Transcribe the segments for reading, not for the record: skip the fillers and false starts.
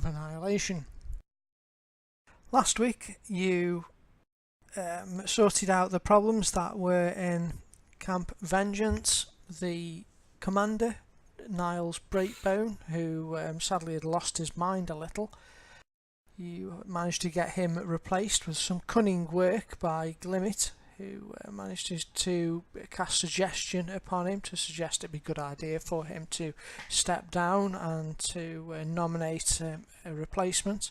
Annihilation. Last week you sorted out the problems that were in Camp Vengeance. The commander, Niles Breakbone, who sadly had lost his mind a little, you managed to get him replaced with some cunning work by Glimmet, who managed to cast suggestion upon him to suggest it'd be a good idea for him to step down and to nominate a replacement,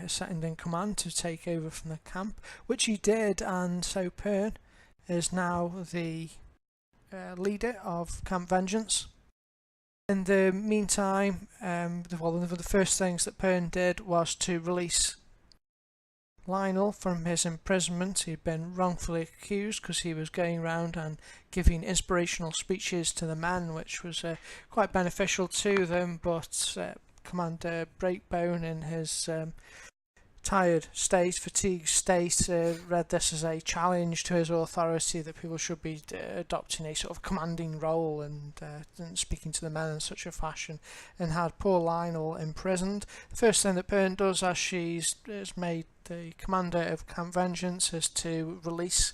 second in command, to take over from the camp, which he did, and so Pern is now the leader of Camp Vengeance. In the meantime, one of the first things that Pern did was to release Lionel from his imprisonment. He'd been wrongfully accused because he was going around and giving inspirational speeches to the men, which was quite beneficial to them, but Commander Breakbone, in his tired state, fatigued state, read this as a challenge to his authority, that people should be adopting a sort of commanding role and speaking to the men in such a fashion, and had poor Lionel imprisoned. The first thing that Pern does, as she's made the commander of Camp Vengeance, is to release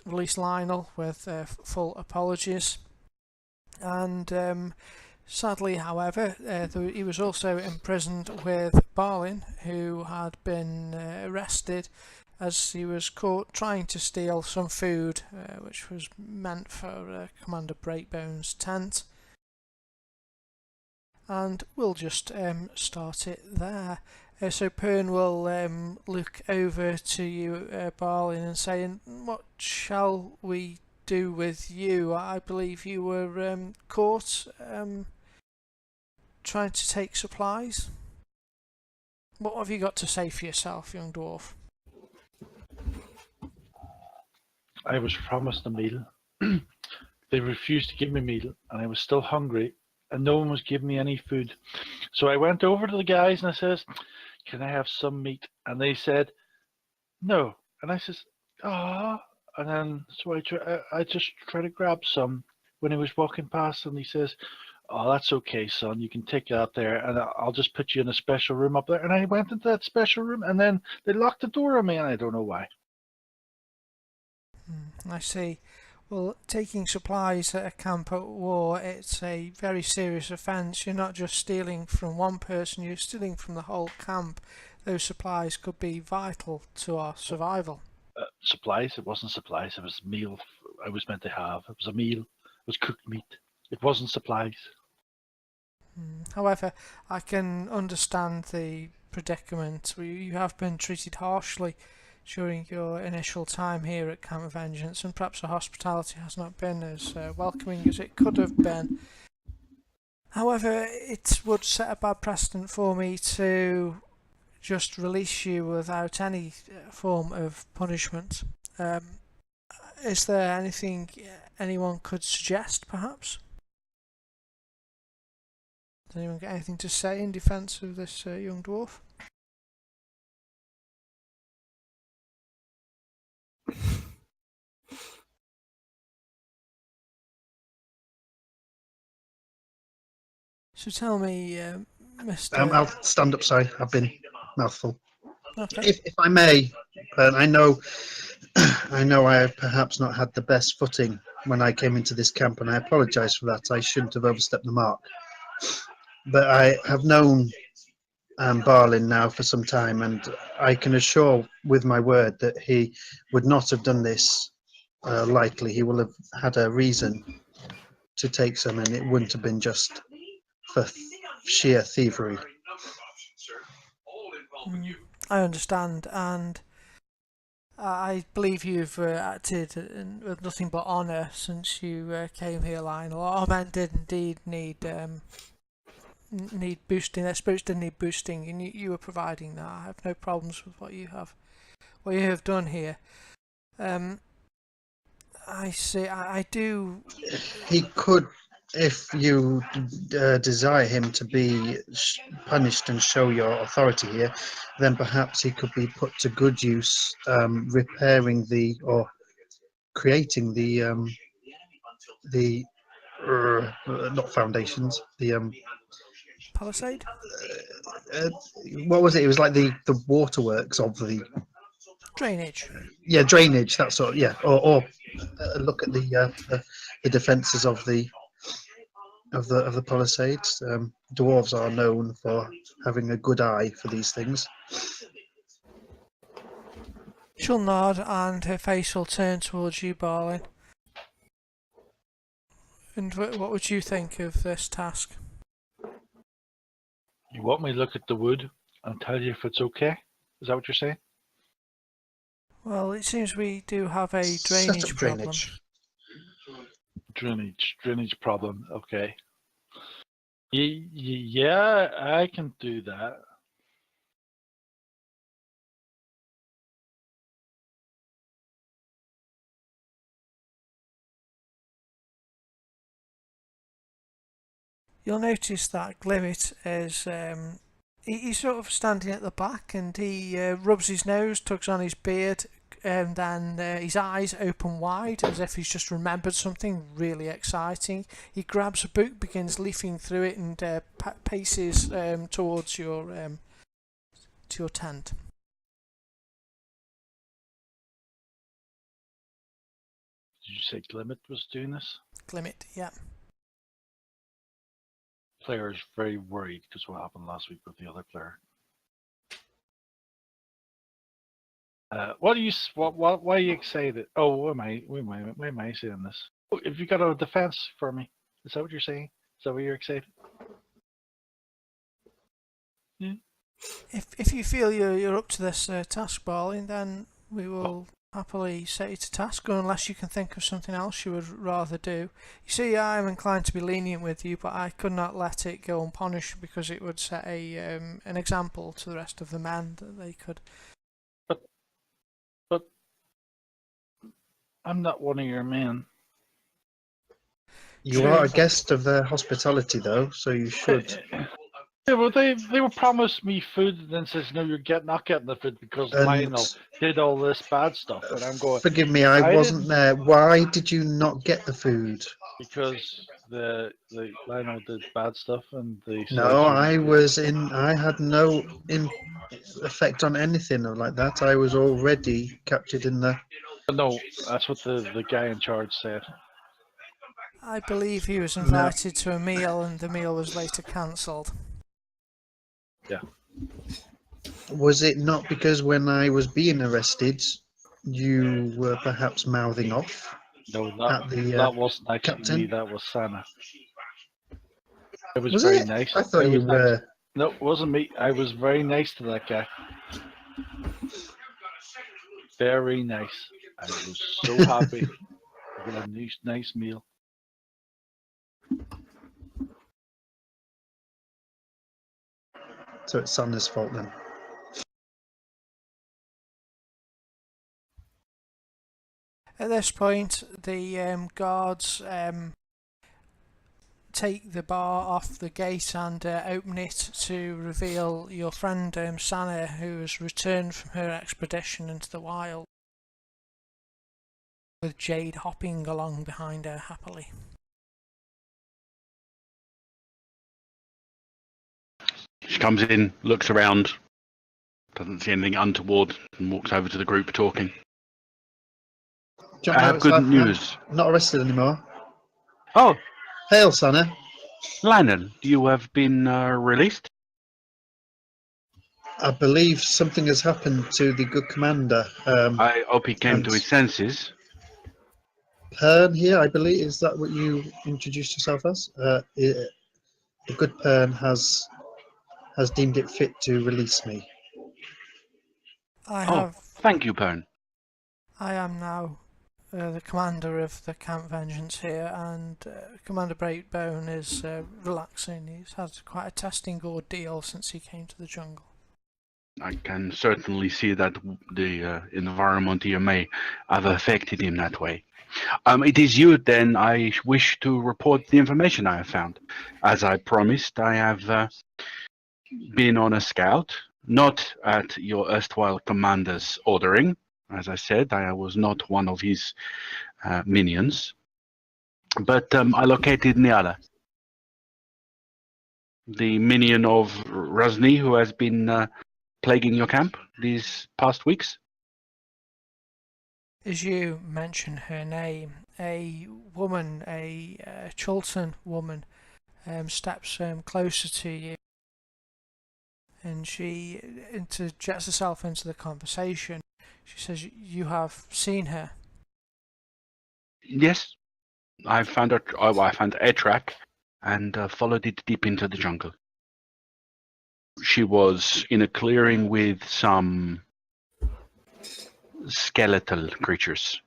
Lionel with full apologies. And sadly, however, he was also imprisoned with Barlin, who had been arrested as he was caught trying to steal some food which was meant for Commander Breakbone's tent. And we'll just start it there. So Pern will look over to you, Barlin, and say, "What shall we do with you? I believe you were caught trying to take supplies. What have you got to say for yourself, young dwarf?" I was promised a meal. They refused to give me a meal, and I was still hungry, and no one was giving me any food. So I went over to the guys and I says, "Can I have some meat?" And they said, "No." And I says, "Ah." And then so I just tried to grab some when he was walking past, and he says, "Oh, that's okay, son. You can take that there, and I'll just put you in a special room up there." And I went into that special room, and then they locked the door on me, and I don't know why. I see. Well, taking supplies at a camp at war, it's a very serious offence. You're not just stealing from one person, you're stealing from the whole camp. Those supplies could be vital to our survival. Supplies? It wasn't supplies. It was meal I was meant to have. It was a meal. It was cooked meat. It wasn't supplies. However, I can understand the predicament. You have been treated harshly during your initial time here at Camp Vengeance, and perhaps the hospitality has not been as welcoming as it could have been. However, it would set a bad precedent for me to just release you without any form of punishment. Is there anything anyone could suggest, perhaps? Does anyone get anything to say in defence of this young dwarf? So tell me, Mr. I'll stand up, sorry, I've been mouthful. Okay. If I may, I know I have perhaps not had the best footing when I came into this camp, and I apologise for that. I shouldn't have overstepped the mark. But I have known Barlin now for some time, and I can assure with my word that he would not have done this lightly. He will have had a reason to take some, and it wouldn't have been just for sheer thievery. I understand, and I believe you've acted with nothing but honour since you came here, Lionel. Our men did indeed need boosting. Their spirits did need boosting, and you were providing that. I have no problems with what you have done here. I see. I do. He could, if you desire him to be punished and show your authority here, then perhaps he could be put to good use, repairing or creating the not foundations, the palisade? What was it? It was like the waterworks of the Drainage. drainage. That sort. Yeah, or look at the defences of the palisades. Dwarves are known for having a good eye for these things. She'll nod and her face will turn towards you, Barlin. And what would you think of this task? You want me to look at the wood and tell you if it's okay? Is that what you're saying? Well, it seems we do have a Set drainage up problem. Drainage problem. Okay. Yeah, I can do that. You'll notice that Glimmet is he's sort of standing at the back, and he rubs his nose, tugs on his beard, and then his eyes open wide as if he's just remembered something really exciting. He grabs a book, begins leafing through it, and paces towards your to your tent. Did you say Glimmet was doing this? Glimmet, yeah. Player is very worried because what happened last week with the other player. Why are you excited? Oh, why am I saying this? Oh, have you got a defense for me? Is that what you're saying? Is that why you're excited? Yeah. If you feel you're up to this task, Barley, then we will happily set you to task, unless you can think of something else you would rather do. You see, I am inclined to be lenient with you, but I could not let it go unpunished because it would set an example to the rest of the men that they could. But I'm not one of your men. You are a guest of their hospitality, though, so you should. Yeah, well, they were promised me food, and then says no, you're not getting the food because Lionel did all this bad stuff, and I'm going. Forgive me, I wasn't there. Why did you not get the food? Because the Lionel did bad stuff, and they said. No, I was in. I had no effect on anything like that. I was already captured in the. No, that's what the guy in charge said. I believe he was invited to a meal, and the meal was later cancelled. Yeah. Was it not because when I was being arrested, you were perhaps mouthing off? No, that wasn't actually captain? me. That was Sana. It was very nice. I thought you were. No, it wasn't me. I was very nice to that guy. Very nice. I was so happy to get a nice meal. So it's Sana's fault then. At this point, the guards take the bar off the gate and open it to reveal your friend Sana, who has returned from her expedition into the wild, with Jade hopping along behind her happily. She comes in, looks around, doesn't see anything untoward, and walks over to the group talking. I have good news. I'm not arrested anymore. Oh, Hail, Sana. Lionel, you have been released? I believe something has happened to the good commander. I hope he came to his senses. Pern here, I believe. Is that what you introduced yourself as? The good Pern has deemed it fit to release me. Thank you, Pern. I am now the commander of the Camp Vengeance here, and Commander Breakbone is relaxing. He's had quite a testing ordeal since he came to the jungle. I can certainly see that the environment here may have affected him that way. It is you, then, I wish to report the information I have found. As I promised, I have been on a scout, not at your erstwhile commander's ordering. As I said, I was not one of his minions. But I located Niala. the minion of Razni who has been plaguing your camp these past weeks? As you mention her name, a woman, a Chultan woman, steps closer to you, and she interjects herself into the conversation. She says, "You have seen her." Yes, I found I found a track and followed it deep into the jungle. She was in a clearing with some skeletal creatures.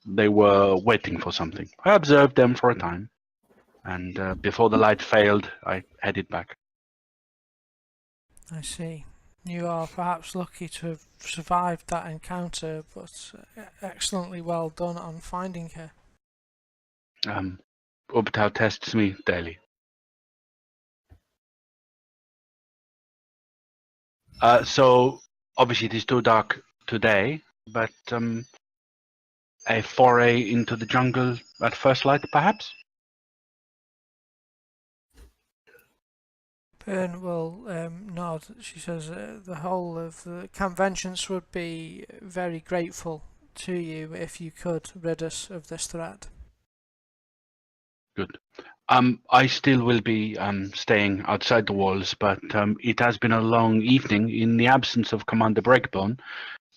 They were waiting for something. I observed them for a time, and before the light failed, I headed back. I see. You are perhaps lucky to have survived that encounter, but excellently well done on finding her. Ubtao tests me daily. So obviously it is too dark today, but a foray into the jungle at first light, perhaps? Byrne will nod. She says the whole of the Camp Vengeance would be very grateful to you if you could rid us of this threat. Good. I still will be staying outside the walls, but it has been a long evening. In the absence of Commander Breakbone,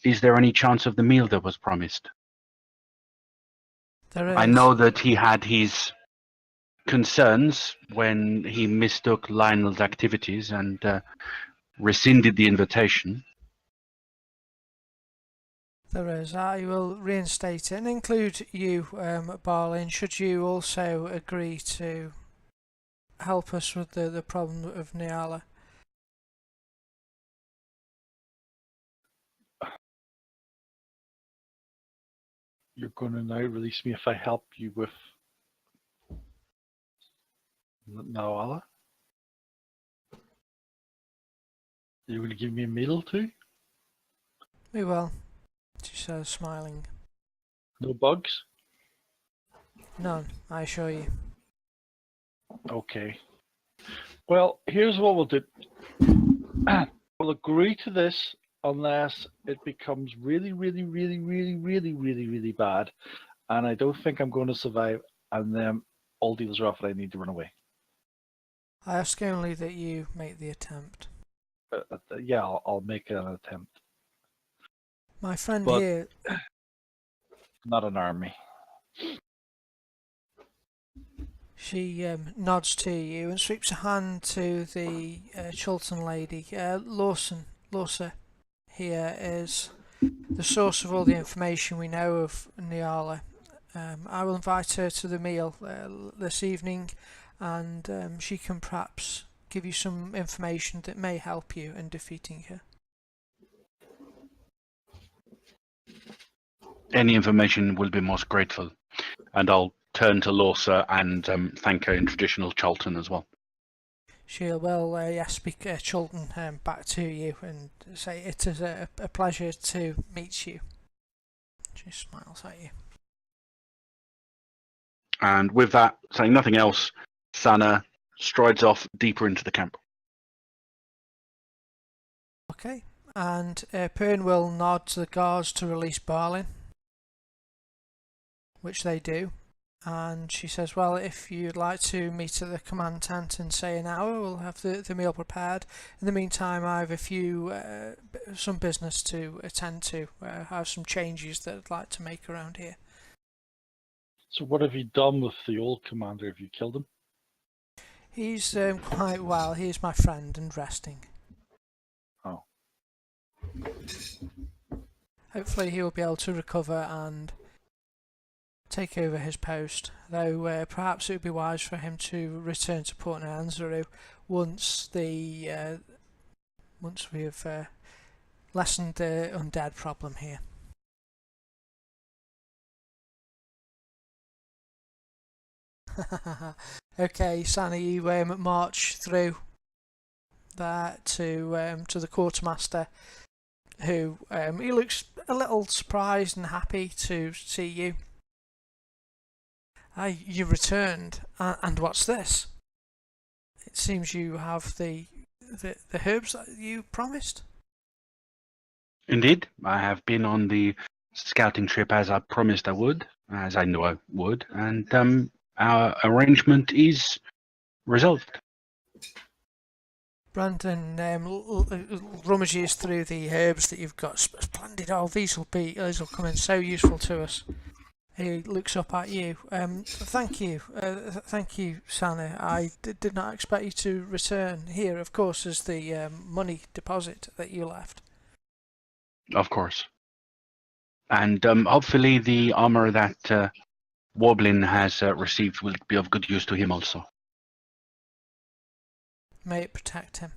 is there any chance of the meal that was promised? There I is. know that he had his concerns when he mistook Lionel's activities and rescinded the invitation. There is. I will reinstate it and include you, Barlin, should you also agree to help us with the problem of Niala. You're going to now release me if I help you with Nawala? You're going to give me a meal too? We will, she says, smiling. No bugs? None, I assure you. Okay. Well, here's what we'll do. We'll agree to this unless it becomes really, really, really, really, really, really, really bad, and I don't think I'm going to survive, and then all deals are off and I need to run away. I ask only that you make the attempt. Yeah, I'll make an attempt. My friend But here... not an army. She nods to you and sweeps a hand to the Chultan lady. Lawson here is the source of all the information we know of Niala. I will invite her to the meal this evening, and she can perhaps give you some information that may help you in defeating her. Any information will be most grateful, and I'll turn to Lorsa and thank her in traditional Chalton as well. She'll speak Chultan back to you and say it is a pleasure to meet you. She smiles at you. And with that, saying nothing else, Sana strides off deeper into the camp. Okay, and Pern will nod to the guards to release Barlin, which they do. And she says, well, if you'd like to meet at the command tent in, say, an hour, we'll have the meal prepared. In the meantime, I have some business to attend to. I have some changes that I'd like to make around here. So what have you done with the old commander? Have you killed him? He's quite well. He is my friend and resting. Oh. Hopefully he will be able to recover and take over his post, though perhaps it would be wise for him to return to Port Nyanzaru once we have lessened the undead problem here. Okay, Sana, you march through there to the quartermaster, who he looks a little surprised and happy to see you. You returned, and what's this? it seems you have the herbs that you promised. Indeed, I have been on the scouting trip as I promised I would, as I knew I would, and our arrangement is resolved. Brandon rummages through the herbs that you've got. Splendid! Oh, these will come in so useful to us. He looks up at you. Thank you, Sana. I did not expect you to return. Here, of course, is the money deposit that you left. Of course. And hopefully the armor that Warblin has received will be of good use to him also. May it protect him.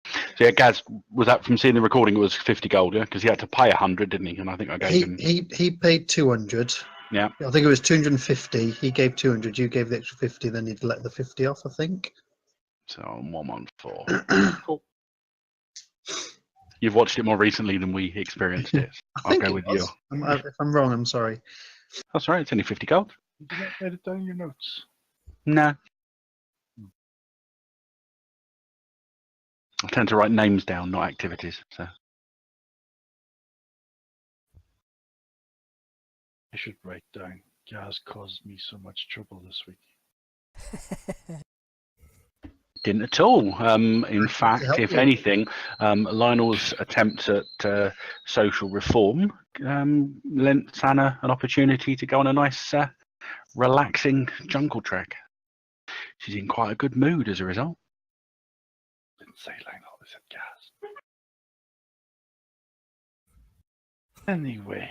So yeah, Gaz, was that from seeing the recording? It was 50 gold, yeah, because he had to pay 100, didn't he? And I think I gave him. He paid 200. Yeah. I think it was 250. He gave 200. You gave the extra 50. Then he'd let the 50 off, I think. So 114. Cool. You've watched it more recently than we experienced it. I'll go with you. If I'm wrong, I'm sorry. That's right. It's only 50 gold. You did not write it down in your notes. No. I tend to write names down, not activities. So I should write down. Gaz caused me so much trouble this week. didn't at all. In fact, help if you. anything, Lionel's attempts at social reform lent Sana an opportunity to go on a nice, relaxing jungle trek. She's in quite a good mood as a result. Didn't say Lionel, I said Gaz. Anyway.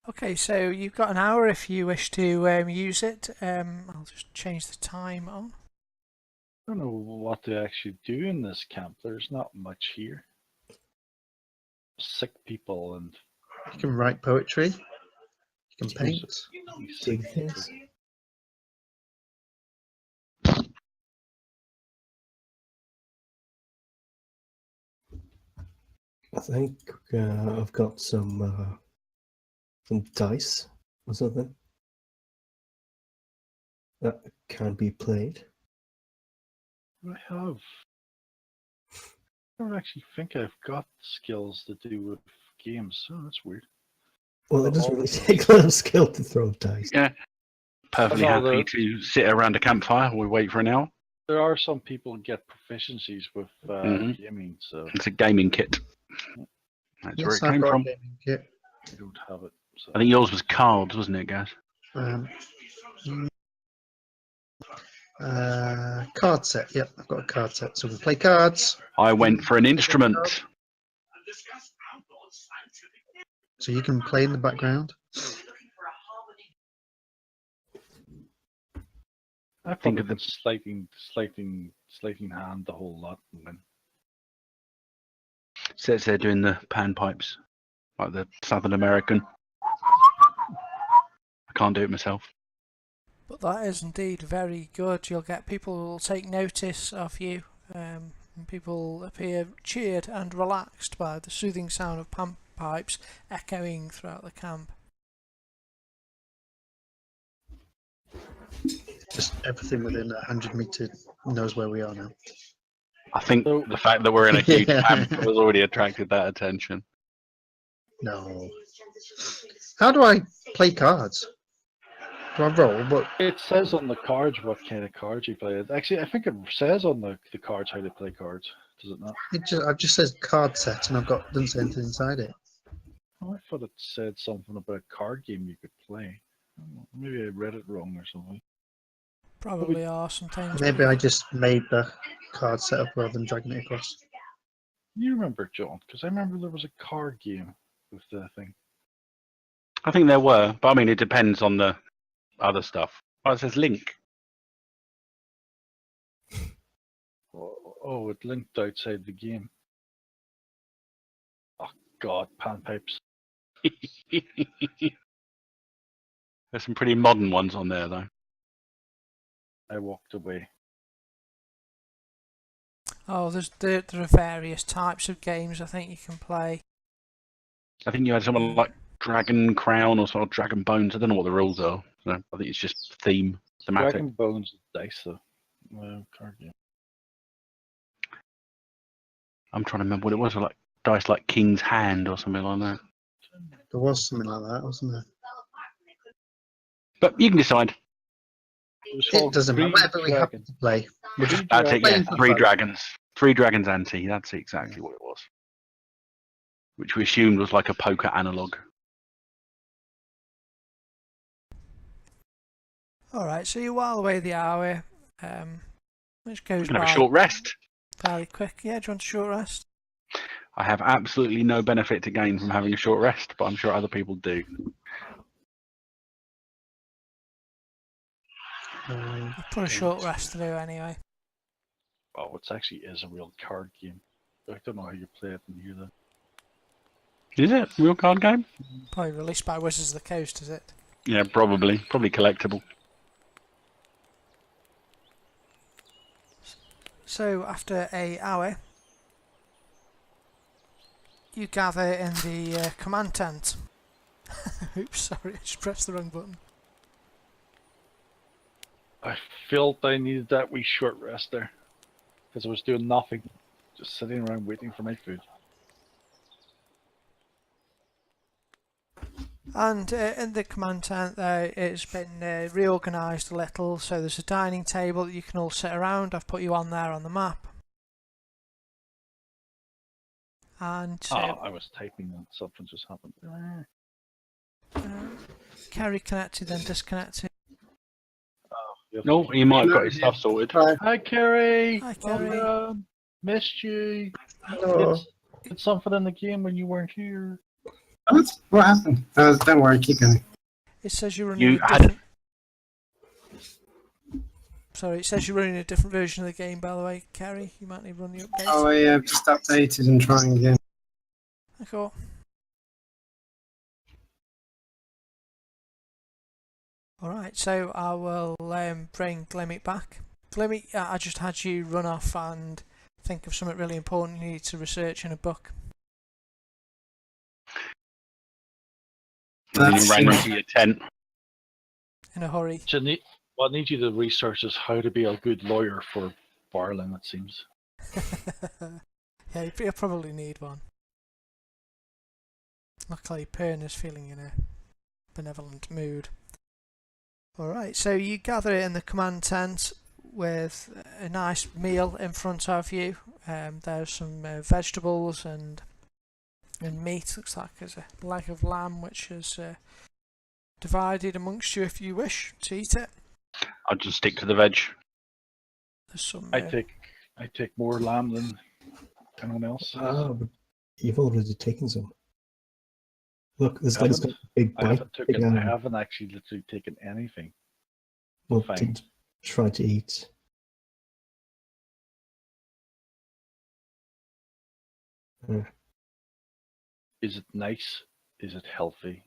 Okay, so you've got an hour if you wish to use it. I'll just change the time on. I don't know what to actually do in this camp. There's not much here. Sick people and You can write poetry. You can paint. sick things. people. I think I've got some dice or something that can be played. I have. I don't actually think I've got skills to do with games. Oh, that's weird. Well, it doesn't really take a lot of skill to throw dice. Yeah. Perfectly I know happy to sit around a campfire while we wait for an hour. There are some people who get proficiencies with gaming, so It's a gaming kit. That's where Yes, it I've came got a from. gaming kit. I don't have it. So. I think yours was cards, wasn't it, Gaz? Card set. Yep, I've got a card set. So we play cards. I went for an instrument. So you can play in the background. I think of the slating hand the whole lot. And then Says they're doing the panpipes, like the Southern American. I can't do it myself. But that is indeed very good. You'll get people who will take notice of you. And people appear cheered and relaxed by the soothing sound of panpipes echoing throughout the camp. Just everything within 100 meters knows where we are now. I think the fact that we're in a huge Yeah. camp has already attracted that attention. No. How do I play cards? Do I roll? But it says on the cards what kind of cards you play. Actually, I think it says on the cards how to play cards. Does it not? I've just says card set, and doesn't say anything inside it. Oh, I thought it said something about a card game you could play. Maybe I read it wrong or something. Probably are sometimes. Maybe I just made the card set up rather than dragging it across. You remember, John? Because I remember there was a card game with the thing. I think there were, but I mean, it depends on the other stuff. Oh, it says link. Oh, it linked outside the game. Oh, God, panpipes. There's some pretty modern ones on there, though. I walked away. Oh, there are various types of games I think you can play. I think you had someone like Dragon Crown or sort of Dragon Bones. I don't know what the rules are. So I think it's just thematic. Dragon Bones dice though. Card game. I'm trying to remember what it was, like dice like King's Hand or something like that. There was something like that, wasn't there? But you can decide. It was It called doesn't matter. Three Whatever we happen Dragons. to play. We're just That's it, yeah. playing for Three fun. Dragons. Three Dragons Ante. That's exactly what it was. Which we assumed was like a poker analogue. Alright, so you while away the hour, which We goes can have by a short rest. fairly quick. Yeah, do you want a short rest? I have absolutely no benefit to gain from having a short rest, but I'm sure other people do. You've put a short rest to do anyway. Oh, it actually is a real card game. I don't know how you play it in here though. Is it a real card game? Probably released by Wizards of the Coast, is it? Yeah, probably. Probably collectible. So after an hour, you gather in the command tent. Oops, sorry, I just pressed the wrong button. I felt I needed that wee short rest there. Because I was doing nothing. Just sitting around waiting for my food. And in the command tent there, it's been reorganised a little, so there's a dining table that you can all sit around. I've put you on there on the map. And I was typing and something just happened. Kerry connected, then disconnected. No, he might have got his stuff sorted. Hi, Kerry. Hi, Kerry. Welcome. Missed you. Hello. Did something in the game when you weren't here. What happened? Don't worry, keep going. It says you're running You a had- different... Sorry, it says you're running a different version of the game, by the way, Kerry. You might need to run the update. Oh, I just updated and trying again. Cool. Alright, so I will bring Glimmick back. Glimmick, I just had you run off and think of something really important you need to research in a book. And then you That's ran it. into your tent. In a hurry. What I need you to research is how to be a good lawyer for Barlin, it seems. Yeah, you'll probably need one. Luckily, Pern is feeling in a benevolent mood. Alright, so you gather in the command tent with a nice meal in front of you. There's some vegetables and meat. Looks like there's a leg of lamb which is divided amongst you if you wish to eat it. I'll just stick to the veg. There's some. I take more lamb than anyone else. But you've already taken some. Look, this I guy's got a big I bite. haven't actually literally taken anything. Well, fine. didn't try to eat. Is it nice? Is it healthy?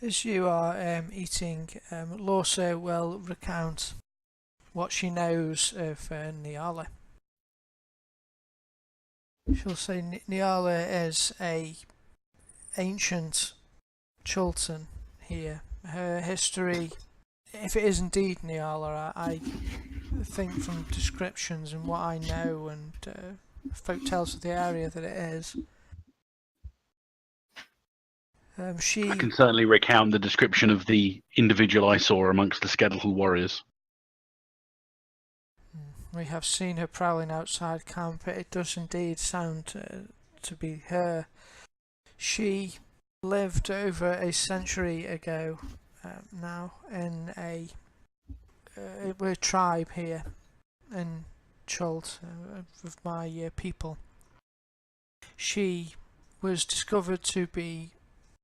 As you are eating, Lorsa will recount what she knows of Niala. She'll say Niala is a ancient Chultan here. Her history, if it is indeed Niala, I think from descriptions and what I know and folk tales of the area that it is. She I can certainly recount the description of the individual I saw amongst the skeletal warriors. We have seen her prowling outside camp. It does indeed sound to be her. She lived over a century ago now in a tribe here in Chult of my people. She was discovered to be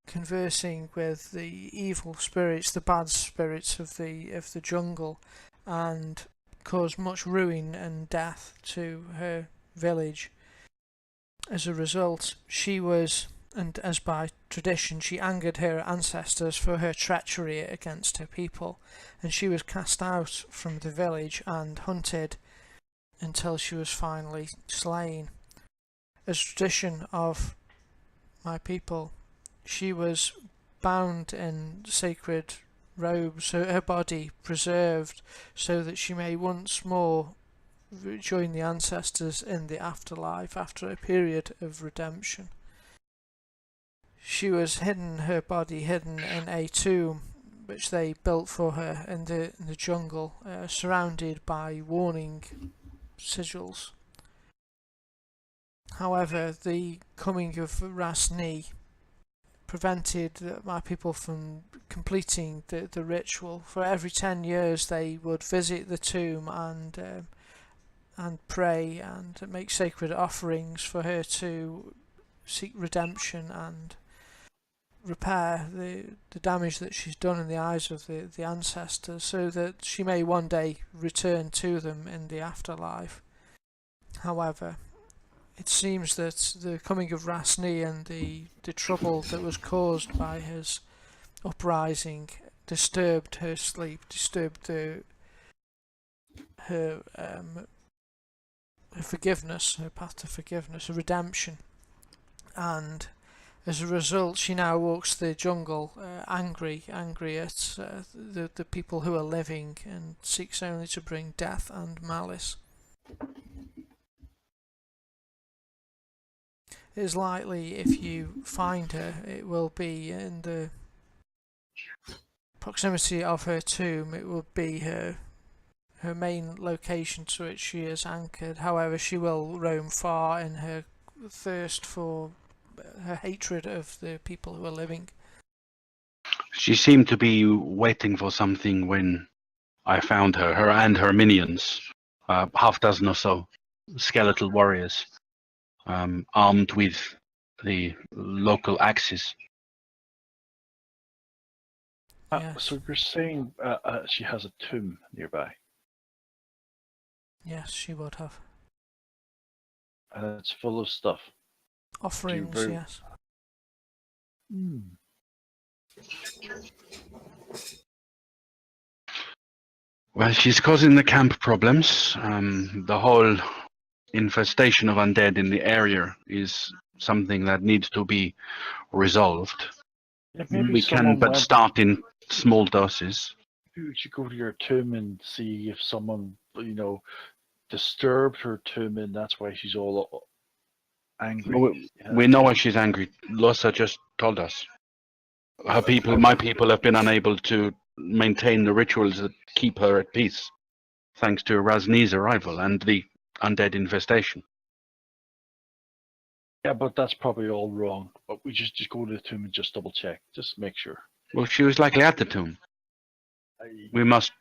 conversing with the evil spirits, the bad spirits of the jungle, and caused much ruin and death to her village. As a result, she was, and as by tradition, she angered her ancestors for her treachery against her people, and she was cast out from the village and hunted until she was finally slain. As tradition of my people, she was bound in sacred robes, her body preserved, so that she may once more join the ancestors in the afterlife after a period of redemption. She was hidden, her body hidden in a tomb which they built for her in the jungle, surrounded by warning sigils. However, the coming of Rasni prevented my people from completing the ritual. For every 10 years they would visit the tomb and pray and make sacred offerings for her to seek redemption and repair the damage that she's done in the eyes of the ancestors, so that she may one day return to them in the afterlife. However, it seems that the coming of Rasni and the trouble that was caused by his uprising disturbed her sleep, disturbed her forgiveness, her path to forgiveness, her redemption, and as a result she now walks the jungle angry at the people who are living, and seeks only to bring death and malice. It is likely if you find her, it will be in the proximity of her tomb. It will be her main location to which she is anchored. However, she will roam far in her thirst for her hatred of the people who are living. She seemed to be waiting for something when I found her and her minions, half dozen or so skeletal warriors, armed with the local axes. Yes. So you're saying she has a tomb nearby, Yes, she would have. and it's full of stuff. Offerings, very- yes. Well, she's causing the camp problems. The whole infestation of undead in the area is something that needs to be resolved. Yeah, maybe We can someone but went- start in small doses. You should go to your tomb and see if someone, disturbed her tomb, and that's why she's all angry. We know why she's angry. Lossa just told us. Her people, my people, have been unable to maintain the rituals that keep her at peace, thanks to Razni's arrival and the undead infestation. Yeah, but that's probably all wrong. But we just go to the tomb and just double check, just make sure. Well, she was likely at the tomb. We must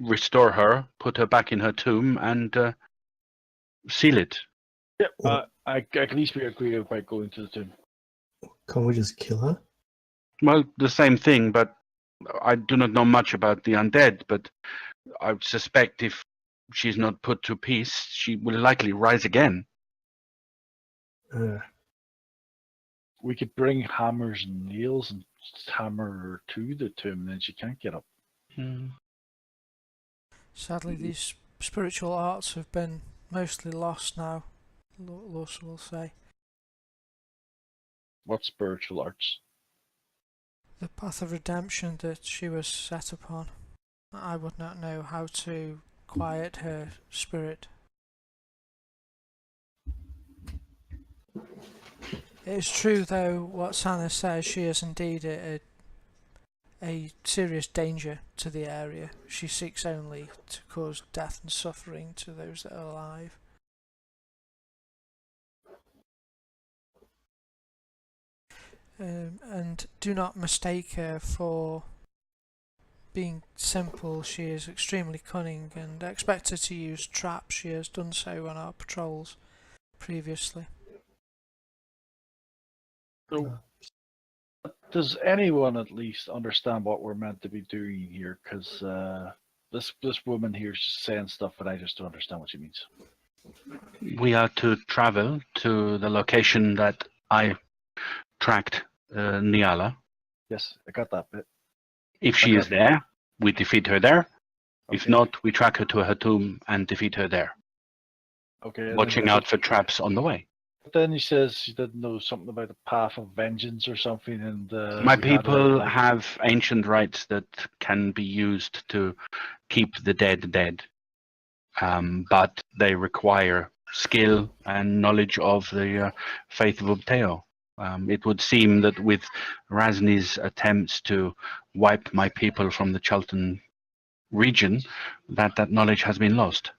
restore her, put her back in her tomb, and seal it. Yeah, at least we agree about going to the tomb. Can't we just kill her? Well, the same thing, but I do not know much about the undead, but I suspect if she's not put to peace, she will likely rise again. We could bring hammers and nails and just hammer her to the tomb, and then she can't get up. Sadly, these spiritual arts have been mostly lost now, Lossa will say. What spiritual arts? The path of redemption that she was set upon. I would not know how to quiet her spirit. It is true, though, what Sana says, she is indeed a serious danger to the area. She seeks only to cause death and suffering to those that are alive. And do not mistake her for being simple. She is extremely cunning, and expect her to use traps. She has done so on our patrols previously. So, does anyone at least understand what we're meant to be doing here? Because this woman here is just saying stuff, and I just don't understand what she means. We are to travel to the location that I tracked Niala. Yes, I got that bit. If she is there, we defeat her there. If Okay. not, we track her to her tomb and defeat her there, Okay. and then watching there's out for traps on the way. But then he says he didn't know something about the path of vengeance or something, and My we had people like, have ancient rites that can be used to keep the dead dead, but they require skill and knowledge of the faith of Ubteo. It would seem that with Razni's attempts to wipe my people from the Chultan region, that knowledge has been lost.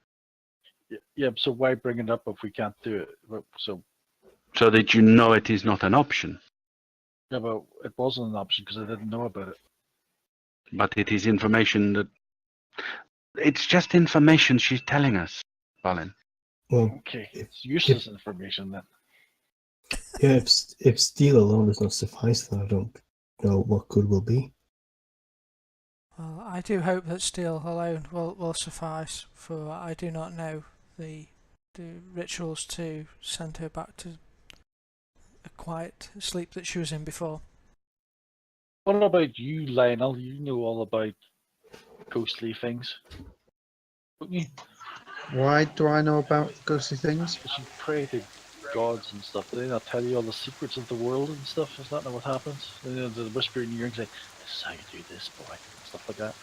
yeah. So why bring it up if we can't do it? So that you know it is not an option, Yeah, but it wasn't an option because I didn't know about it. but it is information that it's just information she's telling us, Balin. Well, Okay, it's useless information then. yeah, if steel alone does not suffice, then I don't know what good will be. Well, I do hope that steel alone will suffice, for I do not know the rituals to send her back to a quiet sleep that she was in before. What about you, Lionel? You know all about ghostly things, don't you? Why do I know about ghostly things? Because you pray to gods and stuff. Do they not tell you all the secrets of the world and stuff? Is that not what happens? They whisper in your ear and say, "This is how you do this, boy," and stuff like that.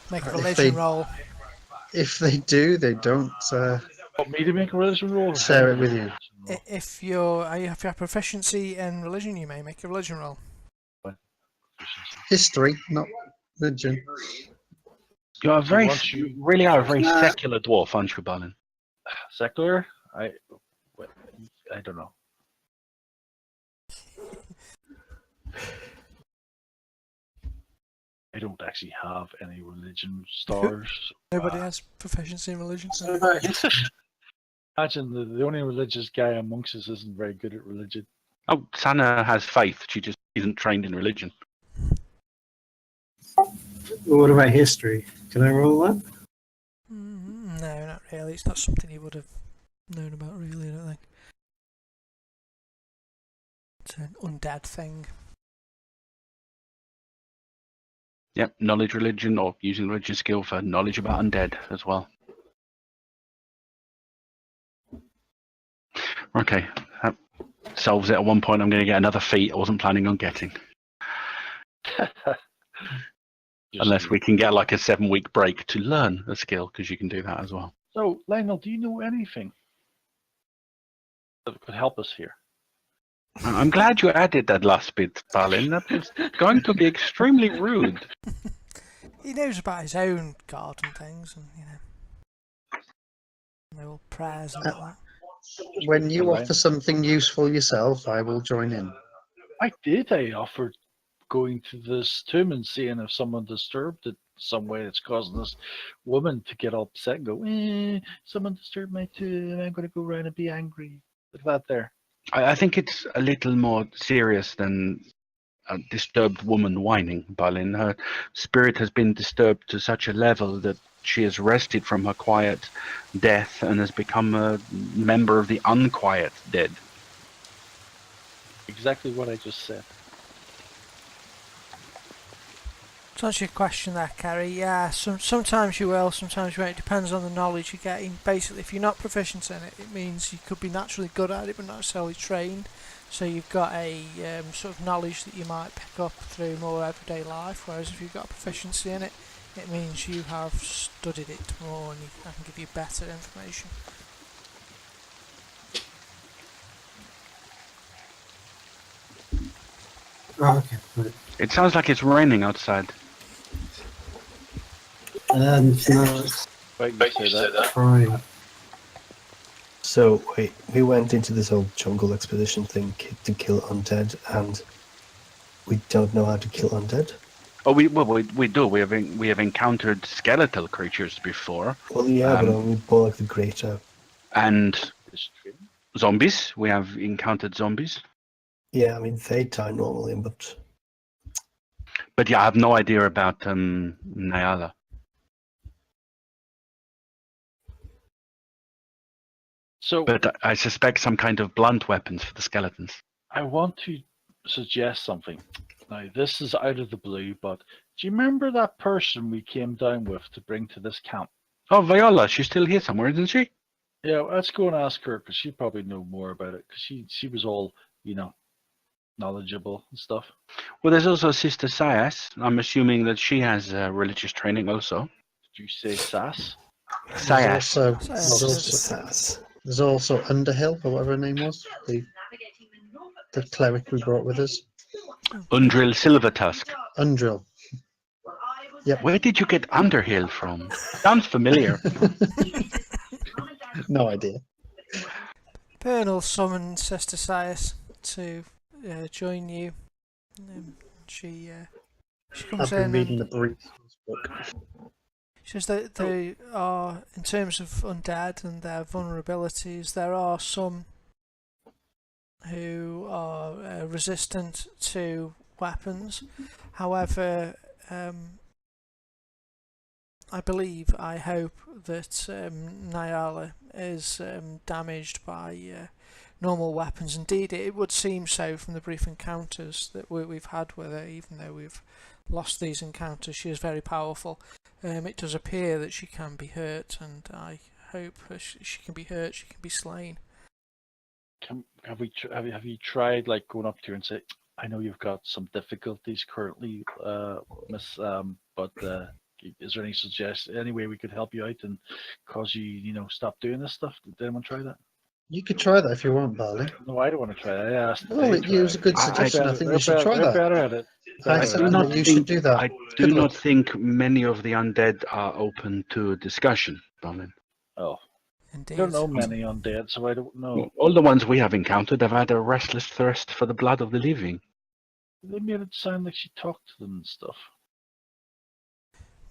Make a If religion they- roll. If they do, they don't Want me to make a religion roll? share it with you. If you have proficiency in religion, you may make a religion roll. History, not religion. You're a very, once you- really are a very Nah. secular dwarf, aren't you, Balin? Secular? I don't know. I don't actually have any religion stars. Nobody has proficiency in religion. What about history? Imagine the only religious guy amongst us isn't very good at religion. Oh, Sana has faith. She just isn't trained in religion. What about history? Can I roll that? No, not really. It's not something you would have known about, really, I don't think. It's an undead thing. Yep, knowledge religion or using religious skill for knowledge about undead as well. Okay, that solves it. At one point I'm going to get another feat I wasn't planning on getting. Unless we can get like a 7-week break to learn a skill, because you can do that as well. So, Lionel, do you know anything that could help us here? I'm glad you added that last bit, Balin. That was going to be extremely rude. He knows about his own god and things, and all prayers and all that. When you Right. offer something useful yourself, I will join in. I did. I offered going to this tomb and seeing if someone disturbed it some way that's causing this woman to get upset and go, someone disturbed my tomb, I'm going to go around and be angry. Look at that there. I think it's a little more serious than a disturbed woman whining, Balin. Her spirit has been disturbed to such a level that she has rested from her quiet death and has become a member of the unquiet dead. Exactly what I just said. To answer your question there, Kerry, yeah, sometimes you will, sometimes you won't. It depends on the knowledge you're getting. Basically, if you're not proficient in it, it means you could be naturally good at it, but not necessarily trained. So you've got a sort of knowledge that you might pick up through more everyday life, whereas if you've got a proficiency in it, it means you have studied it more and I can give you better information. Oh, okay. Right. It sounds like it's raining outside. No, it's Right, you say that. fine. So, wait, we went into this old jungle expedition thing to kill undead, and we don't know how to kill undead? Oh, we do. We have encountered skeletal creatures before, Well, yeah, but only more like the greater. and History. zombies. We have encountered zombies. Yeah, I mean, they die normally, But yeah, I have no idea about Nyala. So But I suspect some kind of blunt weapons for the skeletons. I want to suggest something. Now, this is out of the blue, but do you remember that person we came down with to bring to this camp? Oh, Viola, she's still here somewhere, isn't she? Yeah, let's go and ask her because she probably know more about it because she was all knowledgeable and stuff. Well, there's also Sister Sayas. I'm assuming that she has religious training also. Did you say sass? There's Sayas. also, So, there's Sister also Sass. there's also Underhill, or whatever her name was, the cleric we brought with us. Undril Silvertusk. Undrill. Yep. Where did you get Underhill from? Sounds familiar. No idea. Pernal summoned Sister Sias to join you. She comes I've been in reading and the brief book. says that they are, in terms of undead and their vulnerabilities, there are some who are resistant to weapons. However, I hope that Nyala is damaged by normal weapons. Indeed, it would seem so from the brief encounters that we've had with her, even though we've lost these encounters. She is very powerful. It does appear that she can be hurt, and I hope she can be hurt, she can be slain. Have you tried like going up to her and say, I know you've got some difficulties currently, Miss, but is there any way we could help you out and cause you, stop doing this stuff? Did anyone try that? You could try that if you want, Barley. No, I don't want to try that. I asked. Well, they it try was a good They're suggestion. I better- think they're you should better- try they're that. better at it. I Better think at that it. you should do that. I do Good not luck. think many of the undead are open to discussion, Berlin. Oh, Indeed. I don't know many undead, so I don't know. Well, all the ones we have encountered have had a restless thirst for the blood of the living. They made it sound like she talked to them and stuff.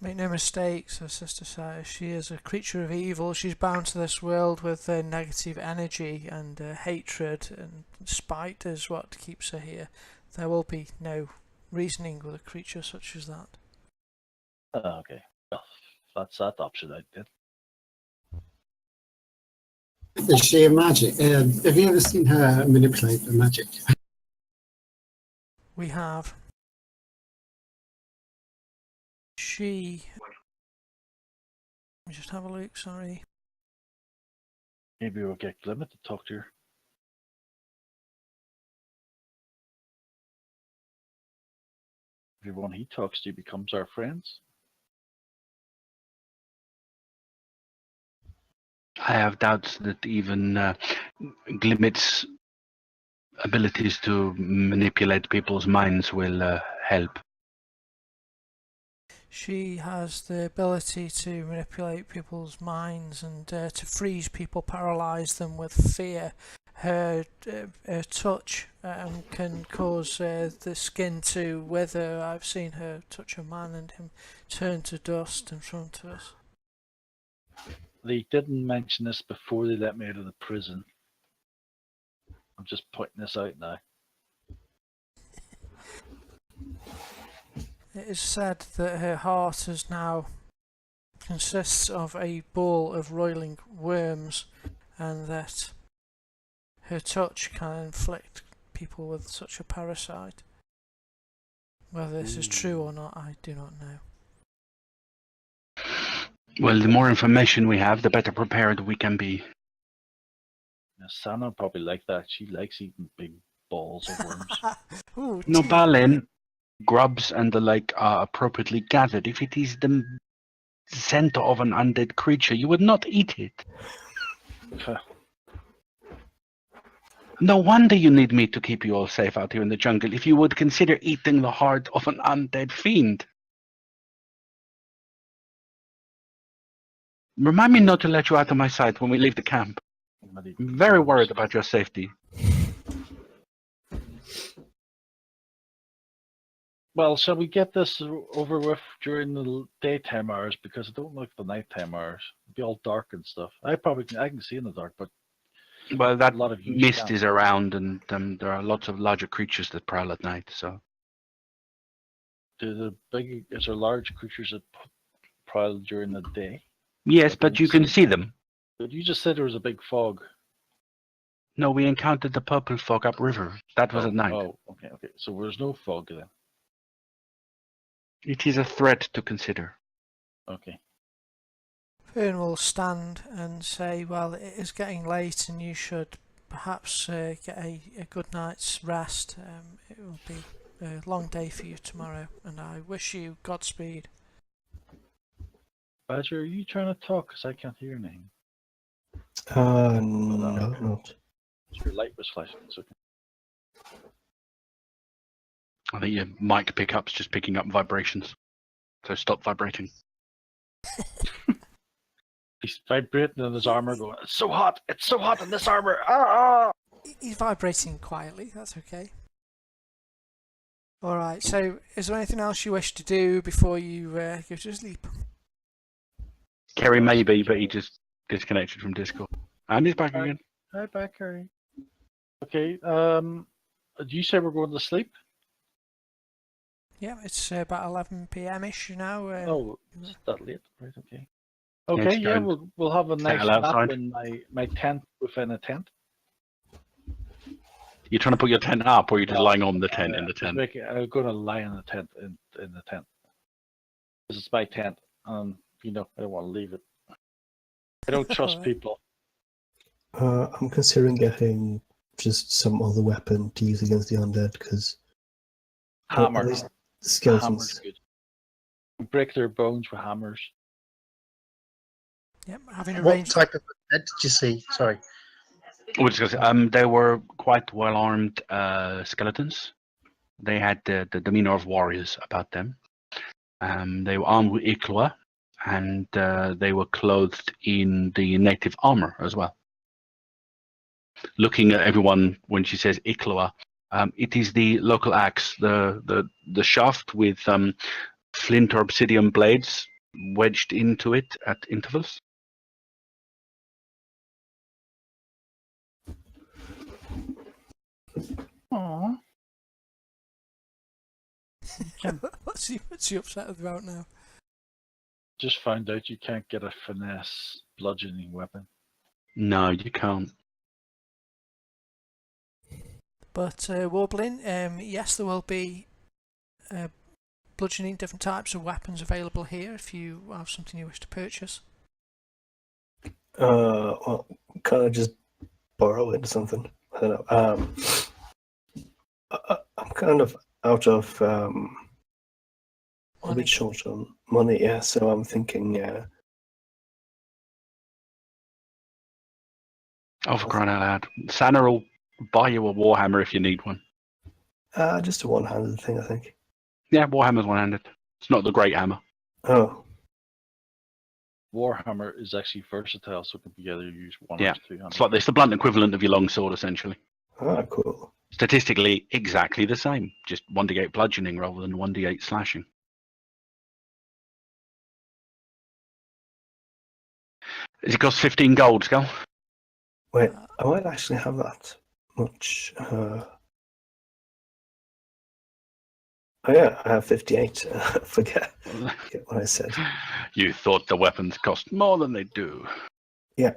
Make no mistake, says Sister Sire, she is a creature of evil. She's bound to this world with negative energy and hatred, and spite is what keeps her here. There will be no reasoning with a creature such as that. Okay. Well, that's that option I did. Is she a magic? Have you ever seen her manipulate the magic? We have. She... Let me just have a look, sorry. Maybe we'll get Glimmet to talk to her. Everyone he talks to becomes our friends. I have doubts that even Glimmet's abilities to manipulate people's minds will help. She has the ability to manipulate people's minds and to freeze people, paralyze them with fear. Her touch can cause the skin to wither. I've seen her touch a man and him turn to dust in front of us. They didn't mention this before they let me out of the prison. I'm just pointing this out now. It is said that her heart is now consists of a ball of roiling worms, and that her touch can inflict people with such a parasite. Whether this is true or not, I do not know. Well, the more information we have, the better prepared we can be. Now, Sana probably like that. She likes eating big balls of worms. Ooh, No, tea. Balin, grubs and the like are appropriately gathered. If it is the center of an undead creature, you would not eat it. No wonder you need me to keep you all safe out here in the jungle. If you would consider eating the heart of an undead fiend. Remind me not to let you out of my sight when we leave the camp. I'm very worried about your safety. Well, shall we get this over with during the daytime hours? Because I don't like the nighttime hours. It'll be all dark and stuff. I can see in the dark, but Well, that a lot of you mist can't. is around, and there are lots of larger creatures that prowl at night. So Is there large creatures that prowl during the day? yes, Like but in you can the see them. But you just said there was a big fog. No, we encountered the purple fog upriver. That was at night. Oh, okay. So there's no fog then. It is a threat to consider. Okay. Hearn will stand and say, well, it is getting late and you should perhaps get a good night's rest. It will be a long day for you tomorrow, and I wish you Godspeed. Badger, are you trying to talk? Because I can't hear your name. No, not. Your light was flashing. It's okay. I think your mic pickup's just picking up vibrations. So stop vibrating. He's vibrating in his armor going, it's so hot in this armor. Ah! He's vibrating quietly, that's okay. Alright, so is there anything else you wish to do before you go to sleep? Kerry maybe, but he just disconnected from Discord. And he's back again. Hi, back, Harry. Okay, do you say we're going to sleep? Yeah, it's about 11 p.m.-ish now. Oh, it's that late. Right, okay. Yeah, Okay, it's yeah, going we'll have a nice settle nap outside. in my tent within a tent. You're trying to put your tent up, or you're just lying on the tent in the tent? I'm going to lie in the tent in the tent. This is my tent, and I don't want to leave it. I don't trust Alright. people. I'm considering getting just some other weapon to use against the undead because Hammer. at least the Hammer's skeletons. good. You break their bones with hammers. Yep, having What arranged. type of dead did you see? Sorry. They were quite well-armed skeletons. They had the demeanor of warriors about them. They were armed with Iklua, and they were clothed in the native armor as well. Looking at everyone when she says Iklua, it is the local axe, the shaft with flint or obsidian blades wedged into it at intervals. Aww. what's he upset about now? Just found out you can't get a finesse bludgeoning weapon. No, you can't. But Warblin, yes, there will be bludgeoning, different types of weapons available here if you have something you wish to purchase. Well, can't I just borrow it or something? I don't know. I'm kind of out of a Money. bit short on money, yeah. So I'm thinking, Oh, for crying out loud. Santa will buy you a Warhammer if you need one. just a one-handed thing, I think. Yeah, Warhammer's one-handed. It's not the great hammer. Oh, Warhammer is actually versatile, so it can be either used one Yeah, or two. It's the blunt equivalent of your longsword, essentially. cool. Statistically, exactly the same. Just 1d8 bludgeoning rather than 1d8 slashing. Does it cost 15 gold, Skull? Wait, I might actually have that much. Oh yeah, I have 58. Forget what I said. You thought the weapons cost more than they do. Yeah.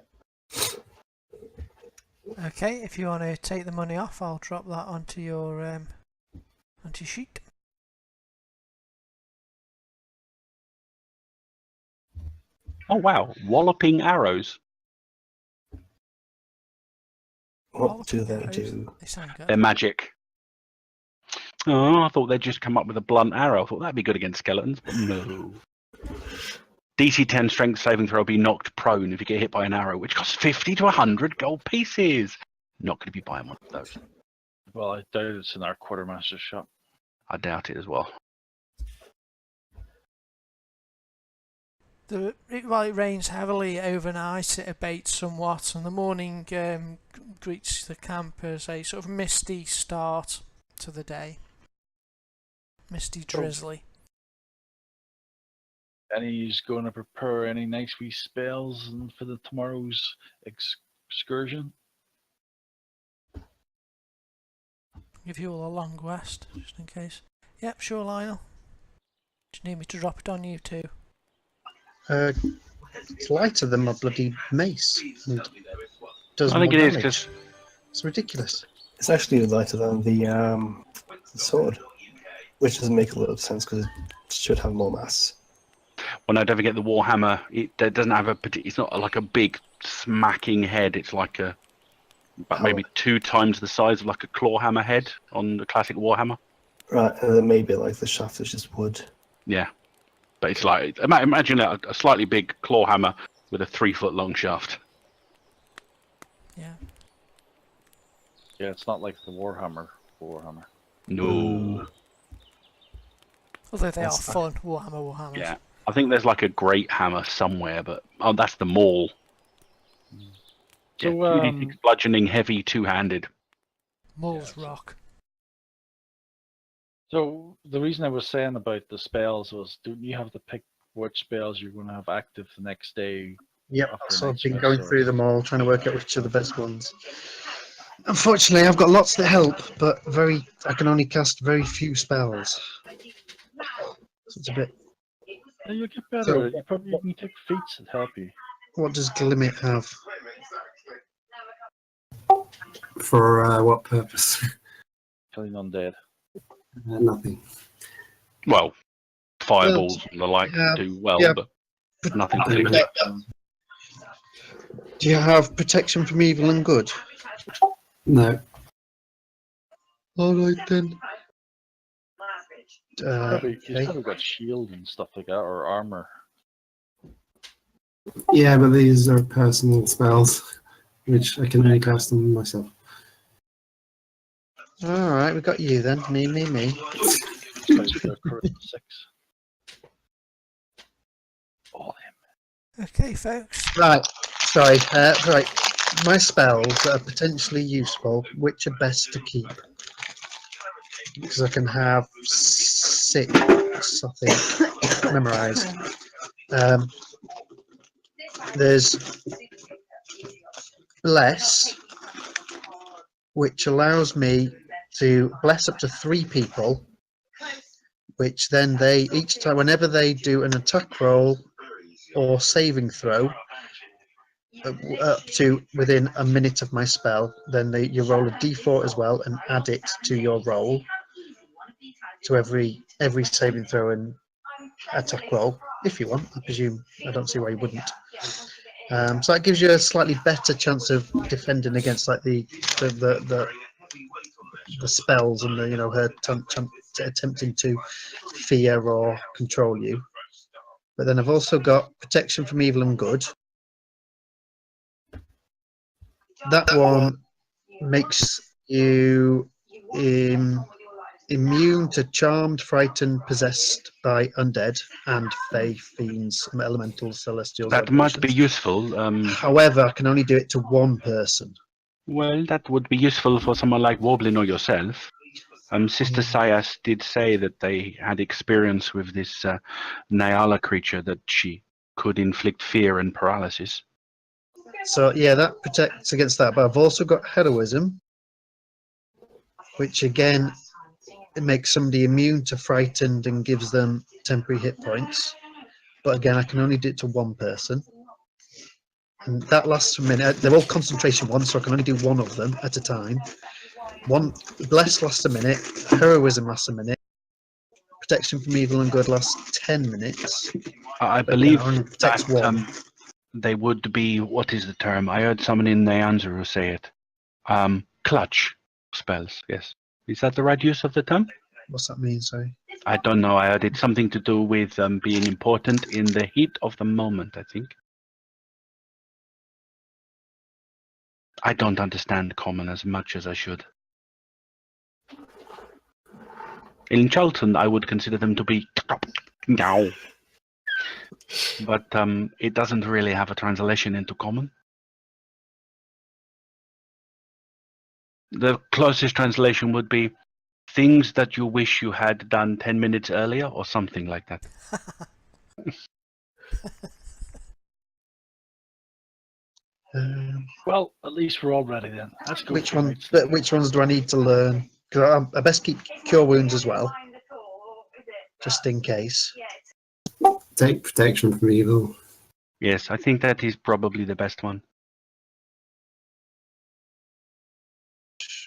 Okay, if you want to take the money off, I'll drop that onto your sheet. Oh wow, walloping arrows. What do they Arrows, do? They sound good. They're magic. Oh, I thought they'd just come up with a blunt arrow. I thought that'd be good against skeletons, but no. DC 10 strength saving throw will be knocked prone if you get hit by an arrow, which costs 50 to 100 gold pieces. Not going to be buying one of those. Well, I doubt it's in our quartermaster's shop. I doubt it as well. While it rains heavily overnight, it abates somewhat, and the morning greets the camp as a sort of misty start to the day. Misty, drizzly. He's going to prepare any nice wee spells for the tomorrow's excursion. Give you all a long rest, just in case. Yep, sure, Lionel. Do you need me to drop it on you too? It's lighter than my bloody mace. And does I think more it is damage. because It's ridiculous. It's actually lighter than the sword, which doesn't make a lot of sense because it should have more mass. Well, no, don't forget the Warhammer. It doesn't have it's not like a big smacking head. It's like about maybe 2 times the size of like a clawhammer head on the classic Warhammer. Right, and then maybe like the shaft is just wood. Yeah, but it's like imagine a slightly big clawhammer with a 3-foot long shaft. Yeah. Yeah, it's not like the Warhammer. No. Although they That's are fun, Warhammers. Yeah, I think there's like a great hammer somewhere, but that's the Maul. So, Yeah, 2d6 bludgeoning, heavy, 2-handed. Maul's rock. So the reason I was saying about the spells was, don't you have to pick which spells you're going to have active the next day? Yep. After So I've night's been rest, going or- through them all, trying to work out which are the best ones. Unfortunately, I've got lots that help, but I can only cast very few spells. So it's a bit. Yeah, you'll get better. So- You probably can take feats that help you. What does Glimmet have? For what purpose? Killing undead. Nothing. Well, fireballs and the like yeah, do well, yeah. but nothing Yeah. particular. Do you have protection from evil and good? No. All right then. He's probably got shield and stuff like that, or armor. Yeah, but these are personal spells, which I can only cast them myself. All right, we got you then. Me. Tries for a charisma 6. All him. Okay, folks. Right. Sorry. Right. My spells that are potentially useful, which are best to keep? Because I can have 6, I think, memorized. There's Bless, which allows me to bless up to 3 people, which then they, each time, whenever they do an attack roll or saving throw, up to within a minute of my spell, then you roll a d4 as well and add it to your roll, to every saving throw and attack roll, if you want. I presume, I don't see why you wouldn't. So that gives you a slightly better chance of defending against like the spells and the her attempting to fear or control you. But then I've also got protection from evil and good. That one makes you immune to charmed, frightened, possessed by undead and fey, fiends, elementals, celestials. That might be vibrations. useful. However, I can only do it to one person. Well, that would be useful for someone like Woblin or yourself. Sister Sayas did say that they had experience with this Nyala creature, that she could inflict fear and paralysis. So yeah, that protects against that. But I've also got heroism, which again, it makes somebody immune to frightened and gives them temporary hit points. But again, I can only do it to one person. And that lasts a minute. They're all concentration ones, so I can only do one of them at a time. One bless lasts a minute, heroism lasts a minute, protection from evil and good lasts 10 minutes. I But believe only protects that one. they would be, what is the term? I heard someone in Nyanza say it. Clutch spells, yes. Is that the right use of the term? What's that mean? Sorry. I don't know. I heard it's something to do with being important in the heat of the moment, I think. I don't understand common as much as I should. In Charlton, I would consider them to be now. But it doesn't really have a translation into common. The closest translation would be things that you wish you had done 10 minutes earlier or something like that. Well, at least we're all ready then. Let's go. Which for one? it. Which ones do I need to learn? Because I best keep cure wounds as well, just in case. Take protection from evil. Yes, I think that is probably the best one.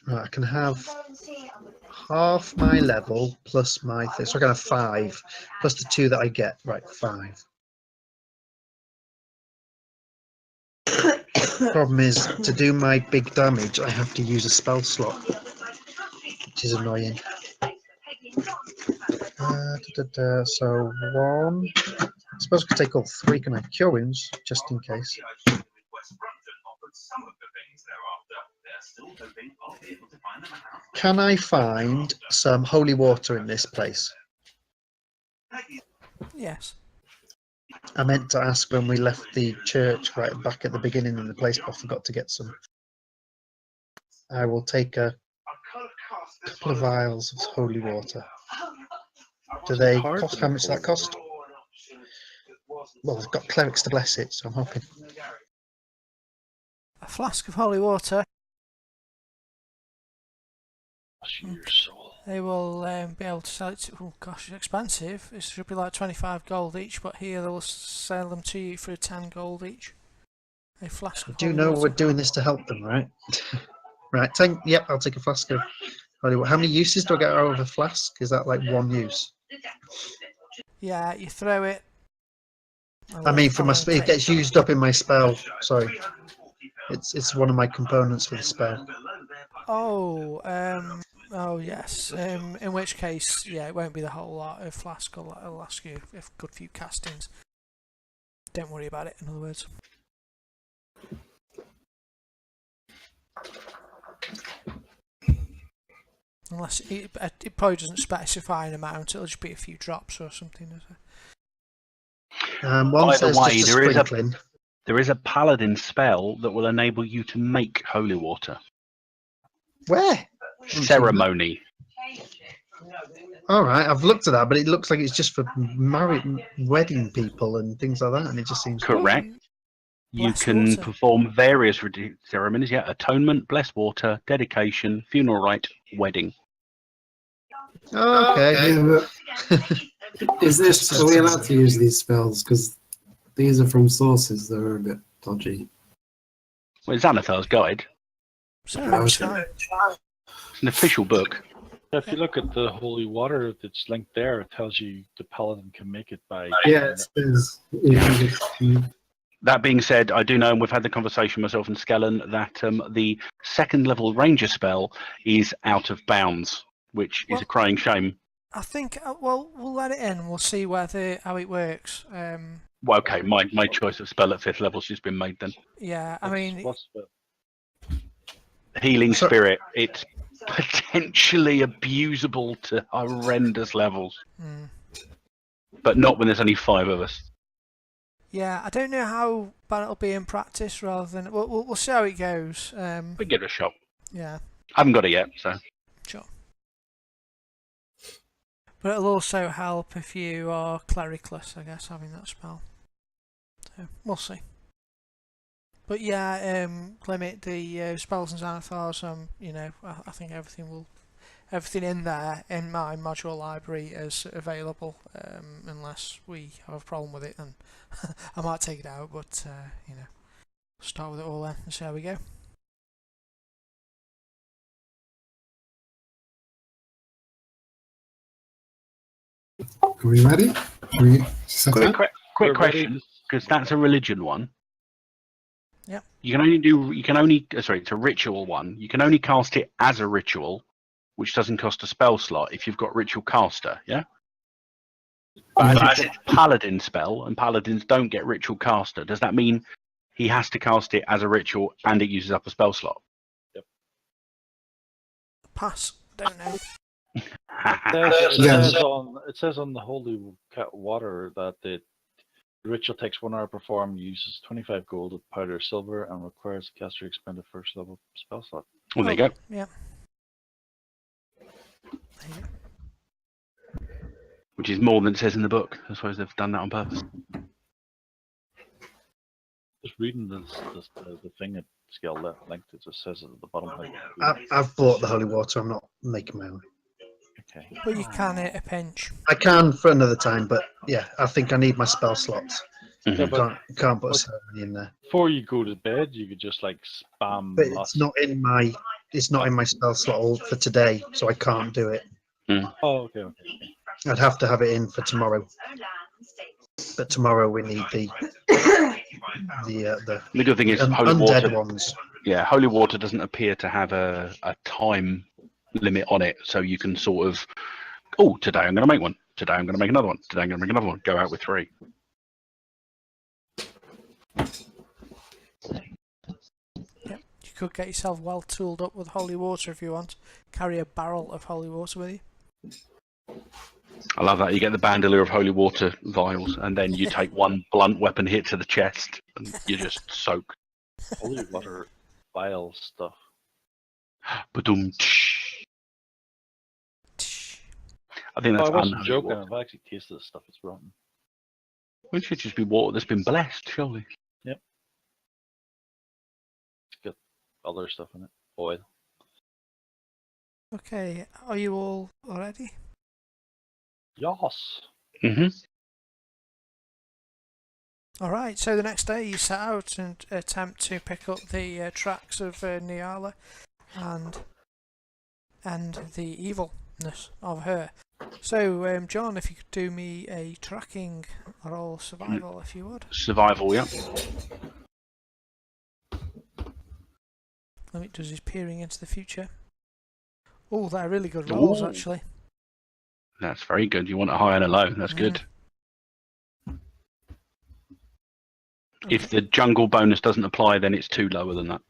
Right, I can have half my level plus my thing, so I can have 5 plus the 2 that I get. Right, 5. Problem is, to do my big damage, I have to use a spell slot, which is annoying. So one. I suppose I could take all three. Can I cure wounds just in case? Can I find some holy water in this place? Yes. I meant to ask when we left the church right back at the beginning of the place, but I forgot to get some. I will take a couple of vials of holy water. Do they cost? How much does that cost? Well, I've got clerics to bless it, so I'm hoping. A flask of holy water. Your soul. They will be able to sell it to. Oh gosh, it's expensive. It should be like 25 gold each, but here they will sell them to you for 10 gold each. A flask of Do you holy know water. we're doing this to help them, right? Right. Yep, I'll take a flask of holy water. How many uses do I get out of a flask? Is that like one use? Yeah, you throw it. I mean, for my it gets used up in my spell. Sorry, it's one of my components for the spell. Oh yes. In which case, yeah, it won't be the whole lot. A flask will ask you a good few castings. Don't worry about it. In other words. Unless it probably doesn't specify an amount, it'll just be a few drops or something. One By the says way, just a there is a sprinkling. There is a paladin spell that will enable you to make holy water. Where? Ceremony. All right, I've looked at that, but it looks like it's just for wedding people and things like that, and it just seems Correct. You Bless can water. perform various ceremonies. Yeah, atonement, blessed water, dedication, funeral rite, wedding. Okay. Yeah, but is this? Are we allowed to use these spells? Because these are from sources that are a bit dodgy. Well, it's Xanathar's guide. So Oh, it's okay. fine. It's an official book. If you look at the holy water that's linked there, it tells you the paladin can make it by. Yeah, it says. Yeah. That being said, I do know, and we've had the conversation myself and Skellen, that the second level ranger spell is out of bounds, which is a crying shame. I think well, we'll let it in. We'll see how it works. Well, okay, my choice of spell at 5th level's just been made then. Yeah, I mean, What's the- Healing Spirit, it's potentially abusable to horrendous levels, but not when there's only 5 of us. yeah, I don't know how bad it'll be in practice. Rather than we'll see how it goes. We give it a shot. Yeah, I haven't got it yet, so. sure. But it'll also help if you are clericless, I guess, having that spell. So we'll see. But yeah, limit the spells and Xanathars. I think everything in there in my module library is available. Unless we have a problem with it, then I might take it out. But start with it all then and see how we go. Are we ready? Are we set up? Quick We're ready. question, because that's a religion one. Yep. It's a ritual one. You can only cast it as a ritual, which doesn't cost a spell slot if you've got ritual caster, yeah? But as it's a paladin spell, and paladins don't get ritual caster, does that mean he has to cast it as a ritual and it uses up a spell slot? Pass. Don't know. It says on the holy water that the ritual takes 1 hour to perform, uses 25 gold of powder or silver, and requires the caster to expend a first level spell slot. Well, there you go. Yeah. There you go. Which is more than it says in the book. I suppose they've done that on purpose. Just reading the thing at scale length, it just says it at the bottom. I've bought the holy water. I'm not making my own. Okay. But you can hit a pinch. I can for another time, but yeah, I think I need my spell slots. Mhm. Yeah, but Can't put a ceremony in there. before you go to bed, you could just like spam. But it's not in my spell slot for today, so I can't do it. Oh, okay. I'd have to have it in for tomorrow. But tomorrow we need the The good thing is holy undead water. ones. Yeah, holy water doesn't appear to have a time limit on it, so you can sort of, oh, today I'm going to make one. Today I'm going to make another one. Today I'm going to make another one. Go out with 3. Yep. You could get yourself well tooled up with holy water if you want. Carry a barrel of holy water with you. I love that. You get the bandolier of holy water vials, and then you take one blunt weapon hit to the chest, and you just soak. Holy water vial stuff. Ba-dum, I think Oh, that's I wasn't unholy joking. water. I've actually tasted this stuff. It's rotten. It should just be water that's been blessed, surely. It's got other stuff in it. Oil. Okay, are you all ready? Yas. Mm-hmm. Alright, so the next day you set out and attempt to pick up the tracks of Nyala and the evilness of her. So, John, if you could do me a tracking roll survival, if you would. Survival, yeah. Does his peering into the future. Oh, they're really good rolls, Ooh. actually. That's very good. You want a high and a low. That's good. If the jungle bonus doesn't apply, then it's 2 lower than that.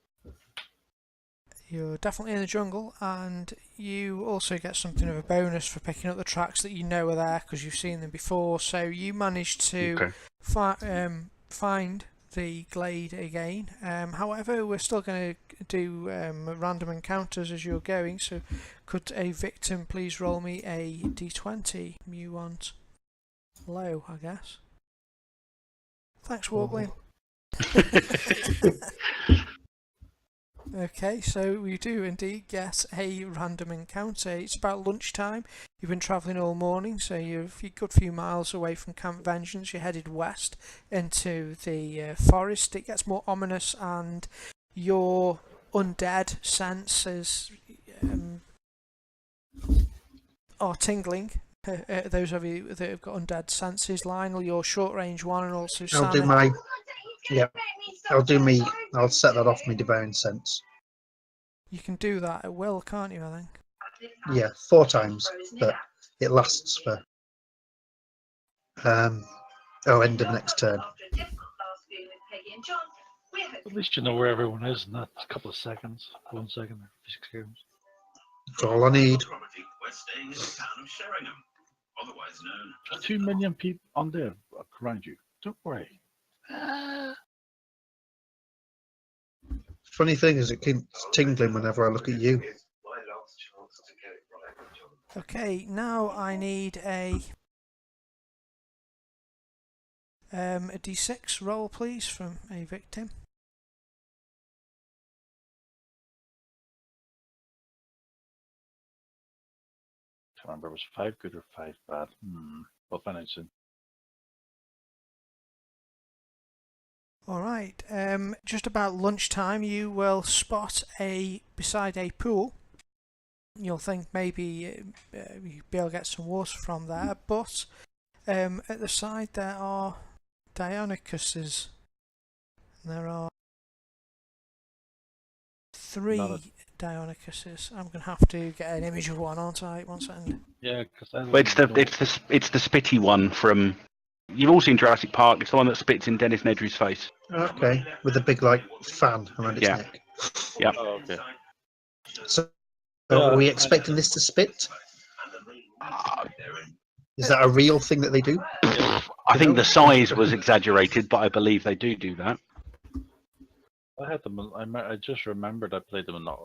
You're definitely in the jungle, and you also get something of a bonus for picking up the tracks that you know are there because you've seen them before. So you managed to find the glade again. However, we're still going to do random encounters as you're going. So could a victim please roll me a d20? You want low, I guess. Thanks, Warbling. Okay, so we do indeed get a random encounter. It's about lunchtime. You've been travelling all morning, so you're a good few miles away from Camp Vengeance. You're headed west into the forest. It gets more ominous, and your undead senses are tingling. Those of you that have got undead senses, Lionel, your short range one, and also Sam. I'll set that off my divine sense. You can do that at will, can't you, I think? Yeah, 4 times, but it lasts for end of next turn. At least you know where everyone is in that couple of seconds. 1 second or 6 seconds. That's all I need. There's 2 million people on there around you. Don't worry. Funny thing is, it keeps tingling whenever I look at you. Okay, now I need a d6 roll, please, from a victim. I can't remember if it was 5 good or 5 bad. We'll find out soon. Alright, just about lunchtime you will spot beside a pool. You'll think maybe you'll be able to get some water from there, but at the side there are Dionycuses. There are 3 Dionycuses. I'm going to have to get an image of one, aren't I? 1 second. Yeah, because It's the spitty one from. You've all seen Jurassic Park. It's the one that spits in Dennis Nedry's face. Okay, with a big fan around its neck. Yeah. Oh, okay. So, are we expecting this to spit? Is that a real thing that they do? I think the size was exaggerated, but I believe they do that. I had them. I just remembered I played them in the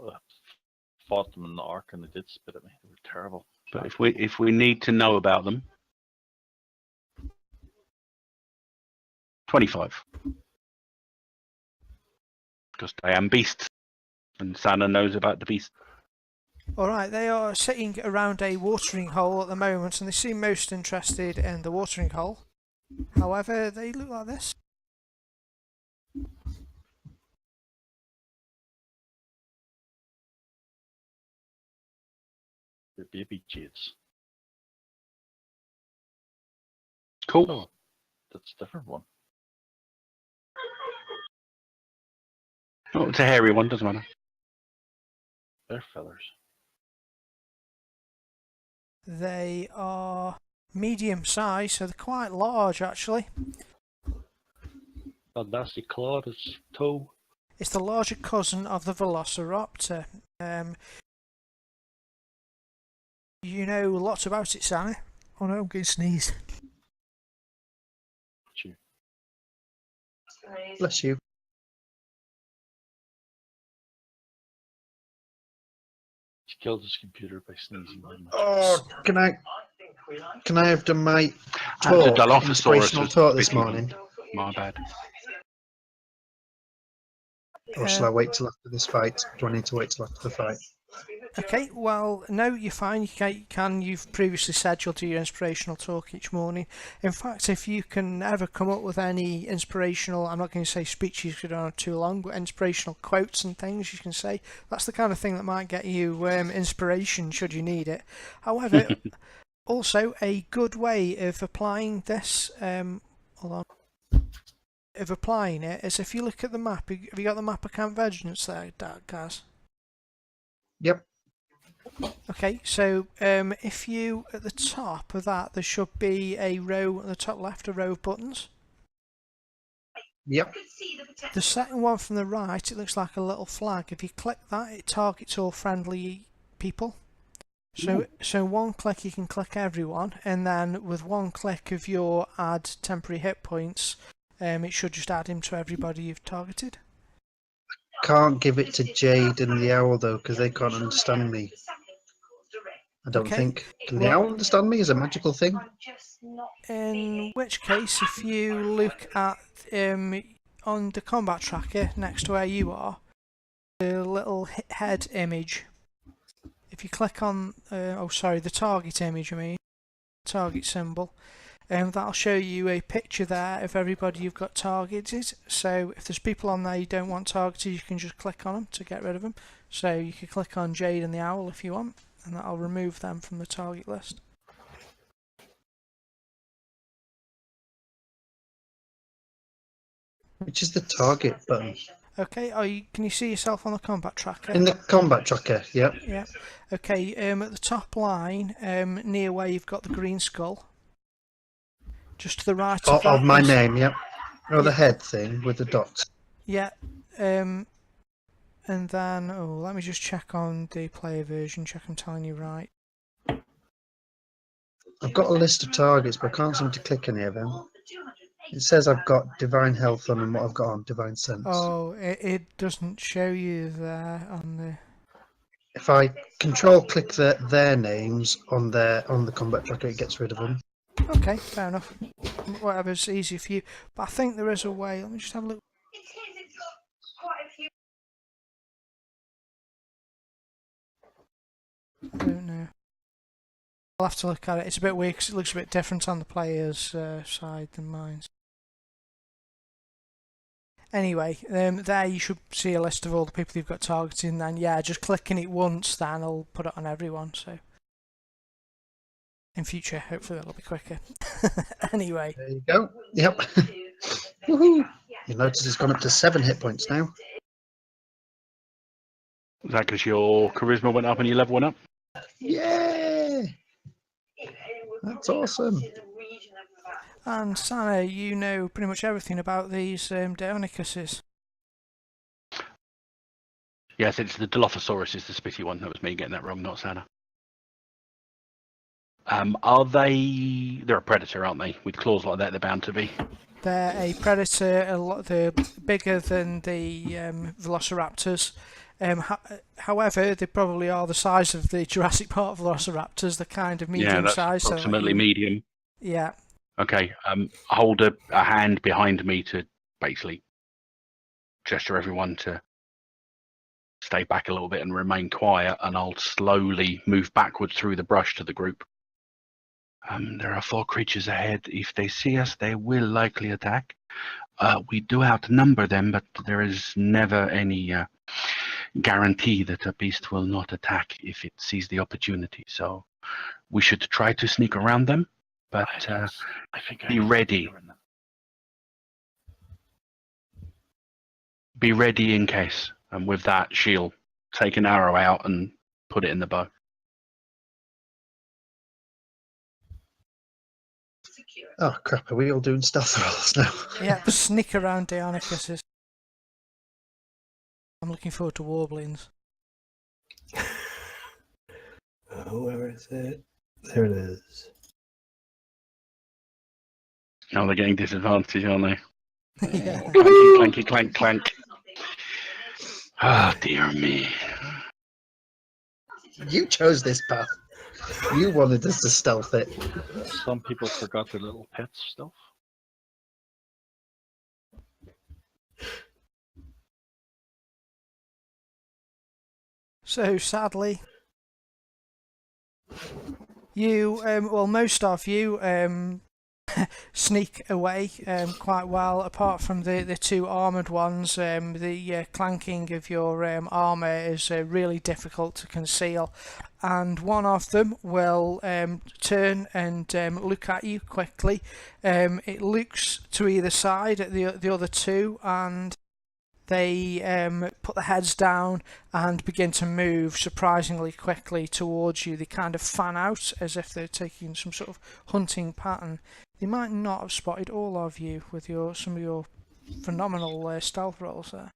fought them in the Ark, and they did spit at me. They were terrible. But if we need to know about them, 25, because I am beasts, and Santa knows about the beasts. Alright, they are sitting around a watering hole at the moment, and they seem most interested in the watering hole. However, they look like this. They're baby jades. Cool. Oh, that's a different one. Oh, it's a hairy one, doesn't matter. They're fellers. They are medium size, so they're quite large actually. Oh, that's the clawed its toe. It's the larger cousin of the Velociraptor. You know lots about it, Sally. Oh no, I'm getting sneezed. Bless you. He killed his computer by sneezing. Oh, can I have done my The talk, Dilophosaurus inspirational was talk this pretty- morning? My bad. Or shall I wait till after this fight? Do I need to wait till after the fight? Okay, well, no, you're fine. You can. You've previously said you'll do your inspirational talk each morning. In fact, if you can ever come up with any inspirational, I'm not going to say speeches because they're too long, but inspirational quotes and things you can say, that's the kind of thing that might get you inspiration should you need it. However, also a good way of applying this, hold on, of applying it is if you look at the map. Have you got the map of Camp Vengeance there, Gaz? Yep. Okay, so if you, at the top of that, there should be a row, at the top left, a row of buttons. Yep. The second one from the right, it looks like a little flag. If you click that, it targets all friendly people. So one click, you can click everyone, and then with one click of your add temporary hit points, it should just add him to everybody you've targeted. Can't give it to Jade and the owl though, because they can't understand me. I don't Okay, think. Can the well- owl understand me as a magical thing? In which case, if you look at on the combat tracker next to where you are, the little head image. If you click on, the target image. I mean, target symbol. That'll show you a picture there of everybody you've got targeted. So if there's people on there you don't want targeted, you can just click on them to get rid of them. So you could click on Jade and the Owl if you want, and that'll remove them from the target list. Which is the target button? Okay, can you see yourself on the combat tracker? In the combat tracker, yep. Yeah. Okay, at the top line, near where you've got the green skull, just to the right of that. Of my name, yep. Oh, the Yeah. head thing with the dots. Yeah. And then, let me just check on the player version, check I'm telling you right. I've got a list of targets, but I can't seem to click any of them. It says I've got divine health on and what I've got on divine sense. Oh, it doesn't show you there on the... If I control click their names on the combat tracker, it gets rid of them. Okay, fair enough. Whatever's easy for you. But I think there is a way. Let me just have a look. I don't know. I'll have to look at it. It's a bit weird because it looks a bit different on the player's side than mine. Anyway, there you should see a list of all the people you've got targeted, and then yeah, just clicking it once, then I'll put it on everyone. So in future, hopefully that'll be quicker. Anyway, There you go. Yep. Woohoo! You notice it's gone up to 7 hit points now. Is that because your charisma went up and your level went up? Yeah! That's awesome. and Sana, you know pretty much everything about these Deinonychuses. Yes, it's the Dilophosaurus is the spitty one. That was me getting that wrong, not Sana. Are they... They're a predator, aren't they? With claws like that, they're bound to be. They're a predator. They're bigger than the Velociraptors. However, they probably are the size of the Jurassic Park Velociraptors. They're kind of medium Yeah, that's size. approximately medium. Yeah. Okay, hold a hand behind me to basically gesture everyone to stay back a little bit and remain quiet, and I'll slowly move backwards through the brush to the group. There are 4 creatures ahead. If they see us, they will likely attack. We do outnumber them, but there is never any guarantee that a beast will not attack if it sees the opportunity. So we should try to sneak around them, but I think be ready. be ready in case. And with that, she'll take an arrow out and put it in the bow. Oh crap! Are we all doing stealth rolls now? Yep, sneak around Dionicus's. I'm looking forward to Warblings. Where is it? There it is. Now they're getting disadvantage, aren't they? Yeah. Clanky, clanky, clank, clank. Oh, dear me. You chose this path. You wanted us to stealth it. Some people forgot their little pets stuff. So sadly, you, well, most of you sneak away quite well. Apart from the two armoured ones, the clanking of your armour is really difficult to conceal. And one of them will turn and look at you quickly. It looks to either side at the other two, and they put their heads down and begin to move surprisingly quickly towards you. They kind of fan out as if they're taking some sort of hunting pattern. They might not have spotted all of you with some of your phenomenal stealth rolls there.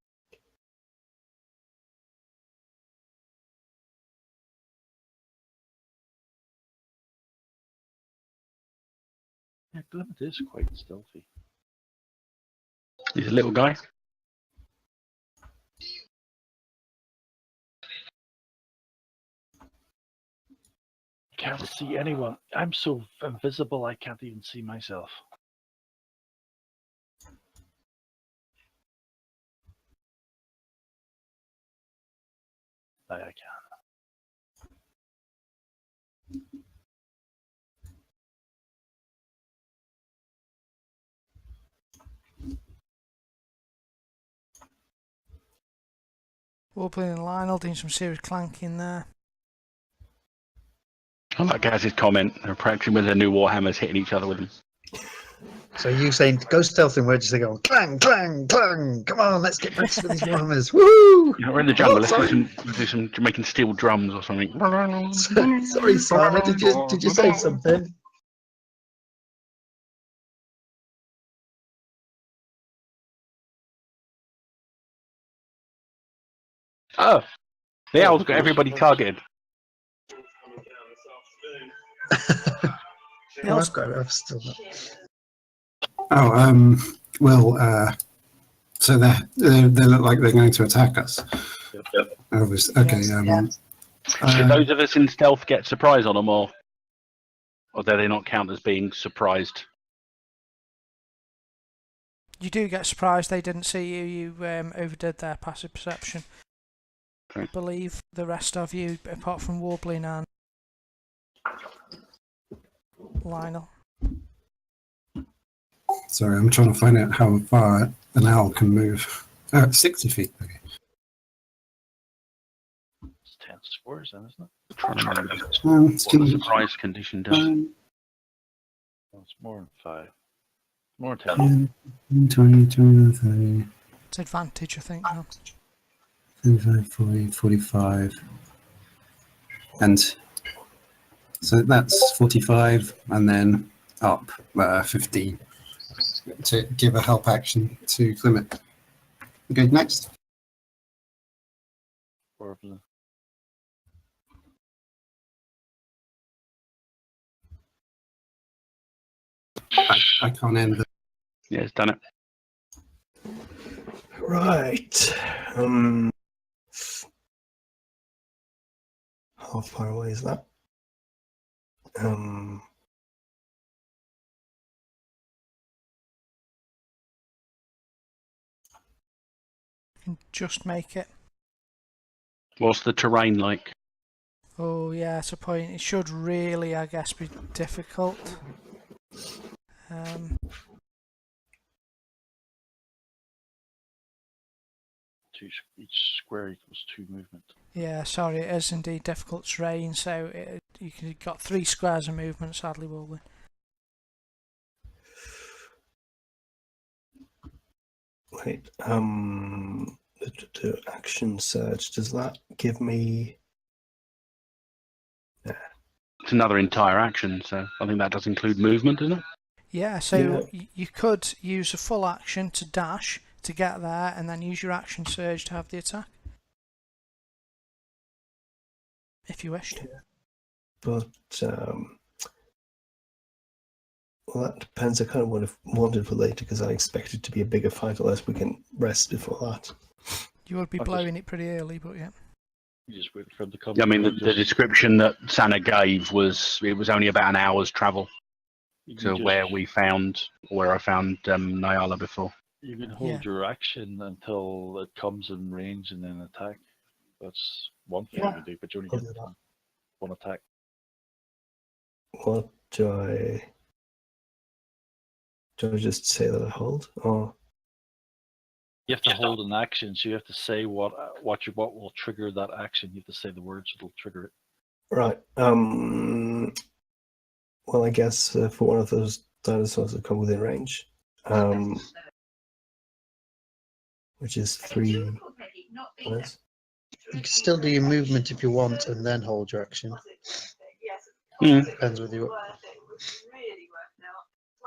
Yeah, Glimmet is quite stealthy. He's a little guy. Can't see anyone. I'm so invisible I can't even see myself. I can. Warbling and Lionel doing some serious clanking there. I like Gaz's comment. They're practicing with their new warhammers, hitting each other with them. So you saying go stealth and we're just going clang, clang, clang. Come on, let's get practice with these warhammers. Woo! You know, we're in the jungle. Oh, Let's sorry. do some Jamaican steel drums or something. Sorry, Simon. Did you say something? Oh, the owl's got everybody targeted. Oh, I've still not. Oh, well, so they look like they're going to attack us. Yep. Okay. Did those of us in stealth get surprise on them, or do they not count as being surprised? You do get surprised they didn't see you. You overdid their passive perception. Okay. I believe the rest of you, apart from Warbling and Lionel. Sorry, I'm trying to find out how far an owl can move. Oh, it's 60 feet. Okay. It's 10 squares then, isn't it? Trying to remember Um, what the surprise condition does. Well, it's more than 5. More than 10. 20, 30, It's advantage, I think. Now. 35, 40, 45. And so that's 45, and then up 15 to give a help action to Clement. Okay, next. Warbling. I can't end the. Yeah, it's done it. Right. How far away is that? You can just make it. What's the terrain like? Oh yeah, that's a point. It should really, I guess, be difficult. Each square equals 2 movement. Yeah, sorry, it is indeed difficult terrain, so you've got 3 squares of movement, sadly, Warbling. Wait. The action surge. Does that give me? It's another entire action, so I think that does include movement, doesn't it? Yeah, so you could use a full action to dash to get there, and then use your action surge to have the attack, if you wished. But well, that depends. I kind of would have wanted for later because I expect it to be a bigger fight, unless we can rest before that. You would be I'll blowing it pretty early, but yeah. You just wait for him to come. Yeah, I mean, the Just- description that Santa gave was it was only about an hour's travel you can to just- where I found Nyala before. You can hold Yeah. your action until it comes in range and then attack. That's one thing Yeah. you can do, but you only I'll get do that. one attack. What do I? Do I just say that I hold, or You have to hold an action, so you have to say what will trigger that action. You have to say the words that'll trigger it. right? Well, I guess for one of those dinosaurs that come within range, which is 3 minutes. You can still do your movement if you want, and then hold your action. Hmm. Depends with you.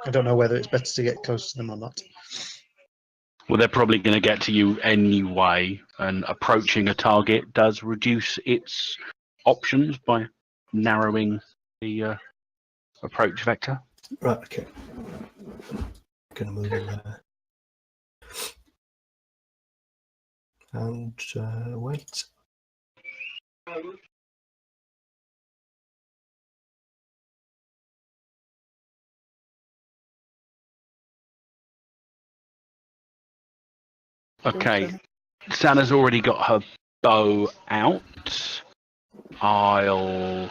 I don't know whether it's better to get close to them or not. Well, they're probably going to get to you anyway, and approaching a target does reduce its options by narrowing the approach vector. Right. Okay. Gonna move in there. And wait. Okay, Santa's already got her bow out. I'll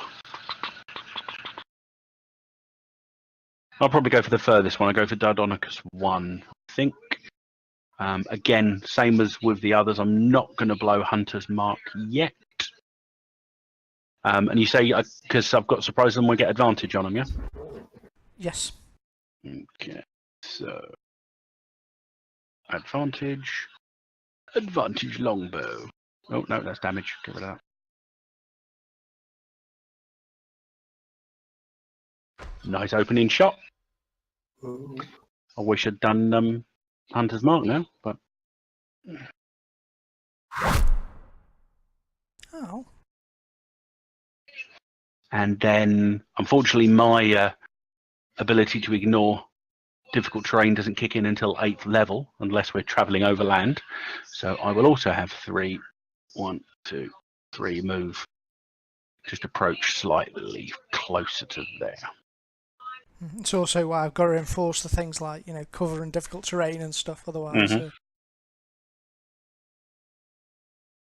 probably go for the furthest one. I'll go for Dardonicus 1, I think. Again, same as with the others, I'm not going to blow Hunter's Mark yet. And you say, because I've got surprise and we get advantage on them, yeah? Yes. Okay, so advantage longbow. Oh, no, that's damage. Give it out. Nice opening shot. Ooh. I wish I'd done Hunter's Mark now, but Oh. and then unfortunately my ability to ignore difficult terrain doesn't kick in until 8th level unless we're traveling overland. So I will also have 3, 1, 2, 3 move. Just approach slightly closer to there. It's also why I've got to enforce the things like, cover and difficult terrain and stuff, otherwise. Mhm.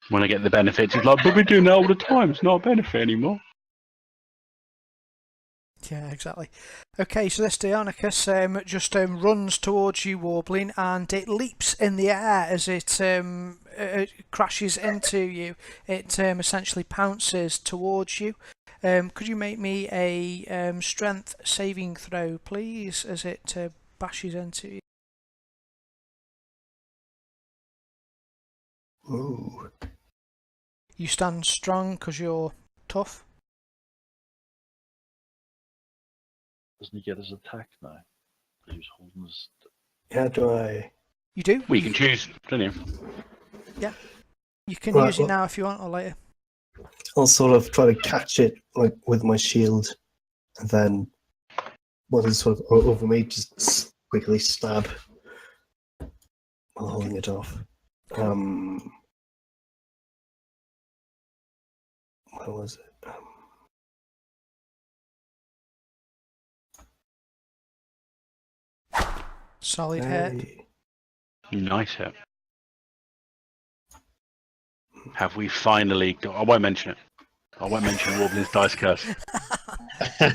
When I get the benefits, it's like, but we do that all the time. It's not a benefit anymore. Yeah, exactly. Okay, so this Deinonychus just runs towards you, warbling, and it leaps in the air as it crashes into you. It essentially pounces towards you. Could you make me a strength saving throw, please, as it bashes into you? Ooh. You stand strong because you're tough. Doesn't he get his attack now? He was holding his. How do I? You do? We can choose, don't you? You can Right, use it well- now if you want, or later. I'll sort of try to catch it like with my shield, and then once it's sort of over me, just quickly stab while holding it off. Where was it? Solid hit. Hey. Nice hit. Have we finally got... I won't mention it. I won't mention Warbling's Dice Curse. I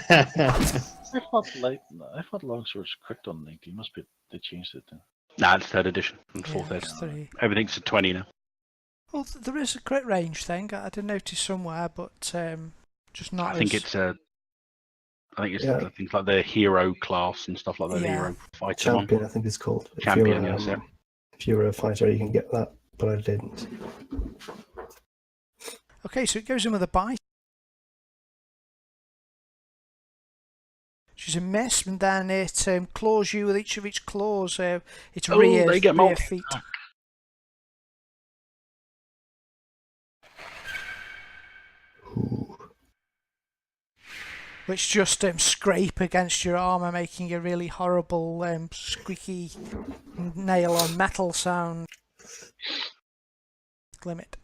thought Longsword's crit on 19. Must be they changed it then. Nah, it's 3rd edition and 4th Yeah, edition. it's 3. Everything's a 20 now. Well, there is a crit range thing. I did notice somewhere, but just not. I think as... it's Yeah. things like the hero class and stuff like that. The Yeah. hero fighter one. Champion, I think it's called. If Champion, you're, yes, yeah. If you're a fighter, you can get that, but I didn't. Okay, so it goes in with a bite. She's a miss, and then it claws you with each of its claws. Its Oh, rear, they get rear multi- feet. Ooh. Which just scrape against your armour, making a really horrible squeaky nail on metal sound. Limit.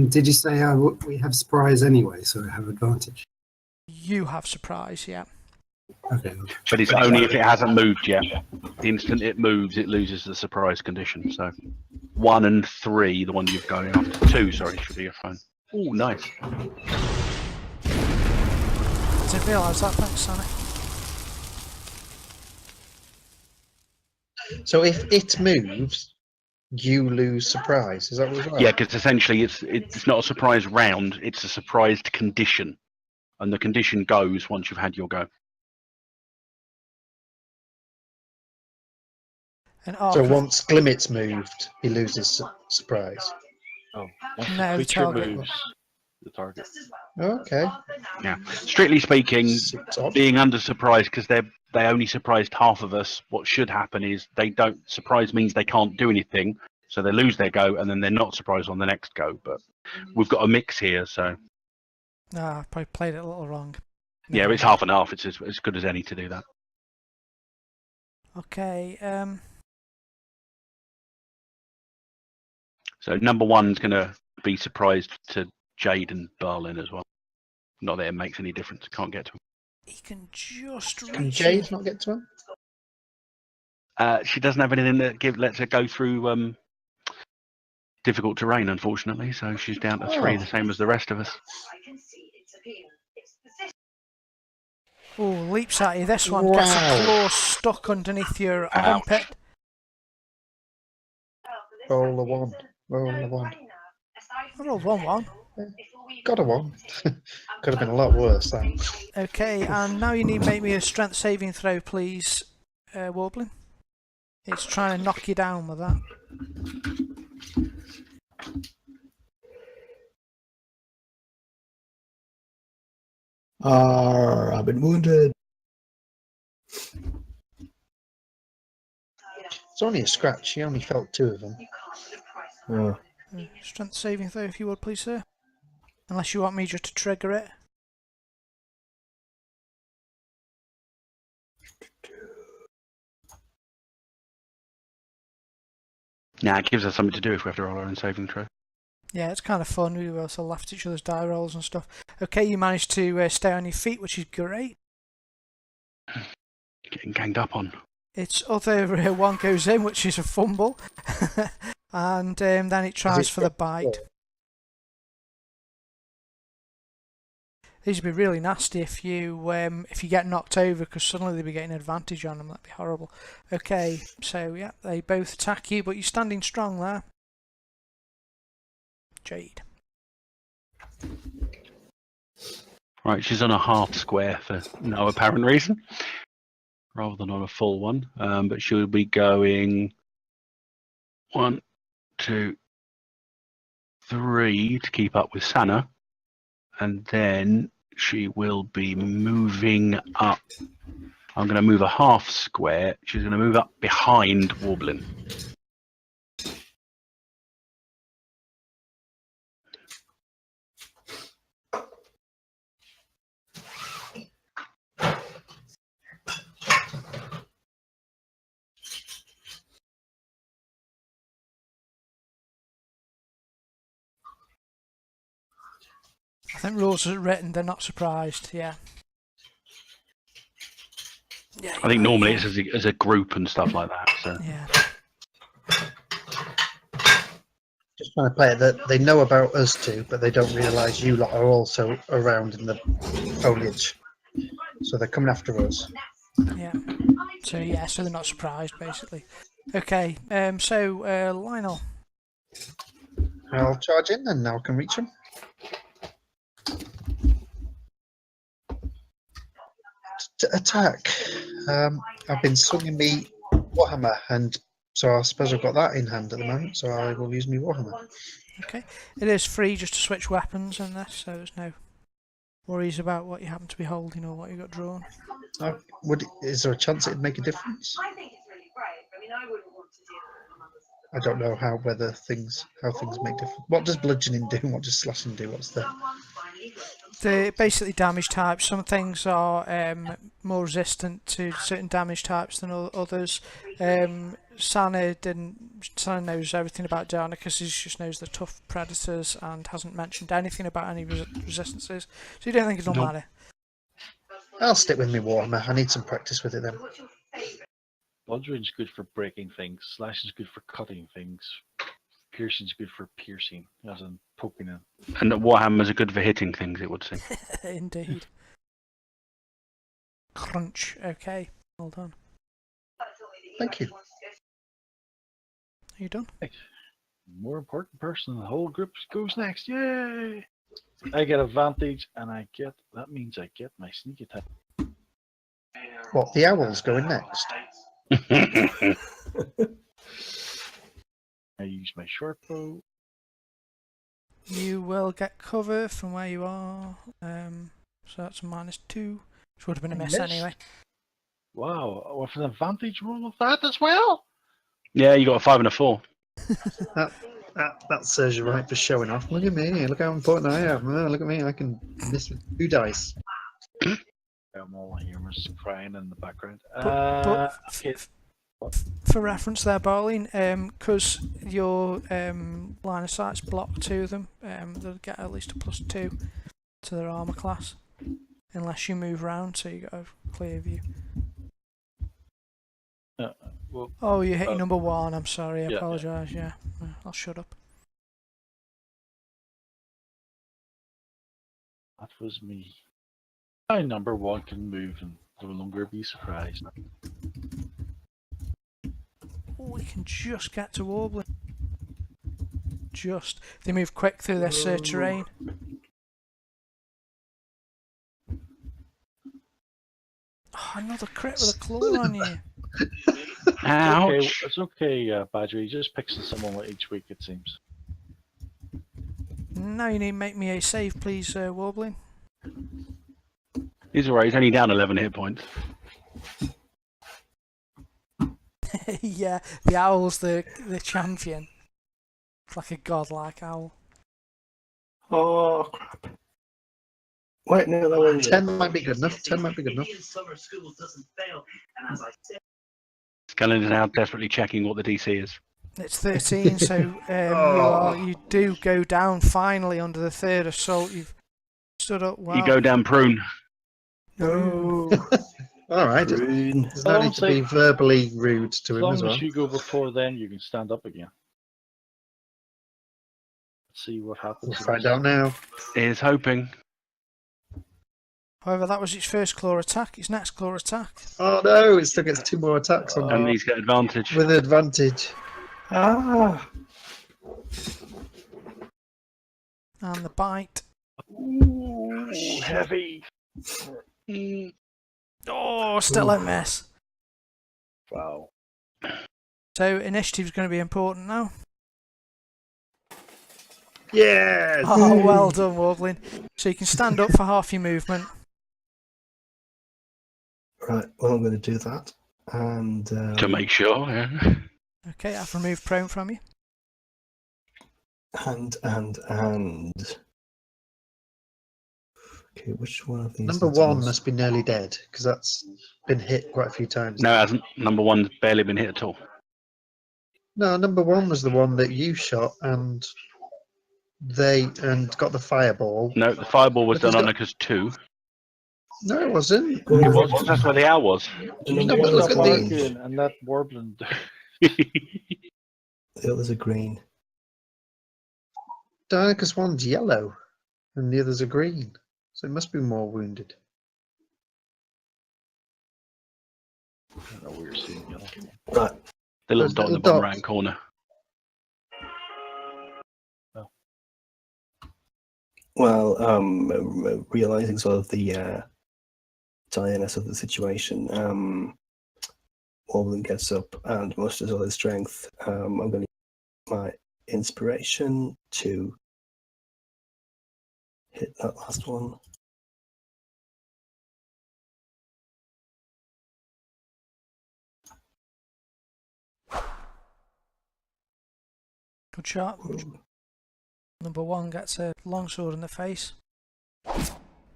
Did you say we have surprise anyway, so we have advantage? You have surprise, yeah. Okay. But it's only if it hasn't moved yet. The instant it moves, it loses the surprise condition. So 1 and 3, the one you're going after. 2, sorry, should be your phone. Oh, nice. Didn't realise that, thanks, Sonic. So if it moves, you lose surprise. Is that what right? Yeah, because essentially it's not a surprise round, it's a surprised condition. And the condition goes once you've had your go. And So once Glimmet's moved, he loses surprise. Oh, once the No, the creature target. moves, the target. Okay. Yeah. Strictly speaking, It's odd. being under surprise, because they only surprised half of us, what should happen is they don't, surprise means they can't do anything, so they lose their go and then they're not surprised on the next go. But we've got a mix here, so No, I probably played it a little wrong. yeah, it's half and half. It's as good as any to do that. Okay, So number 1's going to be surprised to Jade and Berlin as well. Not that it makes any difference. Can't get to him. he can just reach Can you. Jade not get to him? She doesn't have anything that lets her go through difficult terrain, unfortunately. So she's down to 3, the same as the rest of us. Oh, leaps at you. This one gets a claw stuck underneath your armpit. Roll a 1. Roll a 1. I rolled 1-1. Got a 1. Could have been a lot worse, that. Okay, and now you need to make me a strength saving throw, please, Warbling. It's trying to knock you down with that. I've been wounded. It's only a scratch. She only felt 2 of them. Oh. Strength saving throw, if you would, please, sir. Unless you want me just to trigger it. Now it gives us something to do if we have to roll our own saving throw. Yeah, it's kind of fun. We also laugh at each other's die rolls and stuff. Okay, you managed to stay on your feet, which is great. Getting ganged up on. Its other one goes in, which is a fumble. And then it tries for the bite. These would be really nasty if you get knocked over, because suddenly they'll be getting advantage on them. That'd be horrible. Okay, so yeah, they both attack you, but you're standing strong there. Jade. Right, she's on a half square for no apparent reason, rather than on a full one. But she'll be going 1, 2, 3 to keep up with Sana, and then she will be moving up. I'm going to move a half square. She's going to move up behind Warblin. I think rules are written, they're not surprised, yeah. Yeah, I think normally it's as a group and stuff like that. So yeah. Just trying to play it that they know about us two, but they don't realise you lot are also around in the foliage. So they're coming after us. Yeah. So yeah, so they're not surprised basically. Okay, so Lionel. I'll charge in and now I can reach them. To attack. I've been swinging me Warhammer and So I suppose I've got that in hand at the moment, so I will use my Warhammer. Okay. It is free just to switch weapons in this, so there's no worries about what you happen to be holding or what you got drawn. Is there a chance it'd make a difference? I don't know how things make difference. What does bludgeoning do? And what does slashing do? What's the? They're basically damage types. Some things are more resistant to certain damage types than others. Sana knows everything about Darnicus. He just knows the tough predators and hasn't mentioned anything about any resistances. So you don't think it'll matter? I'll stick with my Warhammer. I need some practice with it then. Bludgeoning's good for breaking things. Slashing's good for cutting things. Piercing's good for piercing, as in poking in. And the Warhammers are good for hitting things, it would seem. Indeed. Crunch. Okay. Well done. Thank you. Are you done? More important person in the whole group goes next. Yay! I get advantage, and that means I get my sneak attack. What, the owl's going next? I use my short bow. You will get cover from where you are. So that's a -2, which would have been a miss anyway. Wow, with an advantage roll of that as well? Yeah, you got a 5 and a 4. That serves you right for showing off. Look at me. Look how important I am. Oh, look at me. I can miss with 2 dice. I'm all here, crying in the background. For reference there, Barleen, because your line of sight's blocked to them, they'll get at least a +2 to their armour class. Unless you move round, so you got a clear view. Oh, you hit number 1, I'm sorry, I apologise, yeah. I'll shut up. That was me. My number 1 can move and no longer be surprised. Oh, we can just get to Warbling. Just. They move quick through this terrain. Oh, another crit with a claw on you. Ouch. It's okay, Badger. He just picks someone each week, it seems. Now you need to make me a save, please, Warbling. He's alright, he's only down 11 hit points. Yeah, the owl's the champion. It's like a godlike owl. Oh, crap. Wait, no, that one. 10 might be good enough. 10 might be good enough. Scanlan is now desperately checking what the DC is. It's 13, so you do go down finally under the 3rd assault. You've stood up well. You go down prune. No. All right. Prune. There's no need to be verbally rude to him As as long well. as you go before then, you can stand up again. Let's see what happens. We'll find out now. Is hoping. However, that was its first claw attack. Its next claw attack. Oh no, it still gets 2 more attacks on And he's got advantage. with advantage. Ah. And the bite. Ooh, heavy. Oh, still a miss. Wow. So initiative's going to be important now. Yes! Oh, well done, Warbling. So you can stand up for half your movement. Right, well, I'm going to do that. And. To make sure, yeah. Okay, I've removed prone from you. And. Okay, which one of these? Number 1 must be nearly dead, because that's been hit quite a few times. No, it hasn't. Number 1's barely been hit at all. No, number 1 was the one that you shot and got the fireball. No, the fireball was But done he's on Nickers 2. No, it wasn't. It was. That's where the owl was. No, but look at Barking and that warbling. The others are green. Dinochus 1's yellow, and the others are green. So it must be more wounded. I don't know where you're seeing yellow. Right. The little Those dot in the little bottom dots. right corner. Well, realizing sort of the direness of the situation, Wobbling gets up and musters all his strength. I'm going to use my inspiration to hit that last one. Good shot. Number 1 gets a longsword in the face.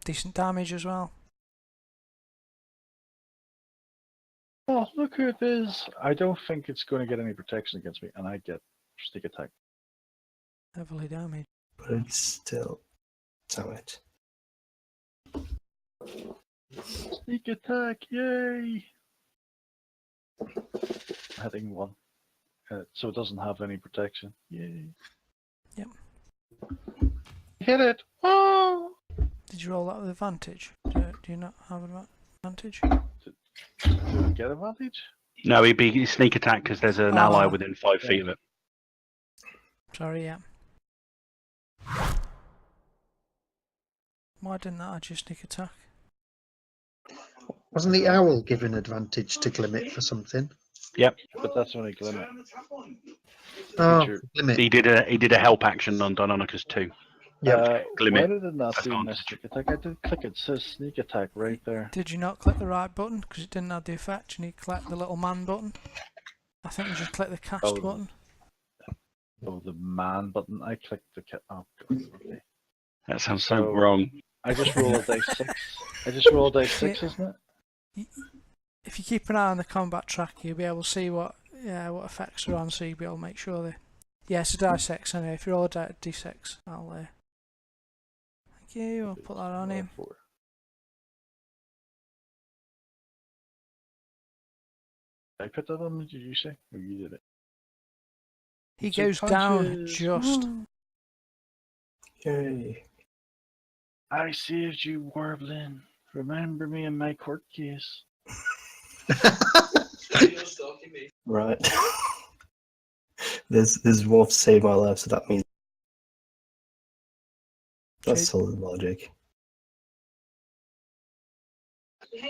Decent damage as well. Oh, look who it is. I don't think it's going to get any protection against me, and I get sneak attack. Heavily damaged. But it's still, damn it. Sneak attack, yay! Heading 1. So it doesn't have any protection. Yay. Yep. Hit it! Oh! Did you roll that with advantage? Do you not have an advantage? Do I get advantage? No, he'd be sneak attack because there's an ally within 5 feet of it. Sorry, yeah. Why didn't that add your sneak attack? Wasn't the owl given advantage to Glimmet for something? Yep, But that's only Glimmet. Oh, Feature. Glimmet. he did a help action on Deinonychus too. Yeah. Why Glimmet. did it not do my Advantage. sneak attack? I did click it. It says sneak attack right there. Did you not click the right button? Because it didn't have the effect. You need to click the little man button. I think you just click the cast Oh. button. Oh, the man button. I clicked the Oh, God. Okay. That sounds so So- wrong. I just roll a dice 6. I just roll a dice 6, isn't it? If you keep an eye on the combat track, you'll be able to see what effects are on, so you'll be able to make sure they. Yeah, it's a die 6 anyway. If you roll a d6, I'll. Thank you. I'll put that on him. 4. Did I put that on? Did you say? Or you did it? He Two goes down punches. just. Yay. I saved you, Warblin. Remember me in my court case. Right. There's dwarf to save my life, so that means that's Okay. solid logic.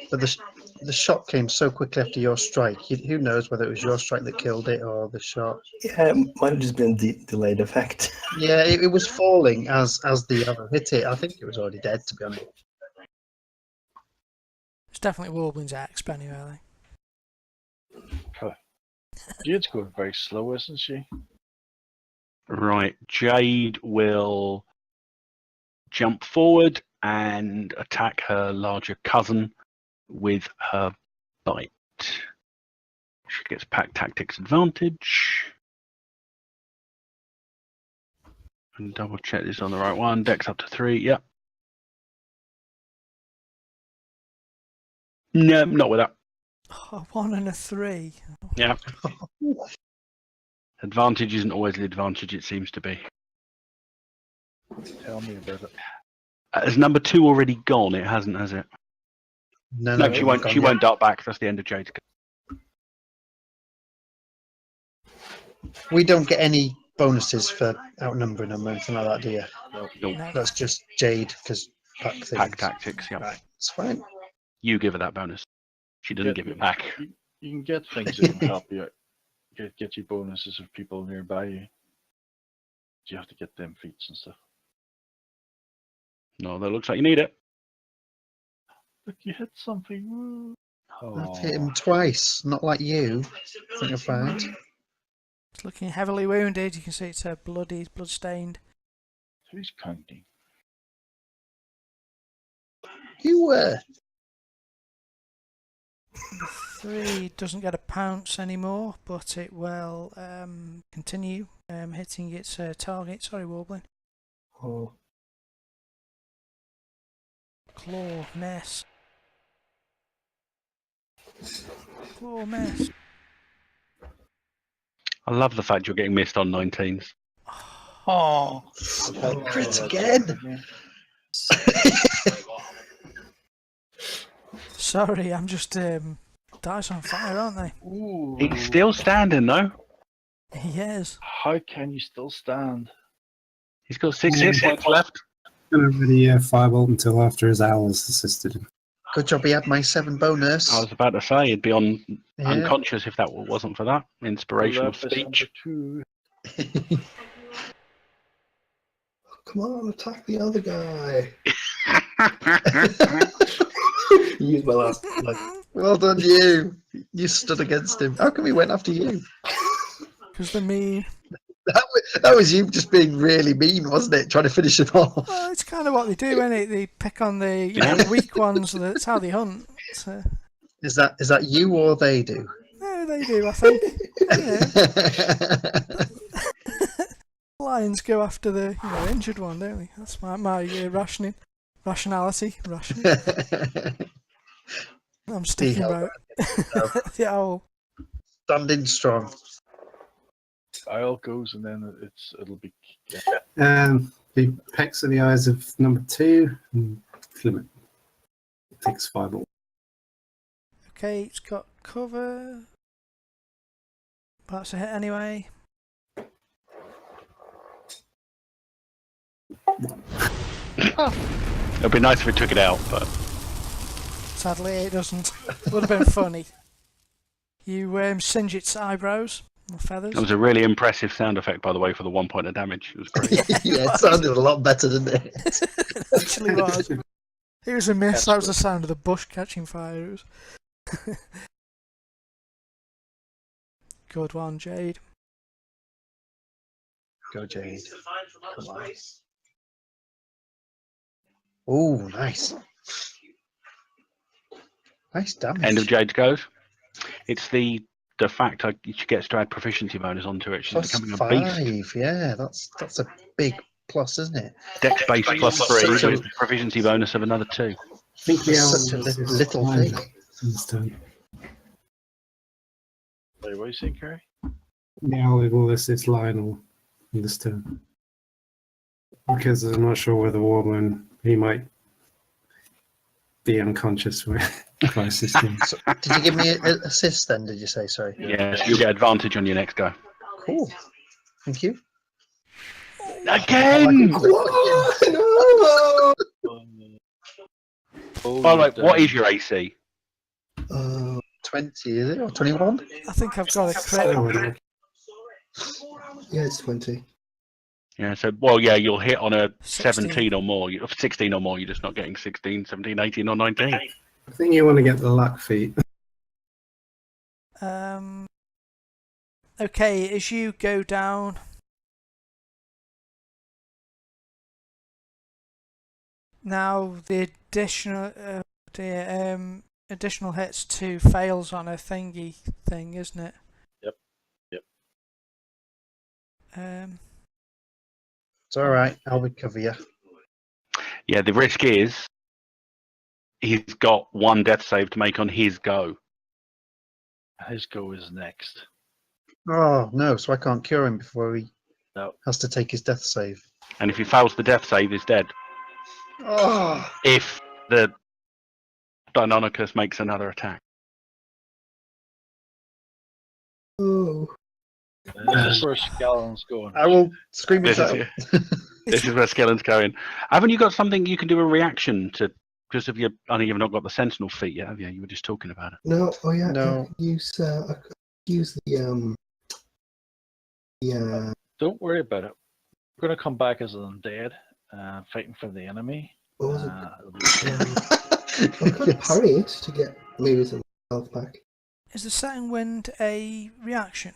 But the shot came so quickly after your strike. Who knows whether it was your strike that killed it or the shot? Yeah, it might have just been a delayed effect. Yeah, it was falling as the other hit it. I think it was already dead, to be honest. It's definitely Warblin's exp anyway. I think. Jade's going very slow, isn't she? Right, Jade will jump forward and attack her larger cousin with her bite. She gets pack tactics advantage. And double check this on the right one. Dex up to 3. Yep. No, not with that. Oh, 1 and a 3. Yeah. Advantage isn't always the advantage it seems to be. Tell me about it. Has number 2 already gone? It hasn't, has it? No, No, she won't. gone She yet. won't dart back. That's the end of Jade's. We don't get any bonuses for outnumbering them or anything like that, do you? No. That's just Jade because pack things. Pack tactics. Yeah. Right, it's fine. You give her that bonus. She doesn't give it back. You can get things that can help you out. Get you bonuses of people nearby you. You have to get them feats and stuff. No, that looks like you need it. Look, you hit something. Woo. I've hit him twice, not like you. I think I find. It's looking heavily wounded. You can see it's bloody, blood-stained. Who's counting? You were. Number 3 doesn't get a pounce anymore, but it will continue hitting its target. Sorry, Warbling. Oh, Claw, miss. Claw, miss. I love the fact you're getting missed on 19s. Oh, Crit again. Sorry, I'm just dice on fire, aren't they? Ooh. He's still standing though. He is. How can you still stand? He's got 6 hit points left. Gonna really firebolt until after his owl has assisted him. Good job he had my 7 bonus. I was about to say he'd be on Yeah. unconscious if that wasn't for that inspirational Love this speech. number 2. Come on, attack the other guy. Use my last. Like, Well done, you. You stood against him. How come he went after you? Because they're mean. That was you just being really mean, wasn't it? Trying to finish him off. Well, it's kind of what they do, isn't it? They pick on the weak ones. That's how they hunt. So, Is that you or they do? no, they do, I think. Yeah. Lions go after the injured one, don't they? That's my rationality. I'm sticking hell, by the owl. Standing strong. Isle goes and then it'll be. He pecks at the eyes of number 2 and Flimit takes 5 more. Okay, it's got cover. That's a hit anyway. It'd be nice if it took it out, but Sadly, it doesn't. Would have been funny. You singe its eyebrows or feathers. it was a really impressive sound effect, by the way, for the 1 point of damage. It was great. Yeah, it sounded a lot better, didn't it? It actually was. It was a miss. That was the sound of the bush catching fire. It was... Good one, Jade. Go, Jade. Come on. Oh, nice. Nice damage. End of Jade's goes. It's the fact she gets to add proficiency bonus onto it. She's Plus becoming a 5. beast. Yeah, that's a big plus, isn't it? Dex base plus 3 Such a- with proficiency bonus of another 2. I think the owl Such a is little fine thing. this turn. Wait, what are you saying, Kerry? The owl with all this is Lionel in this turn. Because I'm not sure whether Warman, he might be unconscious with crisis team. So, did you give me an assist then, did you say? Sorry. Yeah, so you'll get advantage on your next go. Cool. Thank you. Again! By the way, what is your AC? 20, is it? Or 21? I think I've got a crit. yeah, it's 20. Yeah, so, well, yeah, you'll hit on a 16. 17 or more. 16 or more, you're just not getting 16, 17, 18 or 19. I think you want to get the luck feat. Okay, as you go down, now the additional hits 2 fails on a thingy thing, isn't it? Yep. It's alright, I'll recover you. Yeah, the risk is he's got 1 death save to make on his go. His go is next. Oh, no, so I can't cure him before he No. has to take his death save. And if he fails the death save, he's dead. Oh, If the Deinonychus makes another attack. Oh. This is where Skeleton's going. I will scream This it is, out. this is where Skeleton's going. Haven't you got something you can do a reaction to? Because of your, I know you've not got the Sentinel feat yet, have you? You were just talking about it. No, oh yeah, No. I could use the Don't worry about it. We're going to come back as an undead, fighting for the enemy. what was it? It'll be- I could parry it to get maybe some health back. Is the setting wind a reaction?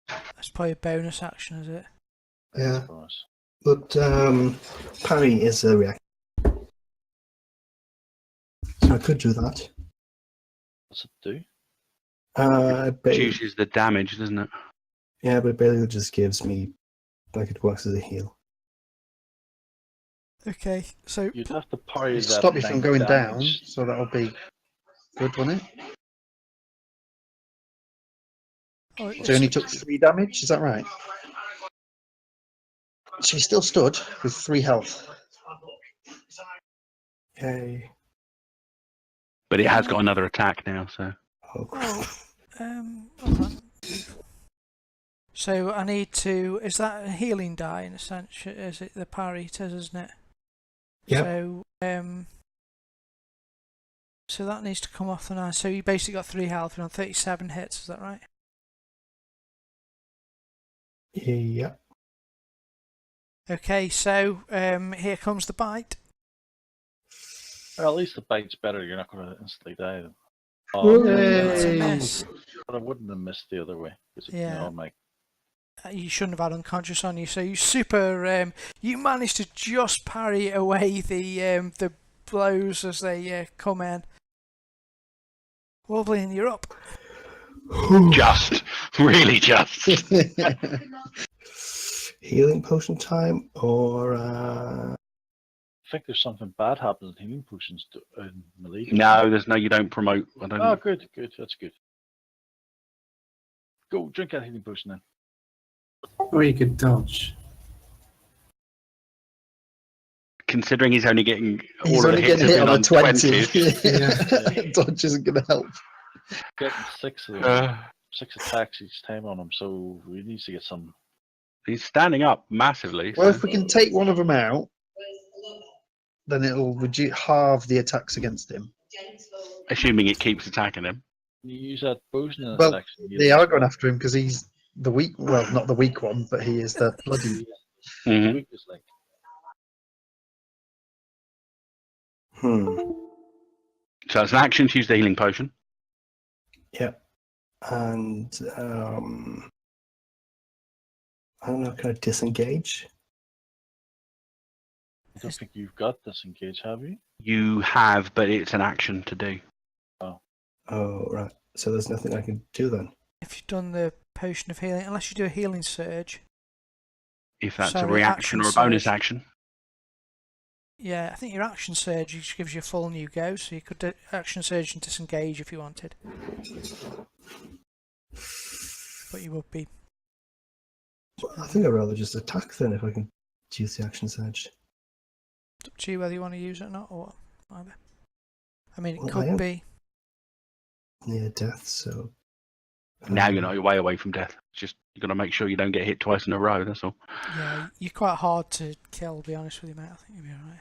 That's probably a bonus action, is it? Yeah, for us. but parry is a reaction. So I could do that. What's it do? Chooses the damage, doesn't it? Yeah, but basically it just gives me, like, it works as a heal. Okay, so You'd have to parry that. Stop you from 9 going down, damage. so that'll be good, won't it? oh, So he only took 3 damage, is that right? So he still stood with 3 health. Yay. But it has got another attack now, so. Oh, crap. hold on. So I need to. Is that a healing die in a sense? Is it the parry? It is, isn't it? Yep. So So that needs to come off the 9. So you basically got 3 health. You're on 37 hits, is that right? Yeah. Okay, so here comes the bite. Well, at least the bite's better. You're not going to instantly die. That's a Yay. miss. But I wouldn't have missed the other way. Because Yeah. my You shouldn't have had unconscious on you, so you super. You managed to just parry away the blows as they come in. Wobbling, you're up. Just, really just. Healing potion time, or I think there's something bad happens in healing potions in melee. No, there's no. You don't promote. I don't. Oh, good. That's good. Go drink that healing potion then. Or you could dodge. Considering he's only getting He's all of only the hits getting hit have on been a on 20. 20s. Yeah. Dodge isn't going to help. Getting 6 of them. Uh, 6 attacks each time on him, so we need to get some. he's standing up massively. Well, So. if we can take one of them out, then it'll halve the attacks against him. Assuming it keeps attacking him. Can you use that potion in Well, action? they are going after him because he's the weak. Well, not the weak one, but he is the bloody. Mhm. Weakness link. So it's an action to use the healing potion. yeah, and I don't know. Can I disengage? I don't think you've got disengage, have you? You have, but it's an action to do. Oh, right. So there's nothing I can do then. If you've done the potion of healing, unless you do a healing surge. If that's a Sorry, reaction action or a bonus surge. action. Yeah, I think your action surge just gives you a full new go, so you could do action surge and disengage if you wanted. But you would be. Well, I think I'd rather just attack then if I can use the action surge. It's up to you whether you want to use it or not, or what. Either. I mean, it Well, I could am be. Near death, so. Now you're not way away from death. It's just you've got to make sure you don't get hit twice in a row. That's all. Yeah, you're quite hard to kill, to be honest with you, mate. I think you'll be alright.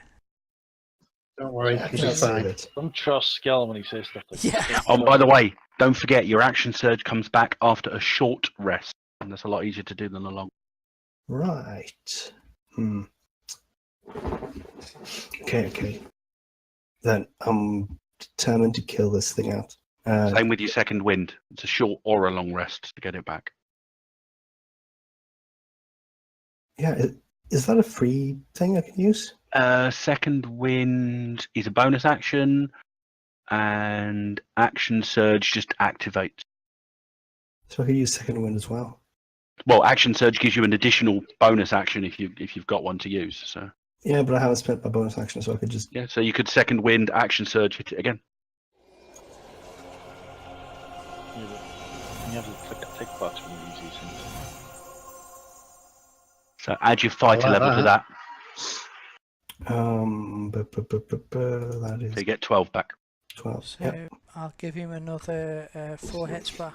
Don't worry, I he's can't save fine. it. Don't trust Skell when he says stuff like Yeah. that. Oh, by the way, don't forget your action surge comes back after a short rest, and that's a lot easier to do than a long. Right. Okay. Then I'm determined to kill this thing out. Same with your second wind. It's a short or a long rest to get it back. Yeah, is that a free thing I can use? Second wind is a bonus action, and action surge just activates. So I could use second wind as well. Well, action surge gives you an additional bonus action if you've got one to use. So Yeah, but I haven't spent my bonus action, so I could just. yeah, so you could second wind, action surge, hit it again. You have to click a tick box when you use these things. So add your fighter like level to that. that, That is so you get 12 back. 12. So Yep. I'll give him another 4 hits back.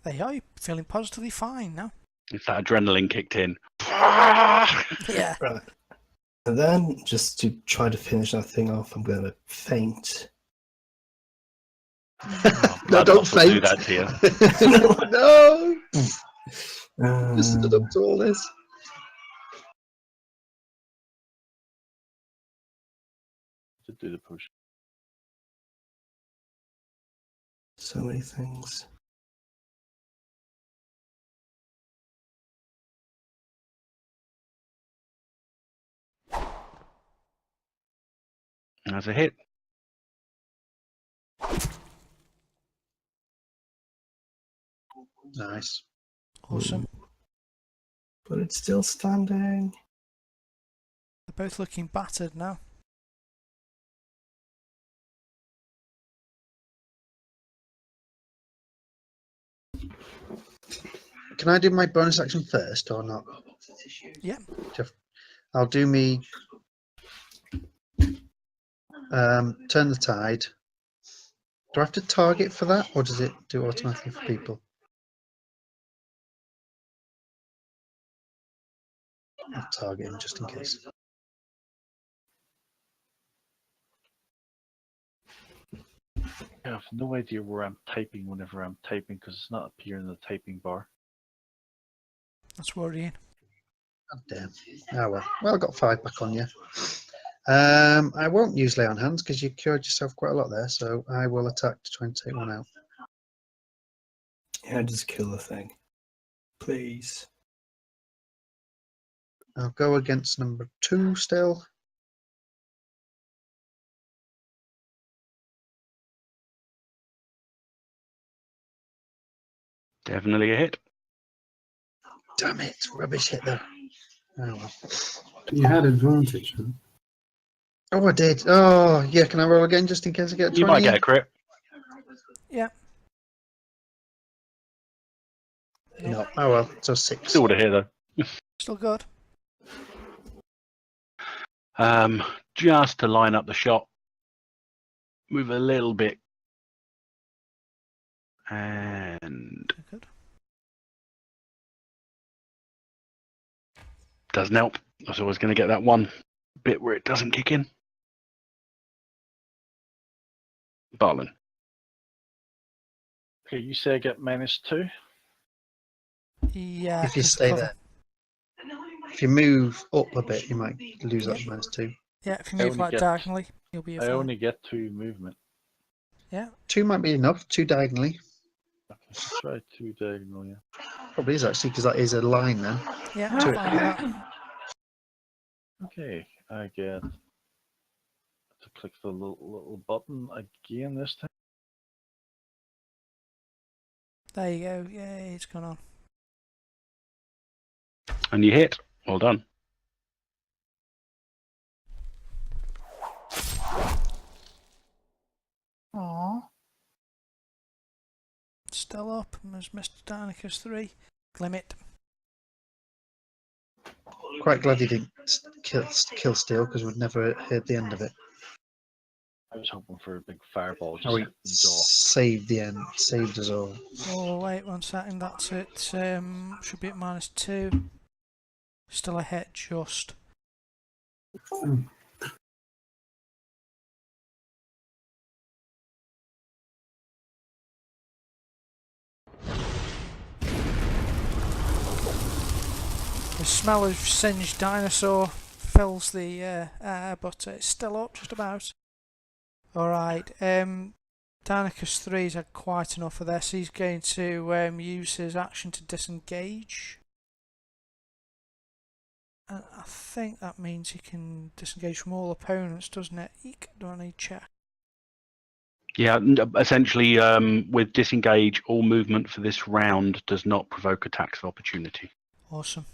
There you are, you're feeling positively fine now. It's that adrenaline kicked in. Yeah. Right. And then, just to try to finish that thing off, I'm going to faint. No, don't Bloodlust will do faint. that to you. No, just stood up to all this. To do the push. So many things. That's a hit. Nice. Awesome. But it's still standing. They're both looking battered now. Can I do my bonus action first or not? Yeah. I'll do me. Turn the tide. Do I have to target for that, or does it do automatically for people? I'll target him just in case. I have no idea where I'm typing whenever I'm typing because it's not appearing in the typing bar. That's worrying. God damn. Oh well. Well, I got 5 back on you. I won't use lay on hands because you cured yourself quite a lot there, so I will attack to try and take one out. Yeah, just kill the thing. Please. I'll go against number 2 still. Definitely a hit. Damn it, rubbish hit there. Oh well. You had advantage. Huh? Oh, I did. Oh, yeah. Can I roll again just in case I get 20? You might get a crit. Yeah. No. Oh well. So 6. Still would have hit though. Still good. Just to line up the shot, move a little bit, and Good. doesn't help. I was always going to get that one bit where it doesn't kick in. Barlin. Okay, you say I get -2. Yeah. If you 'cause stay cover. there. If you move up a bit, you might lose that -2. Yeah, if you I move only like get- diagonally, you'll be I fine. only get 2 movement. Yeah. 2 might be enough. 2 diagonally. Okay, let's try 2 diagonal, yeah. Probably is actually because that is a line then. Yeah, I'm Two. fine with that. Okay, I get to click the little button again this time. There you go. Yay, it's gone on. And you hit. Well done. Aww. Still up as Mr. Darnicus 3. Limit. Quite glad you didn't kill Steel because we'd never heard the end of it. I was hoping for a big fireball just Oh, he hit the jaw. saved the end. Saved us all. Oh, wait 1 second. That's it. Should be at -2. Still a hit, just. The smell of singed dinosaur fills the air, but it's still up just about. Alright, Darnicus 3's had quite enough of this. He's going to use his action to disengage. And I think that means he can disengage from all opponents, doesn't it? Eek, do I need check? Yeah, essentially, with disengage, all movement for this round does not provoke attacks of opportunity. Awesome.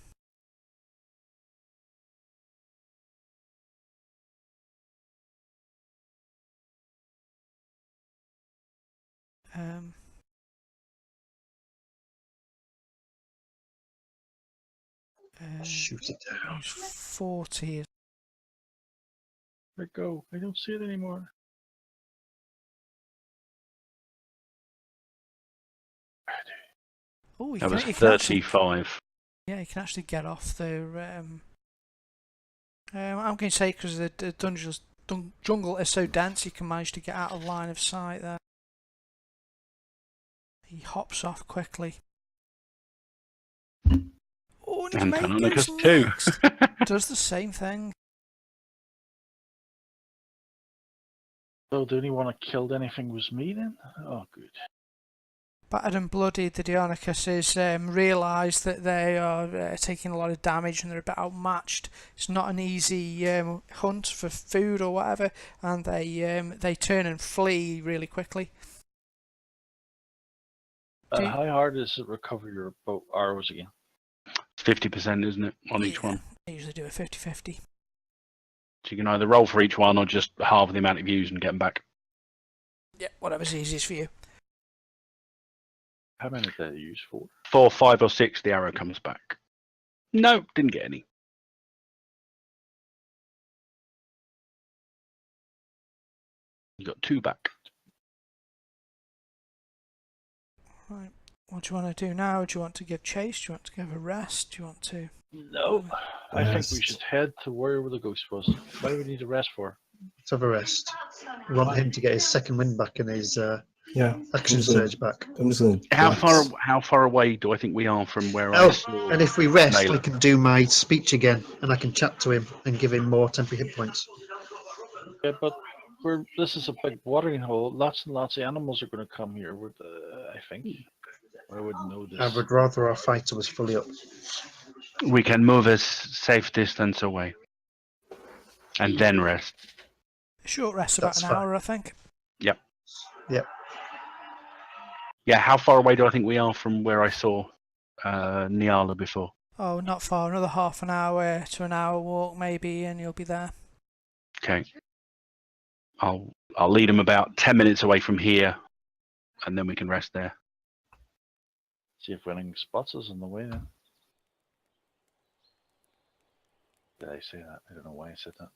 Um, Shoot it down. he's 40. Where'd it go? I don't see it anymore. Oh, That was you can actually, 35. yeah, you can actually get off the. I'm going to say because the jungle is so dense, you can manage to get out of line of sight there. He hops off quickly. Oh, and his And mate Canonicus goes too. next. Does the same thing. So the only one that killed anything was me then? Oh, good. Battered and bloodied, the Dionicus realise that they are taking a lot of damage and they're a bit outmatched. It's not an easy hunt for food or whatever, and they turn and flee really quickly. Do- How hard is it to recover your bow arrows again? It's 50%, isn't it, on each Yeah, one? I usually do a 50-50. So you can either roll for each one or just halve the amount of use and get them back. Yeah, whatever's easiest for you. How many did I use for? 4, 5, or 6, the arrow comes back. No, didn't get any. You got 2 back. Right. What do you want to do now? Do you want to give chase? Do you want to give a rest? Do you want to... No. I think we Rest. should head to where the ghost was. What do we need to rest for? Let's have a rest. We want him to get his second wind back and his Yeah. action surge back. I'm just going to. How far away do I think we are from where I Oh, saw? and if we rest, Snail? we can do my speech again, and I can chat to him and give him more temporary hit points. Yeah, but this is a big watering hole. Lots and lots of animals are going to come here. I think. I wouldn't know this. I would rather our fighter was fully up. We can move a safe distance away, and then rest. A short rest, about That's an fine. hour, I think. Yep. Yeah, how far away do I think we are from where I saw Nyala before? Oh, not far. Another half an hour to an hour walk, maybe, and you'll be there. Okay. I'll lead him about 10 minutes away from here, and then we can rest there. See if anything spots us on the way then. Did I say that? I don't know why I said that.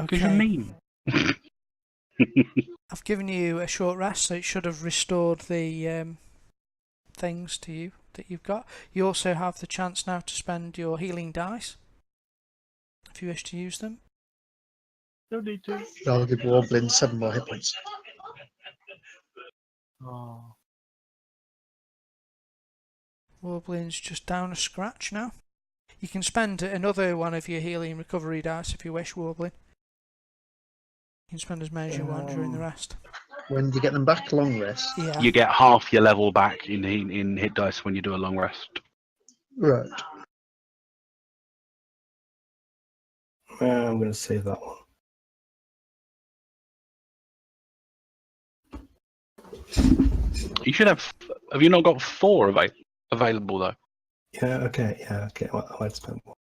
Because you're Okay. mean. I've given you a short rest, so it should have restored the things to you that you've got. You also have the chance now to spend your healing dice, if you wish to use them. No need to. I'll give Warblin 7 more hit points. Oh. Warblin's just down a scratch now. You can spend another one of your healing recovery dice if you wish, Warblin. You can spend as many as you want during the rest. When do you get them back? Long rest. Yeah. You get half your level back in hit dice when you do a long rest. Right. I'm going to save that one. You should have. Have you not got 4 available though? Yeah, okay. Well, I might spend more.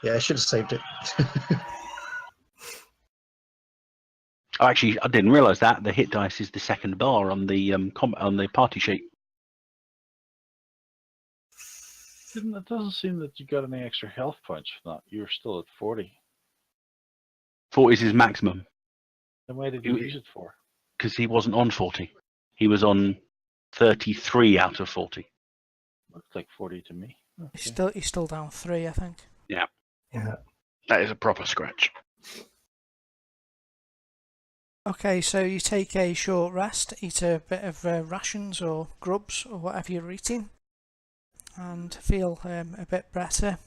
Yeah, I should have saved it. Actually, I didn't realise that the hit dice is the second bar on the on the party sheet. It doesn't seem that you got any extra health points from that. You're still at 40. 40 is his maximum Then why did you use it for? because he wasn't on 40. He was on 33 out of 40. Looks like 40 to me. He's Okay. still down 3, I think. Yeah. That is a proper scratch. Okay, so you take a short rest, eat a bit of rations or grubs or whatever you're eating, and feel a bit better,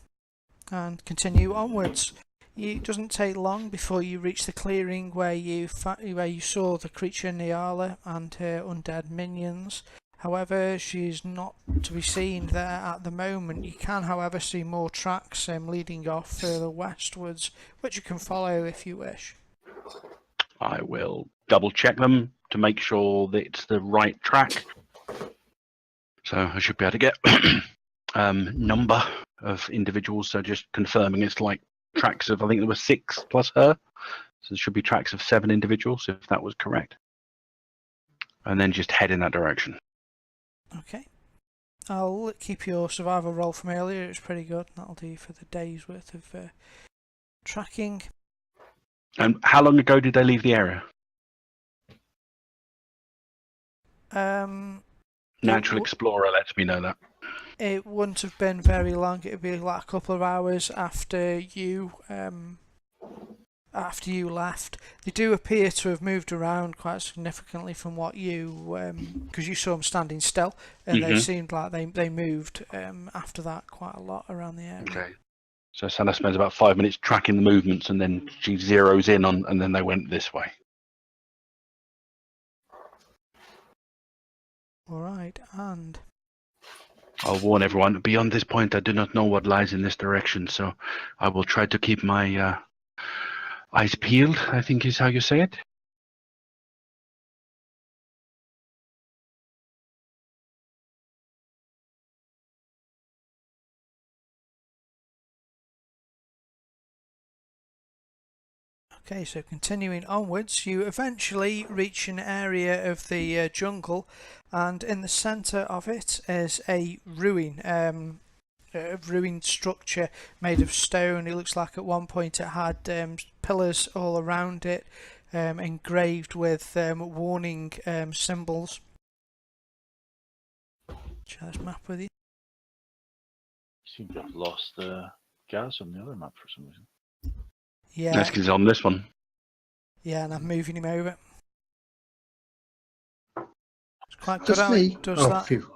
and continue onwards. It doesn't take long before you reach the clearing where you saw the creature Nyala and her undead minions. However, she's not to be seen there at the moment. You can, however, see more tracks leading off further westwards, which you can follow if you wish. I will double check them to make sure that it's the right track. So I should be able to get number of individuals. So just confirming it's like tracks of, I think there were 6 plus her. So there should be tracks of 7 individuals if that was correct. And then just head in that direction. Okay. I'll keep your survival roll from earlier. It was pretty good. That'll do for the day's worth of tracking. And how long ago did they leave the area? Natural Explorer lets me know that. It wouldn't have been very long. It would be like a couple of hours after you left. They do appear to have moved around quite significantly from what you, because you saw them standing still, and they seemed like they moved after that quite a lot around the area. Okay. So Sana spends about 5 minutes tracking the movements, and then she zeroes in on, and then they went this way. All right, and I'll warn everyone, beyond this point, I do not know what lies in this direction, so I will try to keep my eyes peeled, I think is how you say it. okay, so continuing onwards, you eventually reach an area of the jungle, and in the centre of it is a ruined structure made of stone. It looks like at one point it had pillars all around it, engraved with warning symbols. Share this map with you. Seem to have lost gas on the other map for some reason. Yeah, That's because on this one. yeah, and I'm moving him over. It's quite good Just how me? it does Oh, that. phew.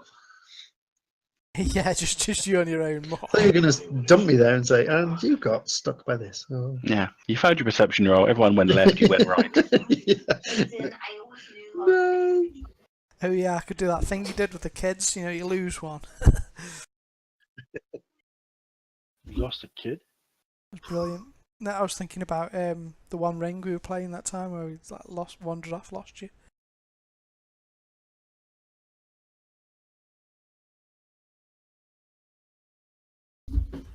Yeah, just you on your own. I thought you were going to dump me there and say, and you got stuck by this. Oh. Yeah, you found your perception roll. Everyone went left, you went right. Yeah. No. Oh yeah, I could do that thing you did with the kids. You know, you lose one. You lost a kid? It's brilliant. No, I was thinking about the One Ring we were playing that time where we like wandered off, lost you.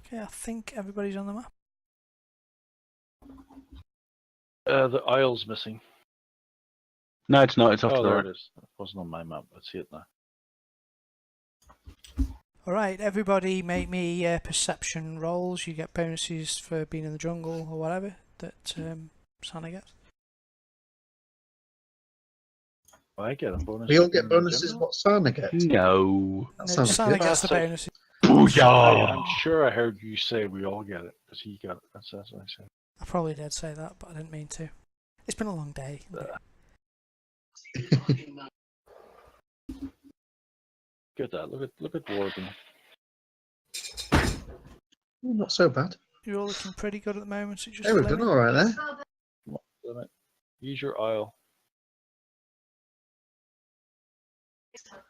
Okay, I think everybody's on the map. The Isle's missing. No, it's not. It's off Oh, to the there right. it is. It wasn't on my map. I see it now. All right, everybody, make me perception rolls. You get bonuses for being in the jungle or whatever that Santa gets. I get a bonus. We all for get being in the bonuses. jungle? What Sana gets? No. That No, sounds Santa good. gets the Fantastic. bonuses. I'm sure I heard you say we all get it because he got it. That's what I said. I probably did say that, but I didn't mean to. It's been a long day. Get that. Look at Warden. Not so bad. You're all looking pretty good at the moment. So just Hey, we've let done me- all right there. Come on, damn it. Use your Isle.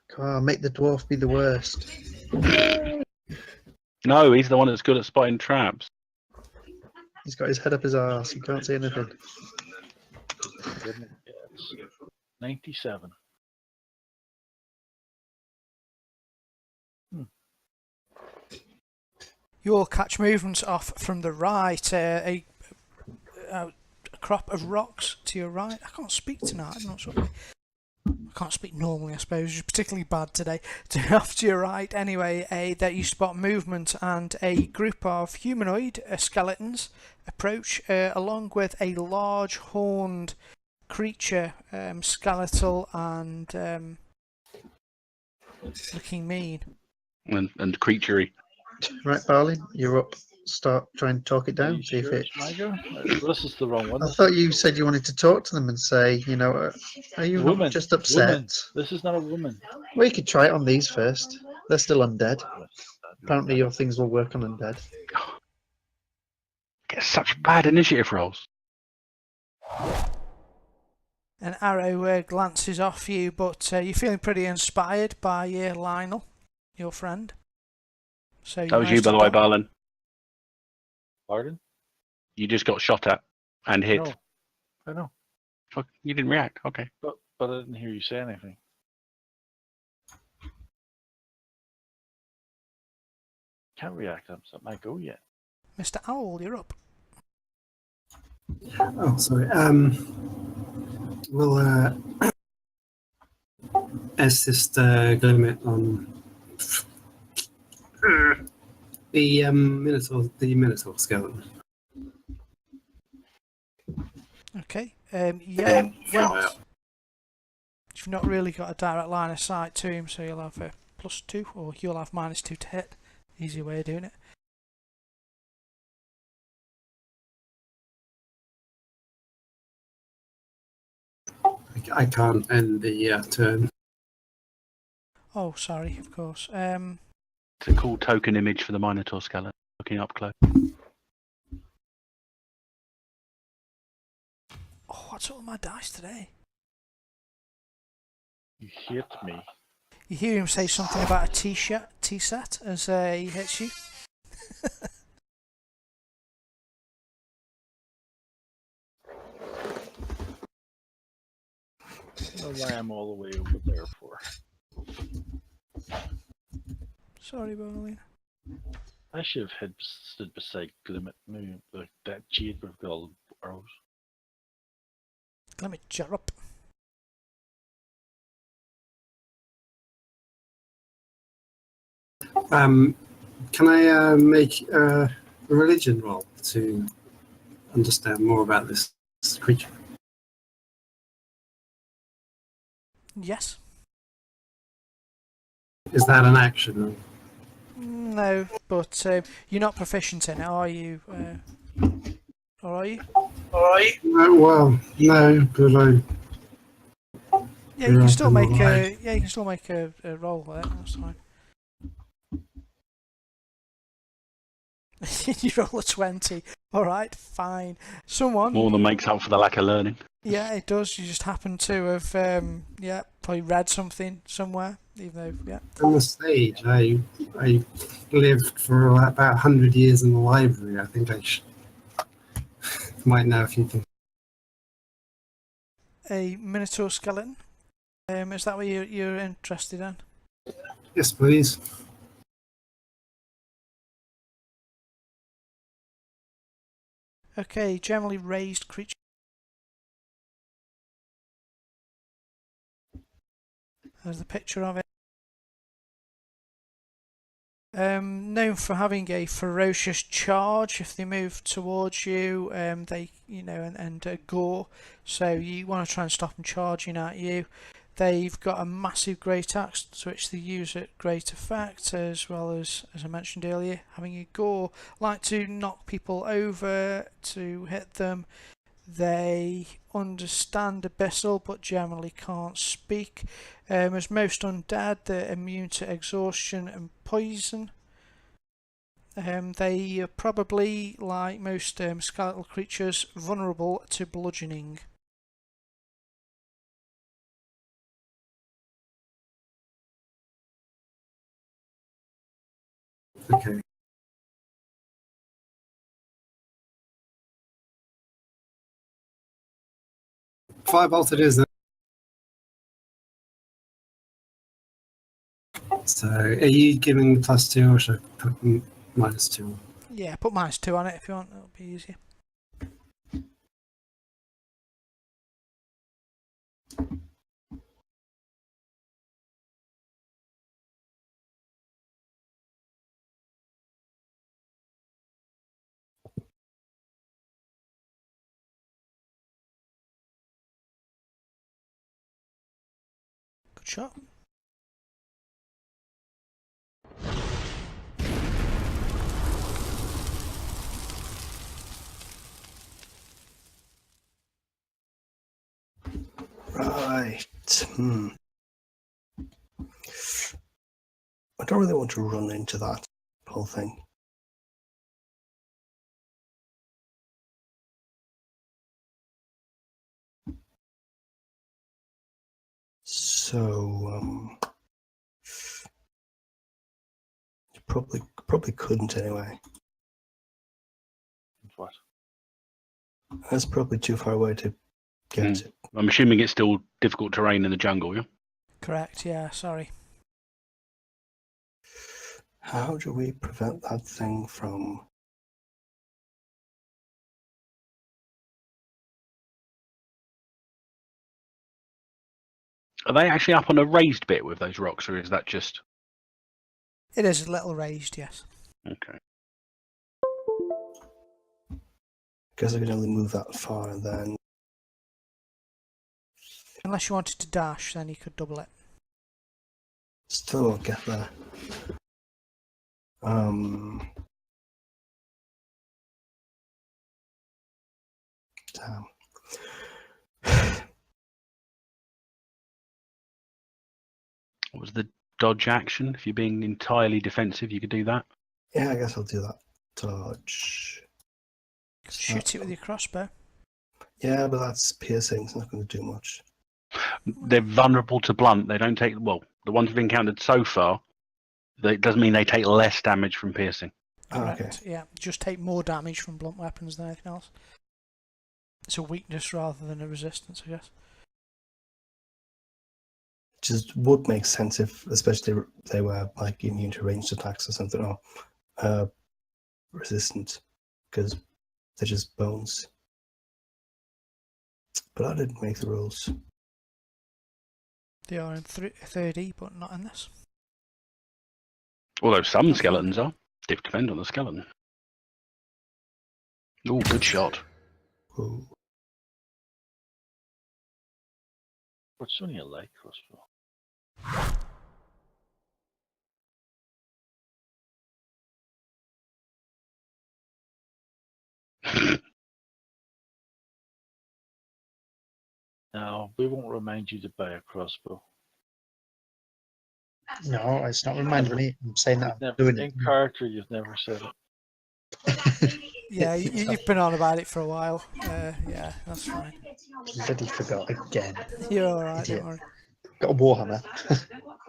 Come on, make the dwarf be the worst. No, he's the one that's good at spotting traps. He's got his head up his arse. He can't see anything. Didn't it? Yes. 97. You all catch movements off from the right. A crop of rocks to your right. I can't speak tonight. I'm not sure. I can't speak normally, I suppose. It's particularly bad today. Off to your right, anyway, that you spot movement and a group of humanoid skeletons approach, along with a large horned creature, skeletal and looking mean. And creaturey. Right, Barley, you're up. Start trying to talk it Are down. you See if sure it. it's my go? This is the wrong one. I thought you said you wanted to talk to them and say, you know, are you Woman. not just upset? Woman. This is not a woman. Well, you could try it on these first. They're still undead. Apparently, your things will work on undead. Get such bad initiative rolls. An arrow glances off you, but you're feeling pretty inspired by Lionel, your friend. So That was you, managed by to the way, dodge- Barlin. Pardon? You just got shot at and hit. No. I know. Fuck, you didn't react. Okay. But I didn't hear you say anything. Can't react. It's not my go yet. Mr. Owl, you're up. Oh, sorry. We'll assist Glimmet on the Minotaur skeleton. Okay. Yeah. Fire. Well, you've not really got a direct line of sight to him, so you'll have a +2, or you'll have -2 to hit. Easy way of doing it. I can't end the turn. Oh, sorry, of course. It's a cool token image for the Minotaur skeleton. Looking up close. Oh, what's up with my dice today? You hit me. You hear him say something about a T-set as he hits you. I don't know why I'm all the way over there for. Sorry, Bowling. I should have stood beside Glimmet. Maybe like that jade with all the arrows. Let me jar up. Can I make a religion roll to understand more about this creature? Yes. Is that an action? No, but you're not proficient in it, are you? Or are you? No, well, no, but I. Yeah, you can still I'm make alive. a roll there. That's fine. You roll a 20. All right, fine. Someone. More than makes up for the lack of learning. Yeah, it does. You just happen to have, probably read something somewhere, even though, yeah. On the stage, I lived for about 100 years in the library. I think I might know a few things. A Minotaur skeleton. Is that what you're interested in? Yes, please. Okay, generally raised creature. There's the picture of it. Known for having a ferocious charge. If they move towards you, they, and gore. So you want to try and stop them charging at you. They've got a massive great axe, which they use at great effect, as well as I mentioned earlier, having a gore. Like to knock people over to hit them. They understand abyssal, but generally can't speak. As most undead, they're immune to exhaustion and poison. They are probably, like most skeletal creatures, vulnerable to bludgeoning. Okay. 5 volt it is then. So, are you giving +2 or should I put -2? Yeah, put -2 on it if you want, it'll be easier. Good shot. Right. I don't really want to run into that whole thing. So, you probably couldn't anyway. What? That's probably too far away to get to. I'm assuming it's still difficult terrain in the jungle, yeah? Correct, yeah, sorry. How do we prevent that thing from... Are they actually up on a raised bit with those rocks, or is that just... It is a little raised, yes. Okay. Guess I can only move that far and then... Unless you wanted to dash, then you could double it. Still won't get there. Damn. What was the dodge action? If you're being entirely defensive, you could do that. Yeah, I guess I'll do that. Dodge. You could shoot it with your crossbow. Yeah, but that's piercing. It's not going to do much. They're vulnerable to blunt. They don't take... Well, the ones we've encountered so far, that doesn't mean they take less damage from piercing. Correct, Okay. yeah. Just take more damage from blunt weapons than anything else. It's a weakness rather than a resistance, I guess. Just would make sense if, especially if they were like immune to ranged attacks or something, or resistant, because they're just bones. But I didn't make the rules. They are in 3D, but not in this. Although some Not skeletons are. They depend on the skeleton. Oh, good shot. Ooh. What's only a light crossbow? No, we won't remind you to buy a crossbow. No, it's not reminding me. I'm saying that I'm Never, doing in character, you've never said it. it. Yeah, you've been on about it for a while. Yeah, that's fine. Bloody forgot again. You're all right. Idiot. Don't worry. Got a warhammer.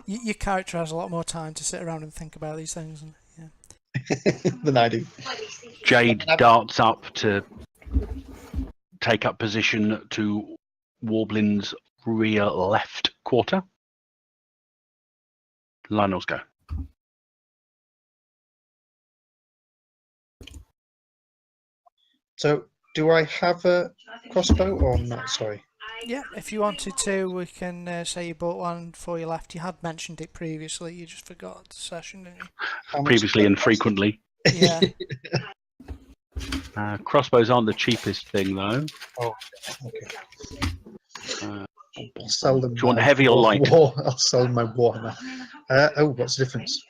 Your character has a lot more time to sit around and think about these things. And, yeah. than I do. Jade darts up to take up position to Warblin's rear left quarter. Lionel's go. So, do I have a crossbow or not? Sorry. Yeah, if you wanted to, we can say you bought one before you left. You had mentioned it previously. You just forgot the session, didn't you? How much Previously does and that cost? frequently. Yeah. Crossbows aren't the cheapest thing, though. Oh, okay. Uh, I'll sell them. Do you want my heavy or light? I'll sell my warhammer. What's the difference?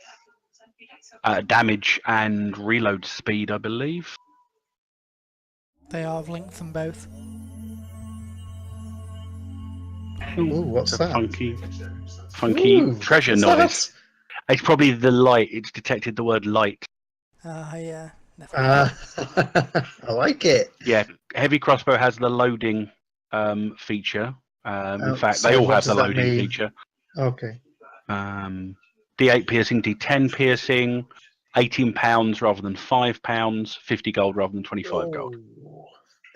Damage and reload speed, I believe. They are of length and both. Ooh, what's It's a that? funky Ooh, treasure what's noise. It's probably the light. It's detected the word light. Yeah. Never that? I like it. Yeah, heavy crossbow has the loading feature. In fact, So they all what have the does that loading mean? feature. Okay. D8 piercing, D10 piercing, £18 rather than £5, 50 gold rather than 25 gold. Oh,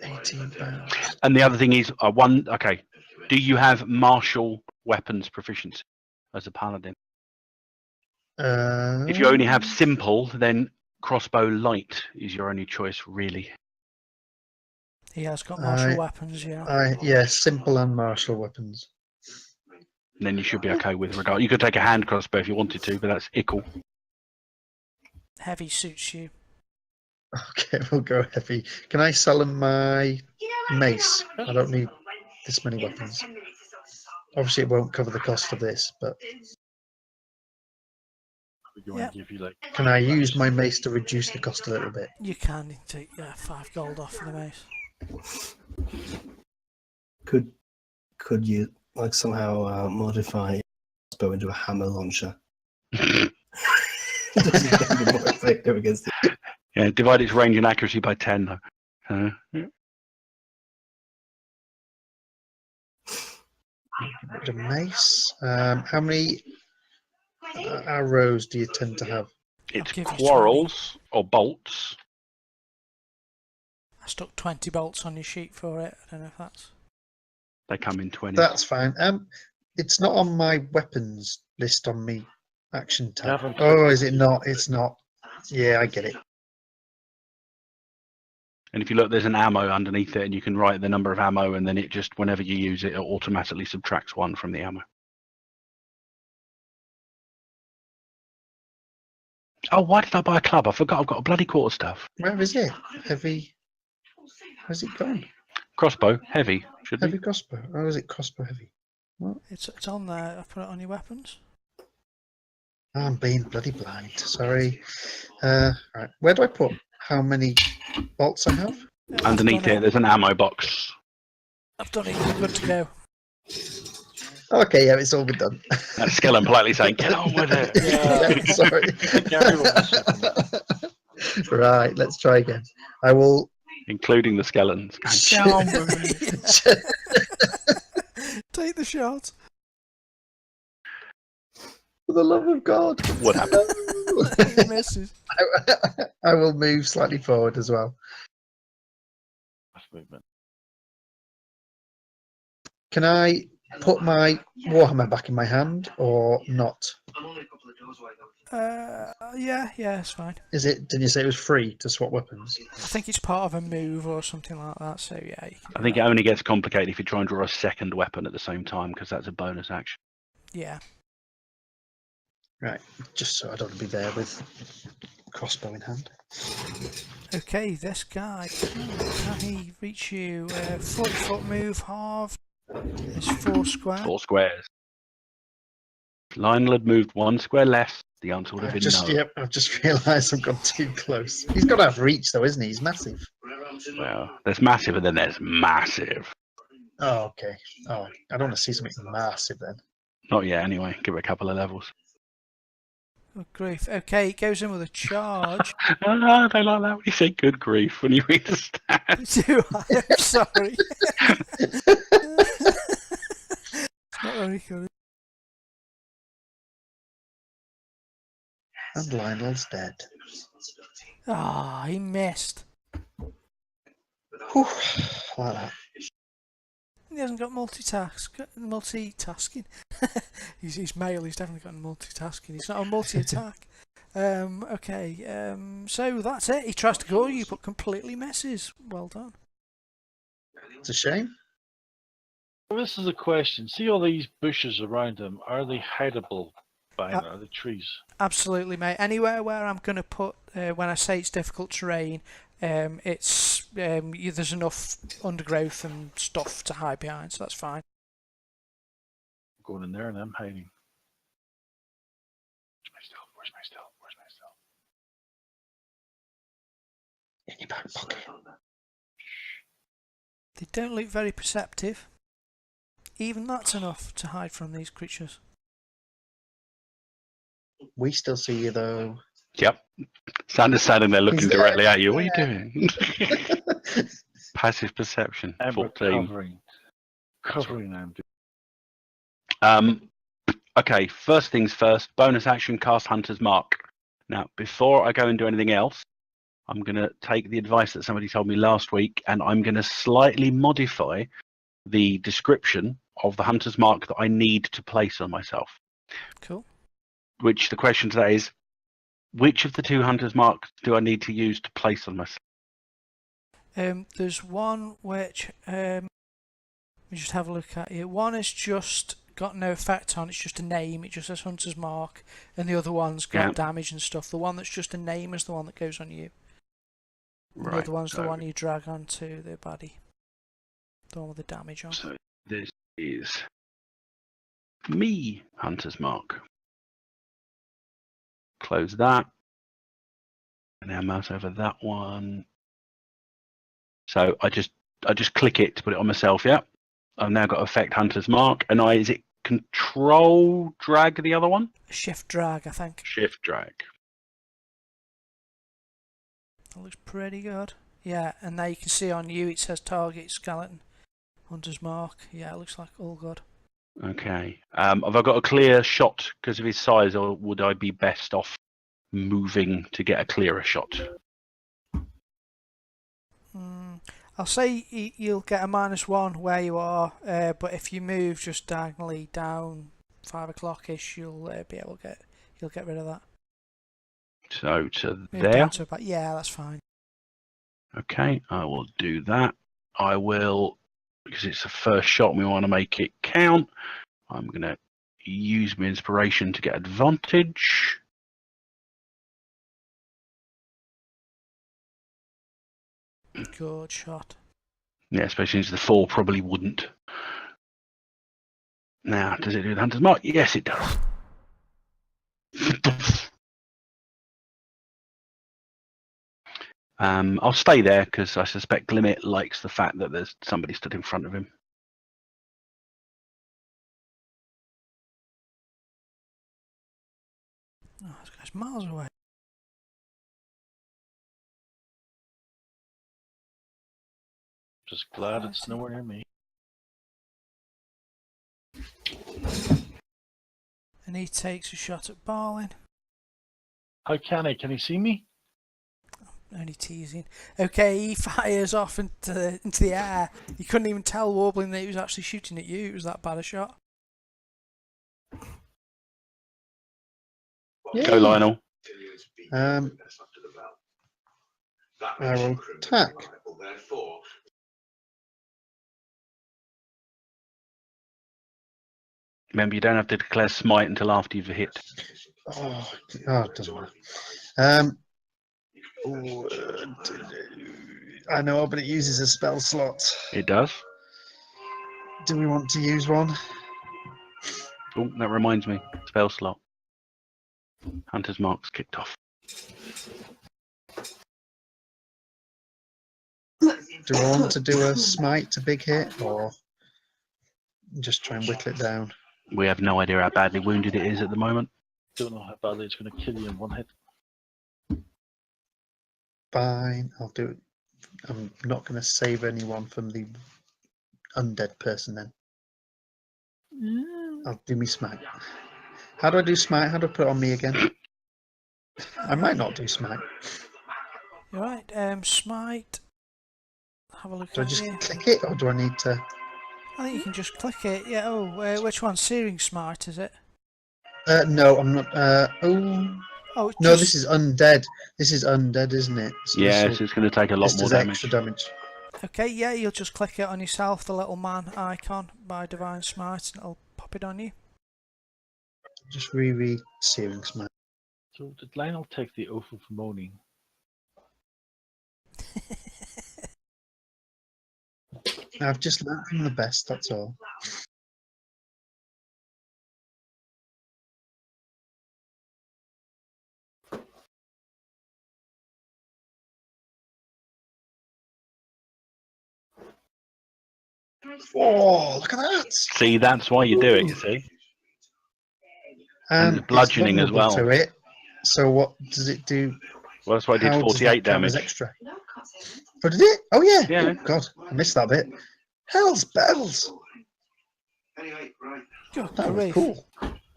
£18. And the other thing is, okay, do you have martial weapons proficiency as a paladin? If you only have simple, then crossbow light is your only choice, really. He has got martial weapons, yeah. Yeah, simple and martial weapons. And then you should be okay with regard. You could take a hand crossbow if you wanted to, but that's ickle. Heavy suits you. Okay, we'll go heavy. Can I sell him my mace? I don't need this many weapons. Obviously, it won't cover the cost of this, but We're going to give you like. can I use my mace to reduce the cost a little bit? You can take 5 gold off for the mace. Could you like somehow modify crossbow into a hammer launcher? Does it get more effective against it? Yeah, divide its range and accuracy by 10, though. The mace. How many arrows do you tend to have? It's give you quarrels or bolts. I stuck 20 bolts on your sheet for it. I don't know if that's... They come in 20. That's fine. It's not on my weapons list on me action tab. haven't Oh, clicked is it not? It's not. Yeah, I get it. And if you look, there's an ammo underneath it, and you can write the number of ammo, and then it just, whenever you use it, it automatically subtracts 1 from the ammo. Oh, why did I buy a club? I forgot I've got a bloody quarterstaff. Where is it? Heavy. Where's it gone? Crossbow, heavy, should Heavy be. crossbow. Oh, is it crossbow heavy? It's on there. I put it on your weapons. I'm being bloody blind. Sorry. Right. Where do I put how many bolts I have? Underneath it, there's an ammo box. I've done it. You're good to go. Okay, yeah, it's all been done. That's Skellen politely saying, "Get on with it." Yeah, sorry. everyone Right, let's try again. I will. Including the skeletons. Get on with it. Take the shot. For the love of God. What happened? He misses. I will move slightly forward as well. movement. Can I put my Warhammer back in my hand or not? Yeah, it's fine. Is it? Did you say it was free to swap weapons? I think it's part of a move or something like that. So yeah, you can I do think it that. only gets complicated if you try and draw a second weapon at the same time, because that's a bonus action. Yeah. Right, just so I don't be there with crossbow in hand. Okay, this guy, can he reach you? 40-foot move, halved. It's 4 square. 4 squares. If Lionel had moved 1 square less, the answer would have been no. Yep, I've just realised I've gone too close. He's got to have reach though, isn't he? He's massive. Well, there's massive and then there's massive. Oh, okay. Oh, I don't want to see something massive then. Not yet, anyway. Give it a couple of levels. Oh, grief. Okay, it goes in with a charge. I don't like that when you say good grief when you read the stats. Do I? I'm sorry. It's not very good. And Lionel's dead. Ah, he missed. Whew, like that. He hasn't got multitasking. he's male. He's definitely got multitasking. He's not a multi-attack. Okay. So that's it. He tries to go you, but completely misses. Well done. It's a shame. Well, this is a question. See all these bushes around them? Are they hideable by now? Are the trees? Absolutely, mate. Anywhere where I'm going to put when I say it's difficult terrain, there's enough undergrowth and stuff to hide behind, so that's fine. I'm going in there and I'm hiding. Where's my stealth? Where's my stealth? In your back pocket. They don't look very perceptive. Even that's enough to hide from these creatures. We still see you though. Yep. Sandra's standing there looking He's there. directly at you. What are you doing? Passive perception. I'm 14. covering. I'm doing. Okay, first things first. Bonus action, cast Hunter's Mark. Now, before I go and do anything else, I'm going to take the advice that somebody told me last week, and I'm going to slightly modify the description of the Hunter's Mark that I need to place on myself. Cool. Which the question today is, which of the two Hunter's Marks do I need to use to place on myself? There's one which let me just have a look at it. One has just got no effect on, it's just a name, it just says Hunter's Mark, and the other one's got damage and stuff. The one that's just a name is the one that goes on you. And the other one's the one you drag onto the baddie. The one with the damage on. So this is me, Hunter's Mark. Close that. And now mouse over that one. So I just click it to put it on myself, yeah. I've now got effect Hunter's Mark, and is it control drag the other one? Shift drag, I think. Shift drag. That looks pretty good. Yeah, and now you can see on you it says target skeleton. Hunter's Mark. Yeah, it looks like all good. Okay. Have I got a clear shot because of his size, or would I be best off moving to get a clearer shot? I'll say you'll get a -1 where you are, but if you move just diagonally down 5 o'clock-ish, you'll be able to you'll get rid of that. So to Move there. down to about, yeah, that's fine. Okay, I will do that. I will, because it's the first shot, we want to make it count. I'm going to use my inspiration to get advantage. Good shot. Yeah, especially since the 4 probably wouldn't. Now, does it do the Hunter's Mark? Yes, it does. I'll stay there because I suspect Limit likes the fact that there's somebody stood in front of him. Oh, this guy's miles away. Just glad it's nowhere near me. And he takes a shot at Barlin. How can he? Can he see me? Only teasing. Okay, he fires off into the air. You couldn't even tell Warbling that he was actually shooting at you. It was that bad a shot. Yeah. Go, Lionel. I will attack. Remember, you don't have to declare smite until after you've hit. Oh, it doesn't matter. I know, but it uses a spell slot. It does. Do we want to use one? Oh, that reminds me. Spell slot. Hunter's Mark's kicked off. Do we want to do a smite, a big hit, or Just try and whittle it down. We have no idea how badly wounded it is at the moment. Don't know how badly it's going to kill you in one hit. Fine, I'll do it. I'm not going to save anyone from the undead person then. I'll do me smite. How do I do smite? How do I put it on me again? I might not do smite. You're right. Smite. Have a look Do I at just you. click it, or do I need to? I think you can just click it. Yeah. Oh, which one? Searing Smite, is it? No, I'm not. Oh Oh, no, just, this is undead. This is undead, isn't it? So Yes, it's going to take a lot this more does damage. extra damage. okay. Yeah, you'll just click it on yourself, the little man icon by Divine Smite, and it'll pop it on you. Just reread searing smite. So did Lionel take the oath of moaning? I've just learned from the best. That's all. Oh, look at that! See, that's why you do it, you see. And And bludgeoning it's as well. vulnerable to it. So what does it do? Well, that's why I did How does 48 that count as damage. extra? Oh, did it? Oh yeah. Yeah. Oh, God, I missed that bit. Hell's bells! Good That was grief. cool.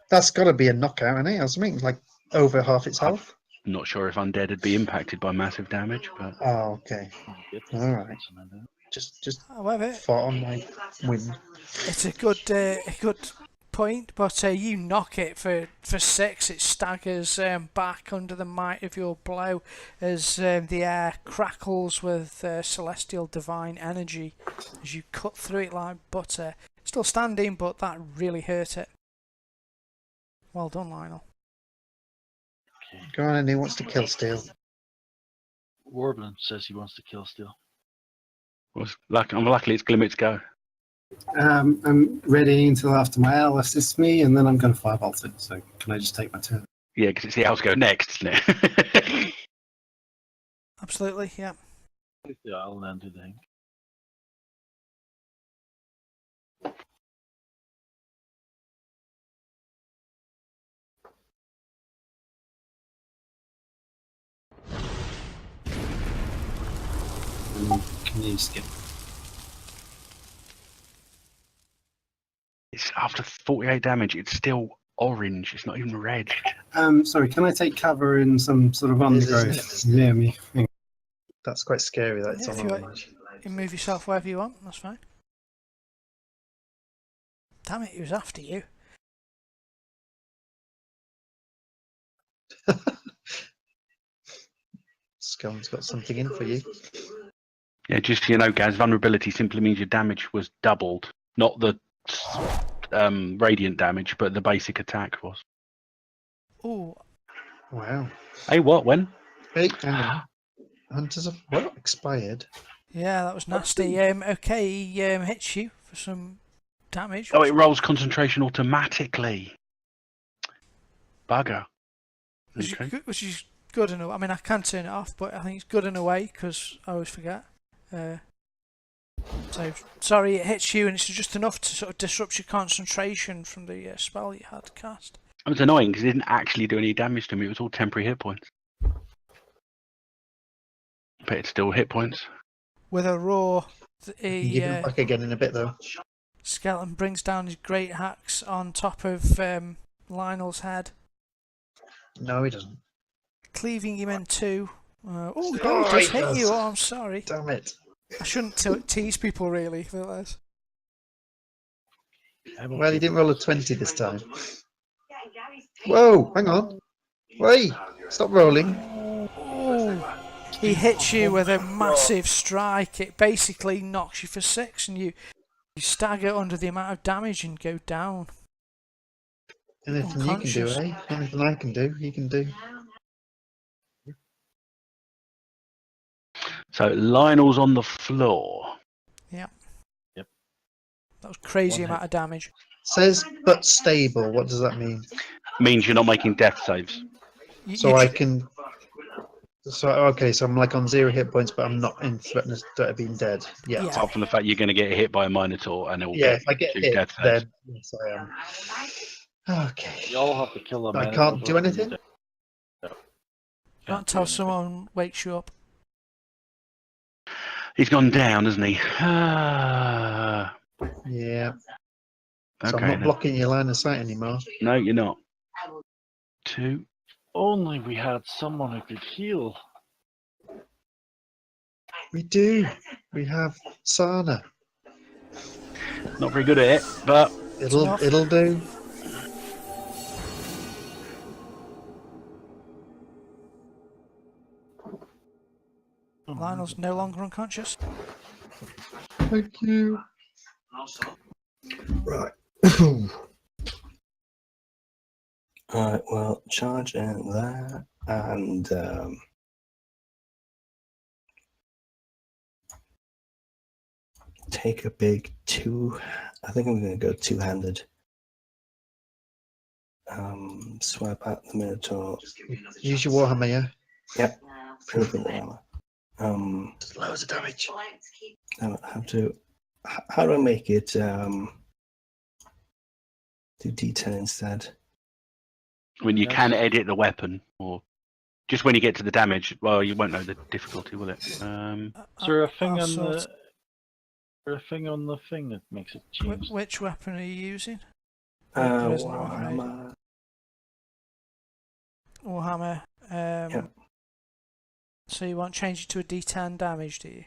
That's got to be a knockout, isn't it? I was thinking like over half its health. I'm not sure if undead would be impacted by massive damage, but Oh, okay. Yep. All right. Just However, fought on my win. it's a good point, but you knock it for 6. It staggers back under the might of your blow as the air crackles with celestial divine energy as you cut through it like butter. Still standing, but that really hurt it. Well done, Lionel. Go on, and he wants to kill Steel. Warblin says he wants to kill Steel. luckily it's Glimmet's go. I'm ready until after my owl assists me, and then I'm going to firebolt it. So can I just take my turn? Yeah, because it's the owl's go next, isn't it? Absolutely, yeah. Yeah, I'll land do the thing. Can you skip? It's after 48 damage, it's still orange. It's not even red. Sorry, can I take cover in some sort of It is, undergrowth isn't near me? That's quite scary. That it's Yeah, on if you orange. You can move yourself wherever you want, that's fine. Damn it, he was after you. Scone's got something in for you. Yeah, just so you know, Gaz, vulnerability simply means your damage was doubled. Not the radiant damage, but the basic attack was. Ooh, Wow. Hey, what? When? Hey, hang on. Hunters of what? Expired. yeah, that was nasty. Okay, he hits you for some damage. Oh, it rolls concentration automatically. Bugger. Which, Okay. which is good in a way. I mean, I can turn it off, but I think it's good in a way because I always forget. So, sorry, it hits you and it's just enough to sort of disrupt your concentration from the spell you had cast. It was annoying because it didn't actually do any damage to me. It was all temporary hit points. But it's still hit points. With a roar, You give it back again in a bit, though. skeleton brings down his great axe on top of Lionel's head, No, he doesn't. cleaving him in two. Oh, Oh, no, it does he hit does. you. Oh, I'm sorry. Damn it. I shouldn't tease people, really, for this. Well, he didn't roll a 20 this time. Whoa, hang on. Wait, stop rolling. Oh, he hits you with a massive strike. It basically knocks you for 6, and you stagger under the amount of damage and go down. Anything you can do, eh? Anything I can do, he can do. So Lionel's on the floor. Yeah. Yep. That was crazy One amount of damage. Says but stable. What does that mean? Means you're not making death saves. So I can. So okay, so I'm like on 0 hit points, but I'm not in threat of being dead. Yeah. Yeah. Apart from the fact you're going to get hit by a Minotaur and it will Yeah, get if I get 2 hit, death saves. then yes, I am. Okay. You all have to kill them. I can't do anything. Not until someone wakes you up. He's gone down, hasn't he? Ah, Yeah. So okay. I'm not then. blocking your line of sight anymore. No, you're not. 2. Only we had someone who could heal. We do. We have Sana. Not very good at it, but enough. It'll do. Lionel's no longer unconscious. Thank you. Right. Alright, well, charge in there and take a big 2. I think I'm going to go 2-handed. Swipe out the Minotaur. Use your Warhammer, yeah? Yep. Triple armor. Just loads of damage. How do I make it do D10 instead? when you Yes. can edit the weapon, or just when you get to the damage, well, you won't know the difficulty, will it? Is there a thing I'll on sort- the? Is there a thing on the thing that makes it change? Which weapon are you using? There isn't one, Warhammer. Warhammer. Yeah. So you want to change it to a D10 damage, do you?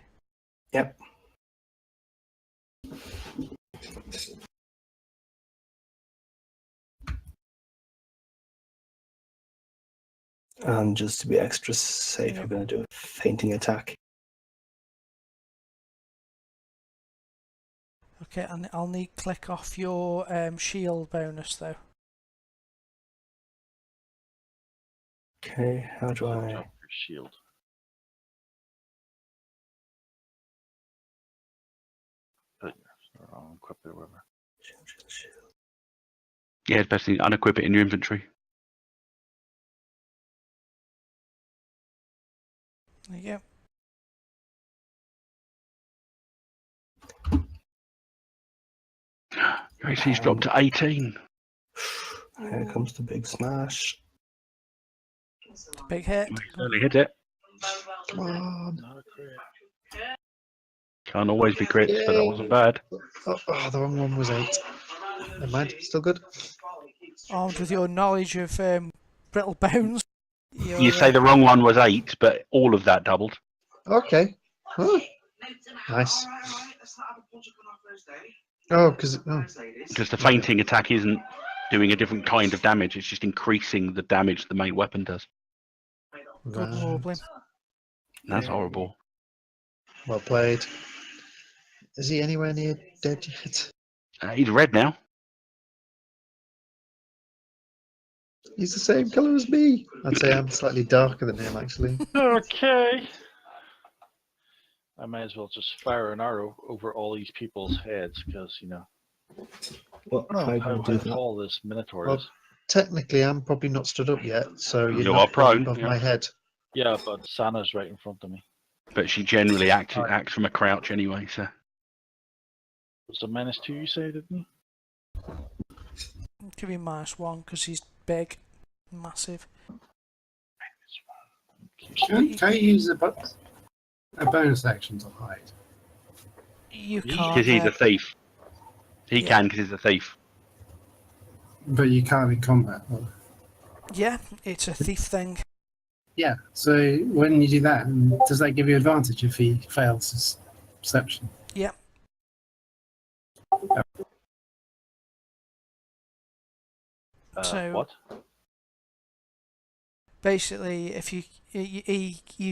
Yep. And just to be extra safe, Yeah. I'm going to do a fainting attack. Okay, and I'll need click off your shield bonus though. Okay, how do I? Your shield. I'll equip it or whatever. Yeah, it's best to unequip it in your inventory. There you go. Your AC's dropped to 18. Here comes the big smash. Big hit. You certainly hit it. Come on. Not a crit. Can't always be crits, but that wasn't bad. Oh, the wrong one was 8. Never mind. Still good. Armed with your knowledge of brittle bones. You say the wrong one was 8, but all of that doubled. Okay. Oh, nice. Oh, because Because the fainting attack isn't doing a different kind of damage, it's just increasing the damage the main weapon does. Good warbling. That's horrible. Well played. Is he anywhere near dead yet? He's red now. He's the same colour as me. I'd say I'm slightly darker than him, actually. Okay. I might as well just fire an arrow over all these people's heads because Well, I how don't do I know do how that? tall this Minotaur Well, is. Technically, I'm probably not stood up yet, so you're You not are prone, above yeah. my head. Yeah, but Sana's right in front of me. But she generally acts from a crouch anyway, so. Was it -2 you say, didn't you? Give him -1 because he's big, massive. Can you use a bonus action to hide? You Because can't. Because he's a thief. He Yeah. can because he's a thief. But you can't in combat. Well, Yeah, it's a thief thing. yeah, so when you do that, does that give you advantage if he fails his perception? Yeah. So- What? Basically, if you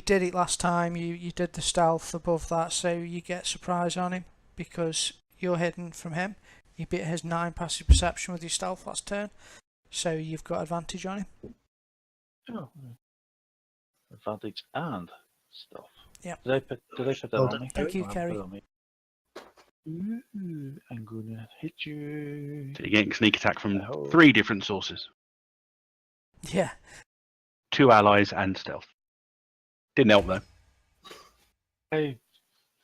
did it last time, you did the stealth above that, so you get surprise on him because you're hidden from him. You beat his 9 passive perception with your stealth last turn, so you've got advantage on him. Oh. Advantage and stuff. Yeah. Did I put that Well on done. me? Thank you, I haven't Kerry. put it on me. Ooh, I'm gonna hit you. So you're getting sneak attack from Oh. 3 different sources. Yeah. 2 allies and stealth. Didn't help though. I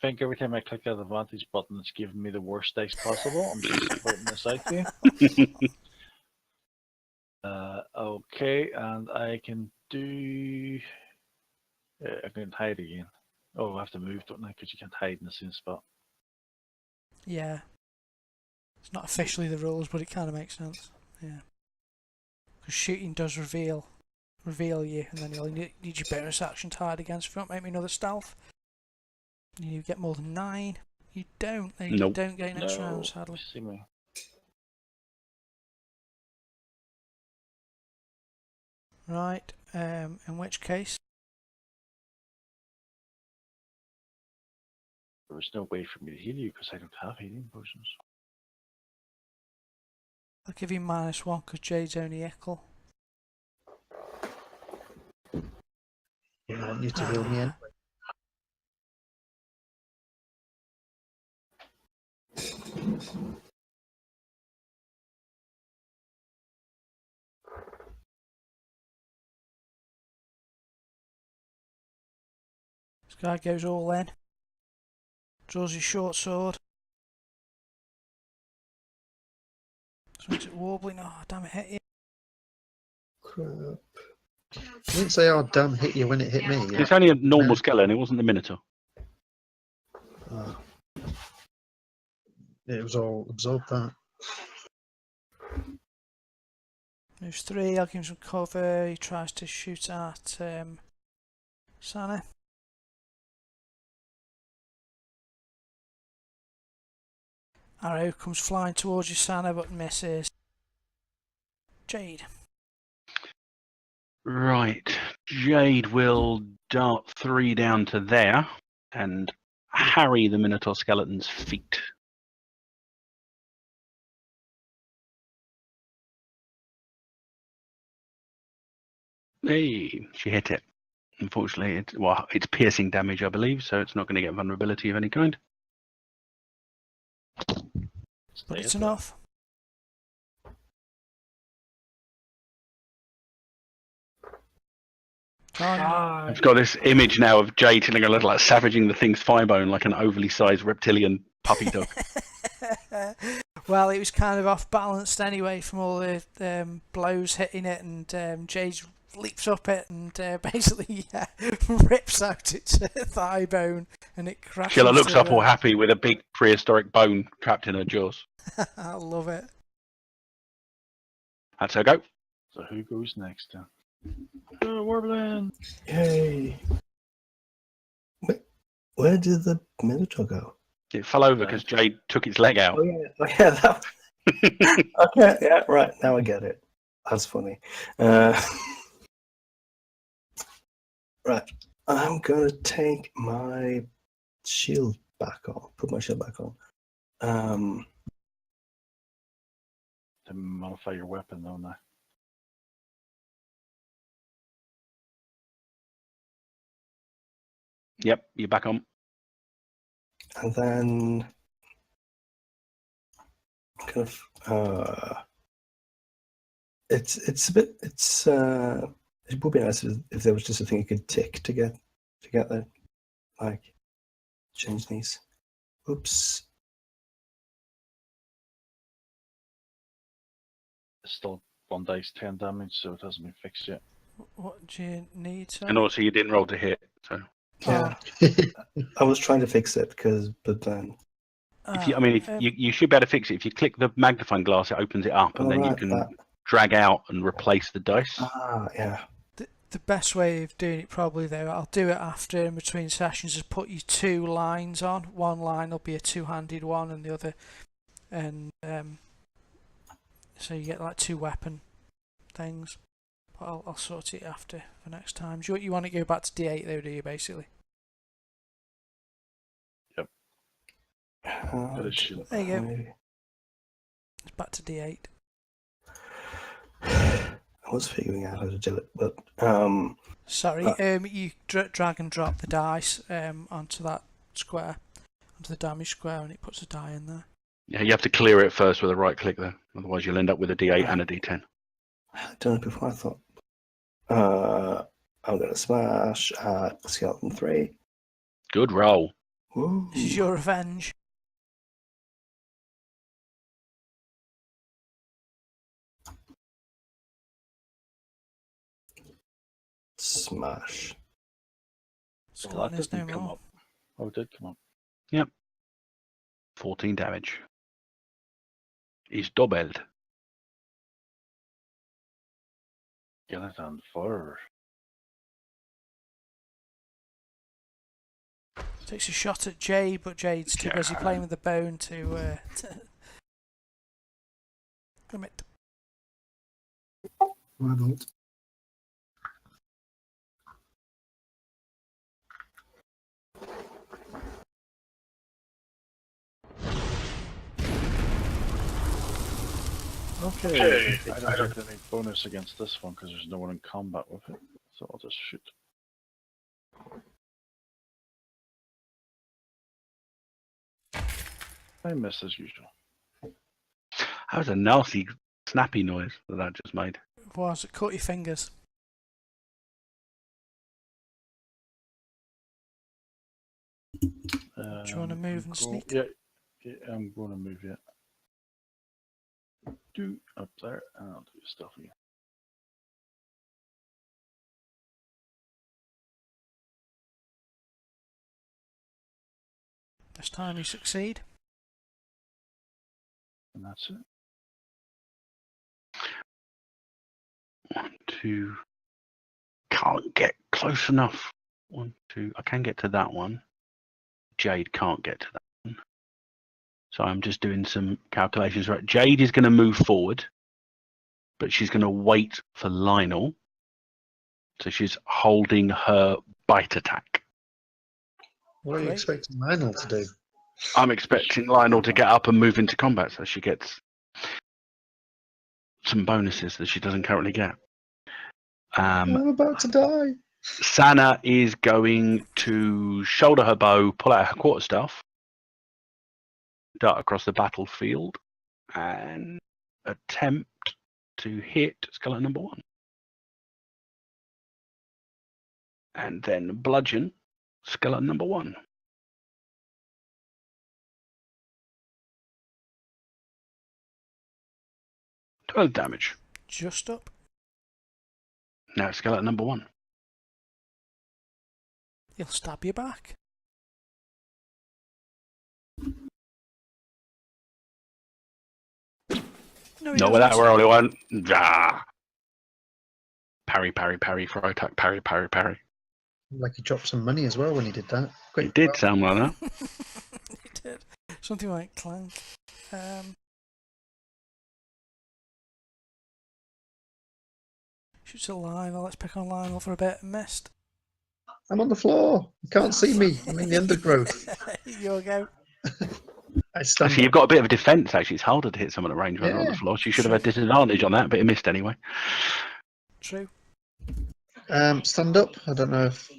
think every time I click that advantage button, it's giving me the worst dice possible. I'm just pointing this out to you. Okay, and I can do. I can hide again. Oh, I have to move, don't I? Because you can't hide in the same spot. Yeah. It's not officially the rules, but it kind of makes sense. Yeah. Because shooting does reveal you, and then you'll need your bonus action to hide against. If you want to make me another stealth, you get more than 9. You don't. You Nope. don't get next No, round, sadly. see me. Right. In which case, There's no way for me to heal you because I don't have healing potions. I'll give you -1 because Jade's only ickle. I want you to heal me in. This guy goes all in. Draws his short sword. Swings it wobbling. Oh, damn it, hit you. Crap. I didn't say, oh, damn, hit you when it hit me. It's only a normal skeleton. It wasn't the Minotaur. Oh. It was all absorbed that. Moves 3, I'll give him some cover. He tries to shoot at Sana. Arrow comes flying towards you, Sana, but misses. Jade. Right. Jade will dart 3 down to there and harry the Minotaur skeleton's feet. Hey, she hit it. Unfortunately, it's piercing damage, I believe, so it's not going to get vulnerability of any kind. But it's enough. I've got this image now of Jade telling a little like savaging the thing's thigh bone like an overly sized reptilian puppy dog. Well, it was kind of off balanced anyway from all the blows hitting it, and Jade leaps up it and basically rips out its thigh bone, and it crashes. Sheila looks up all happy with a big prehistoric bone trapped in her jaws. I love it. That's her go. So who goes next then? Warbling! Yay! Where did the Minotaur go? It fell over because Jade took its leg out. Oh yeah, that... Okay, yeah, right. Now I get it. That's funny. Right, I'm gonna take my shield back on. Put my shield back on. To modify your weapon, though, now. Yep, you're back on. And then kind of it's a bit it would be nice if there was just a thing you could tick to get there, like change these. Oops. It's still 1 dice 10 damage, so it hasn't been fixed yet. What do you need? Sir? And also you didn't roll to hit, so Yeah. I was trying to fix it but then you should be able to fix it. If you click the magnifying glass, it opens it up, and then you can drag out and replace the dice. Yeah. The best way of doing it, probably though, I'll do it after in between sessions, is put you 2 lines on. One line will be a 2-handed one, and the other, and so you get like 2 weapon things. But I'll sort it after for next time. Do you want to go back to D8 though? Do you basically? Yep. There you go. It's back to D8. I was figuring out how to do it, but sorry. You drag and drop the dice onto that square, onto the damage square, and it puts a die in there. Yeah, you have to clear it first with a right click though, otherwise you'll end up with a D8 and a D10. I've done it before. I thought I'm going to smash at skeleton 3. Good roll. Ooh. This is your revenge. Smash. Well, Skeleton that is no didn't come more. up. Oh, it did come up. 14 damage. He's doubled. Get it on fire. Takes a shot at Jade, but Jade's too busy playing with the bone to commit. Why not? Okay. I don't get any bonus against this one because there's no one in combat with it. So I'll just shoot. I miss as usual. That was a nasty, snappy noise that I just made. Was it cut your fingers? Do you want to move and sneak? Yeah, I'm going to move yet. Do up there, and I'll do stuff again. This time you succeed. And that's it. 1, 2. Can't get close enough. 1, 2. I can get to that one. Jade can't get to that one. So I'm just doing some calculations. Right, Jade is going to move forward, but she's going to wait for Lionel. So she's holding her bite attack. What are you Great. expecting Lionel to do? I'm expecting Lionel to get up and move into combat so she gets some bonuses that she doesn't currently get. I'm about to die. Sana is going to shoulder her bow, pull out her quarterstaff, dart across the battlefield, and attempt to hit skeleton number 1. And then bludgeon skeleton number 1. 12 damage. Just up. Now skeleton number 1. He'll stab you back. No, he Not with that doesn't. early one. Ah. Parry, parry, parry, throw attack, parry, parry, parry. Like he dropped some money as well when he did that. It did sound like that. He did. Something like clank. Shoots a Lionel. Let's pick on Lionel for a bit. Missed. I'm on the floor. You can't see me. I'm in the undergrowth. Your go. I stand Actually, you've up. got a bit of a defense, actually. It's harder to hit someone at range when they're on the Yeah. floor. So you should have had disadvantage on that, but you missed anyway. True. Stand up. I don't know if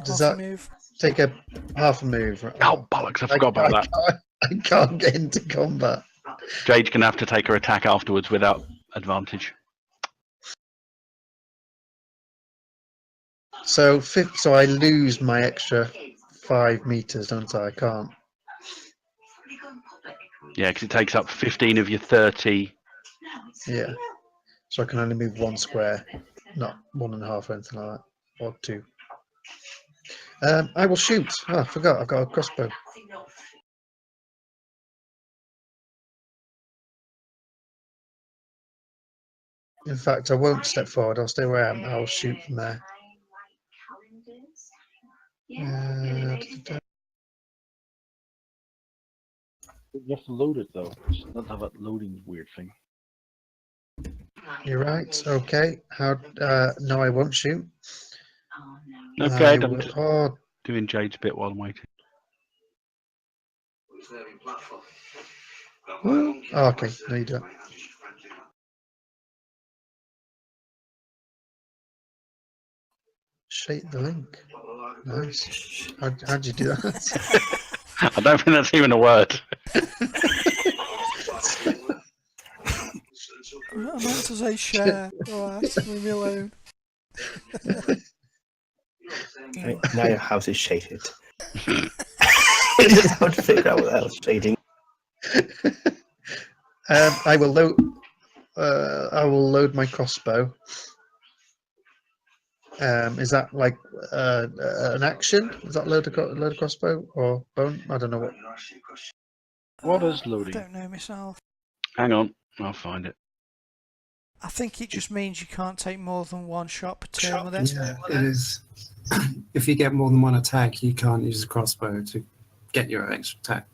does Half a that move. take a half a move. Oh, bollocks, I forgot about that. I can't get into combat. Jade's going to have to take her attack afterwards without advantage. So so I lose my extra 5 meters, don't I? I can't. Yeah, because it takes up 15 of your 30. Yeah. So I can only move 1 square, not 1.5 or anything like that, or 2. I will shoot. Oh, I forgot. I've got a crossbow. In fact, I won't step forward. I'll stay where I am. I'll shoot from there. You have to load it though. It's not have that loading weird thing. You're right. Okay. How? No, I won't shoot. Okay, I I'm will- just oh, doing Jade's bit while I'm waiting. oh, okay. No, you don't. Shake the link. Nice. How'd you do that? I don't think that's even a word. I meant to say share. Alright, leave me alone. Now your house is shaded. It's hard to figure out what the hell's shading. I will load. I will load my crossbow. Is that like an action? Is that load a crossbow or bone? I don't know what. What is loading? I don't know myself. Hang on, I'll find it. I think it just means you can't take more than one shot per turn with it. Yeah, it is. If you get more than one attack, you can't use a crossbow to get your extra attack.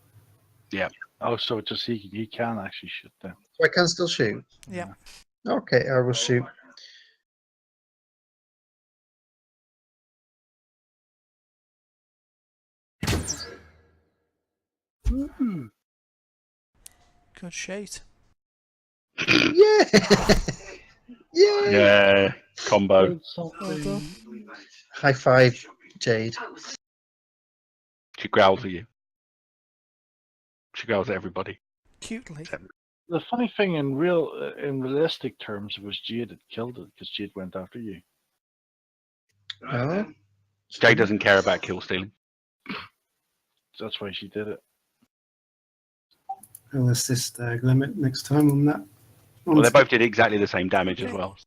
Oh, so just he can actually shoot them. So I can still shoot. Yeah. Okay, I will shoot. Good shade. Yeah. Yeah. Yeah, combo. Well done. High five, Jade. She growls at you. She growls at everybody. Cutely. The funny thing in realistic terms, it was Jade that killed it because Jade went after you. Oh. Jay doesn't care about kill stealing. That's why she did it. I'll assist Glimmet next time on that. Well, they both did exactly the same damage as Okay. well.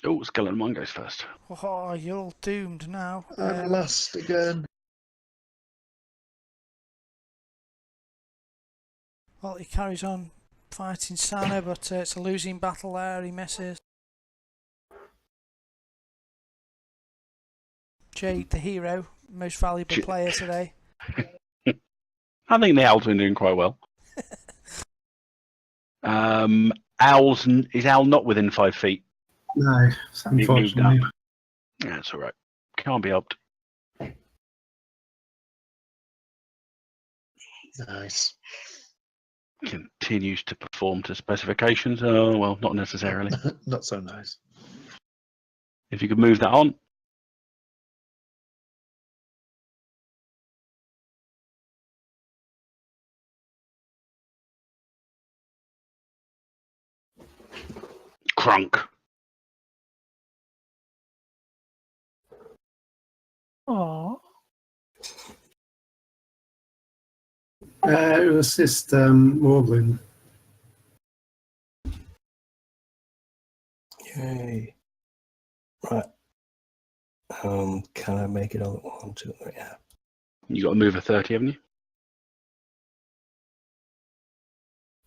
Oh, Skeleton 1 goes first. Oh, you're all doomed now. I'm last again. Well, he carries on fighting Sana, but it's a losing battle there. He misses. Jade, the hero, most valuable player today. I think the owl's been doing quite well. Is Owl not within 5 feet? No, He moved unfortunately. up. Yeah, it's alright. Can't be helped. Nice. Continues to perform to specifications. Oh, well, not necessarily. Not so nice. If you could move that on. Crunk. Aww. It was just Warbling. Yay. Right. Can I make it on 1, 2, 3? Yeah. You got to move a 30, haven't you?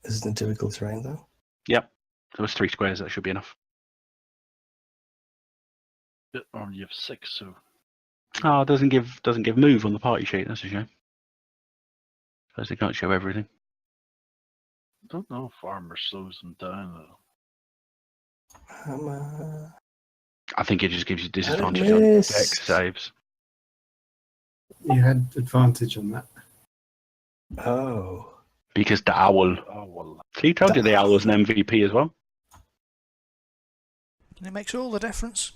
Isn't it difficult terrain though? Yep. There was 3 squares. That should be enough. Or you have 6, so Oh, it doesn't give move on the party sheet. That's a shame. Suppose they can't show everything. I don't know if armor slows them down though. I think it just gives you disadvantage I on missed. dex saves. You had advantage on that. Oh. Because the owl. Oh well. See, told you the owl was an MVP as well. And it makes all the difference.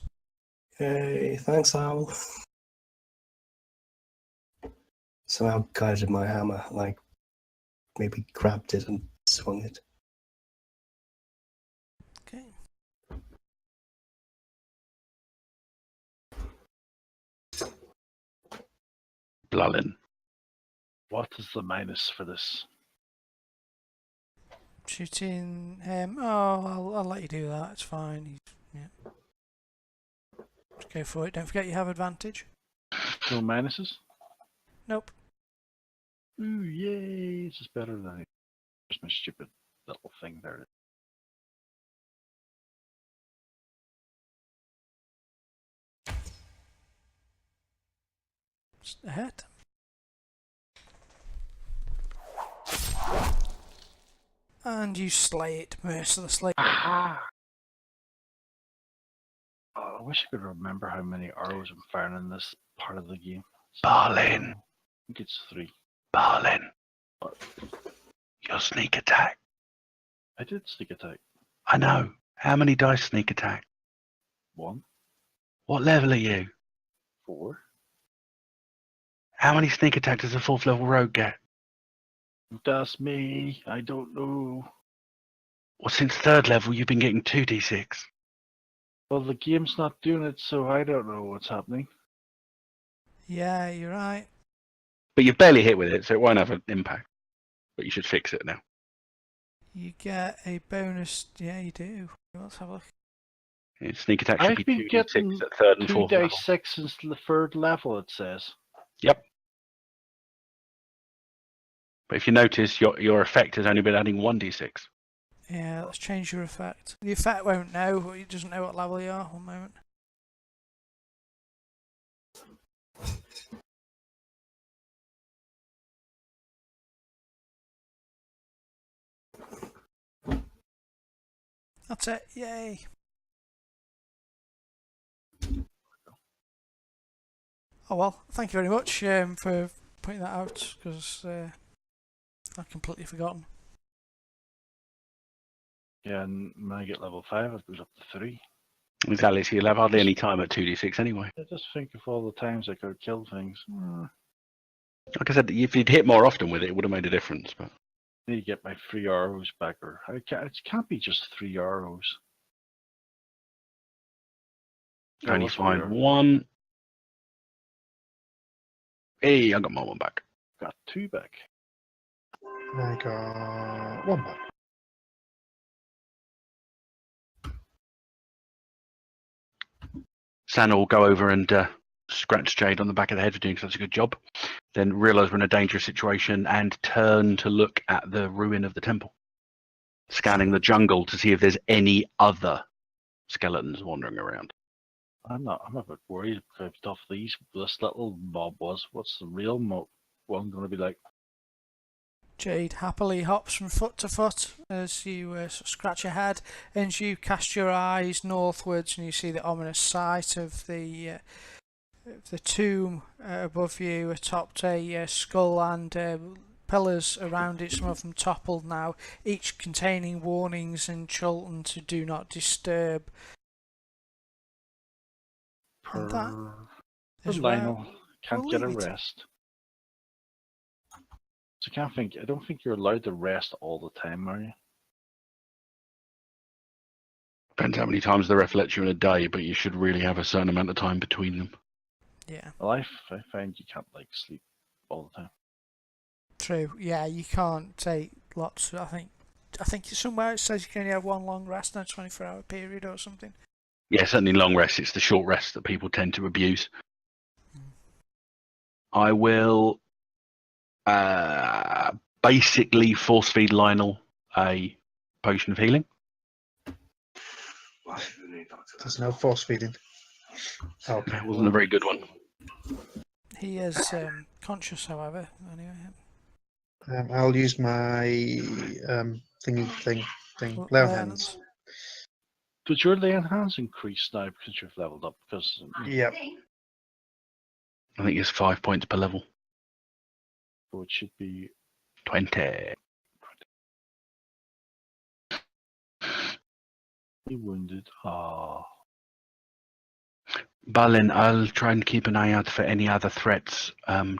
Yay. Thanks, Owl. Somehow guided my hammer, like maybe grabbed it and swung it. Okay. Blullin. What is the minus for this? Shooting him. Oh, I'll let you do that. It's fine. Yeah. Just go for it. Don't forget you have advantage. No minuses? Nope. Ooh, yay! This is better than it. There's my stupid little thing there. Just ahead. And you slay it mercilessly. Aha! Oh, I wish I could remember how many arrows I'm firing in this part of the game. Barlin. I think it's 3. Barlin. Your sneak attack. I did sneak attack. I know. How many dice sneak attack? 1, What level are you? 4. How many sneak attack does a 4th level rogue get? That's me. I don't know. Well, since third level, you've been getting 2d6. Well, the game's not doing it, so I don't know what's happening. Yeah, you're right. But you've barely hit with it, so it won't have an impact. But you should fix it now. You get a bonus. Yeah, you do. Let's have a look. Sneak attack should I've be been 2d6 getting at third and 2 fourth dice level. 6 since the 3rd level, it says. Yep. But if you notice, your effect has only been adding 1d6. Yeah, let's change your effect. The effect won't know. It doesn't know what level you are. One moment. That's it. Yay. Oh well, thank you very much for pointing that out, because I'd completely forgotten. Yeah, and when I get level 5, it goes up to 3. Exactly, so you'll have hardly any time at 2d6 anyway. I just think of all the times I could kill things. Like I said, if you'd hit more often with it, it would have made a difference. But I need to get my 3 arrows back, or it can't be just 3 arrows. Oh, only what's find weird? one. Hey, I got my one back. Got 2 back. I got one back. Santa will go over and scratch Jade on the back of the head for doing such a good job. Then realise we're in a dangerous situation and turn to look at the ruin of the temple. Scanning the jungle to see if there's any other skeletons wandering around. I'm a bit worried about stuff this little mob was. What's the real mob one going to be like? Jade happily hops from foot to foot as you sort of scratch your head, and you cast your eyes northwards, and you see the ominous sight of the tomb above you, atop a skull, and pillars around it, some of them toppled now, each containing warnings and Chulton to do not disturb. And that is where Lionel can't we'll get a leave it. rest. So I don't think you're allowed to rest all the time, are you? Depends how many times the ref lets you in a day, but you should really have a certain amount of time between them. Yeah, Well, I find you can't sleep all the time. true. Yeah, you can't take lots. I think somewhere it says you can only have one long rest in a 24-hour period or something. Yeah, certainly long rests. It's the short rests that people tend to abuse. I will basically force feed Lionel a potion of healing. There's no force feeding. Okay. That wasn't a very good one. He is conscious, however. Anyway, I'll use my thing. Lay on hands. Does your lay on hands increase now because you've leveled up? Because Yep. I think it's 5 points per level. so it should be 20. wounded. Ah. Balin, I'll try and keep an eye out for any other threats.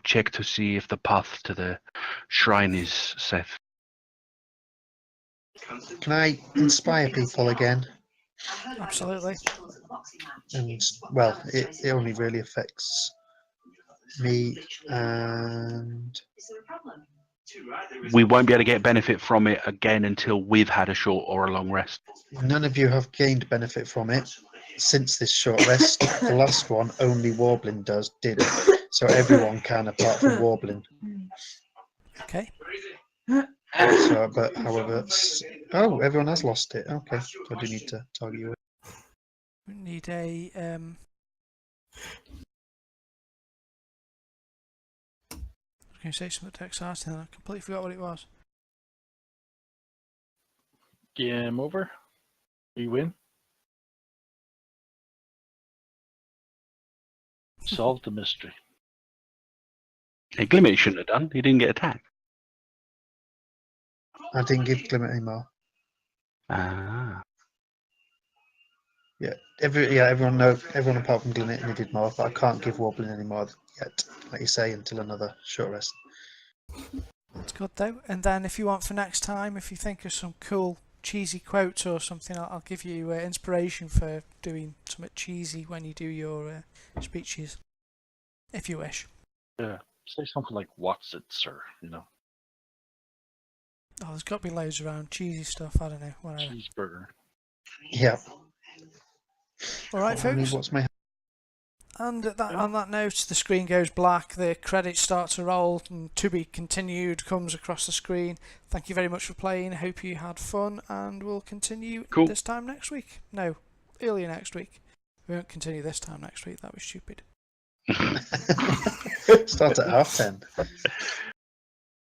Check to see if the path to the shrine is safe. Can I inspire people again? absolutely. And well, it only really affects me and We won't be able to get benefit from it again until we've had a short or a long rest. none of you have gained benefit from it since this short rest. The last one only Warbling did, so everyone can apart from Warbling. Okay. So, but however, everyone has lost it. Okay, so I do need to target you. We need a I was going to say something exciting, and I completely forgot what it was. Game over. We win. Solved the mystery. Hey, Glimmer shouldn't have done. He didn't get attacked. I didn't give Glimmer any more. Ah. Everyone apart from Glimmer needed more, but I can't give Warbling any more yet, like you say, until another short rest. That's good though. And then if you want for next time, if you think of some cool cheesy quotes or something. I'll give you inspiration for doing something cheesy when you do your speeches, if you wish. Yeah. Say something like, "What's it, sir?" Oh, there's got to be loads around cheesy stuff. I don't know. Whatever. Cheeseburger. Yeah. All right, I mean, folks. what's my And Yeah. on that note, the screen goes black, the credits start to roll, and "to be continued" comes across the screen. Thank you very much for playing. Hope you had fun, and we'll continue Cool. this time next week. No, earlier next week. We won't continue this time next week. That was stupid. start at 10:30?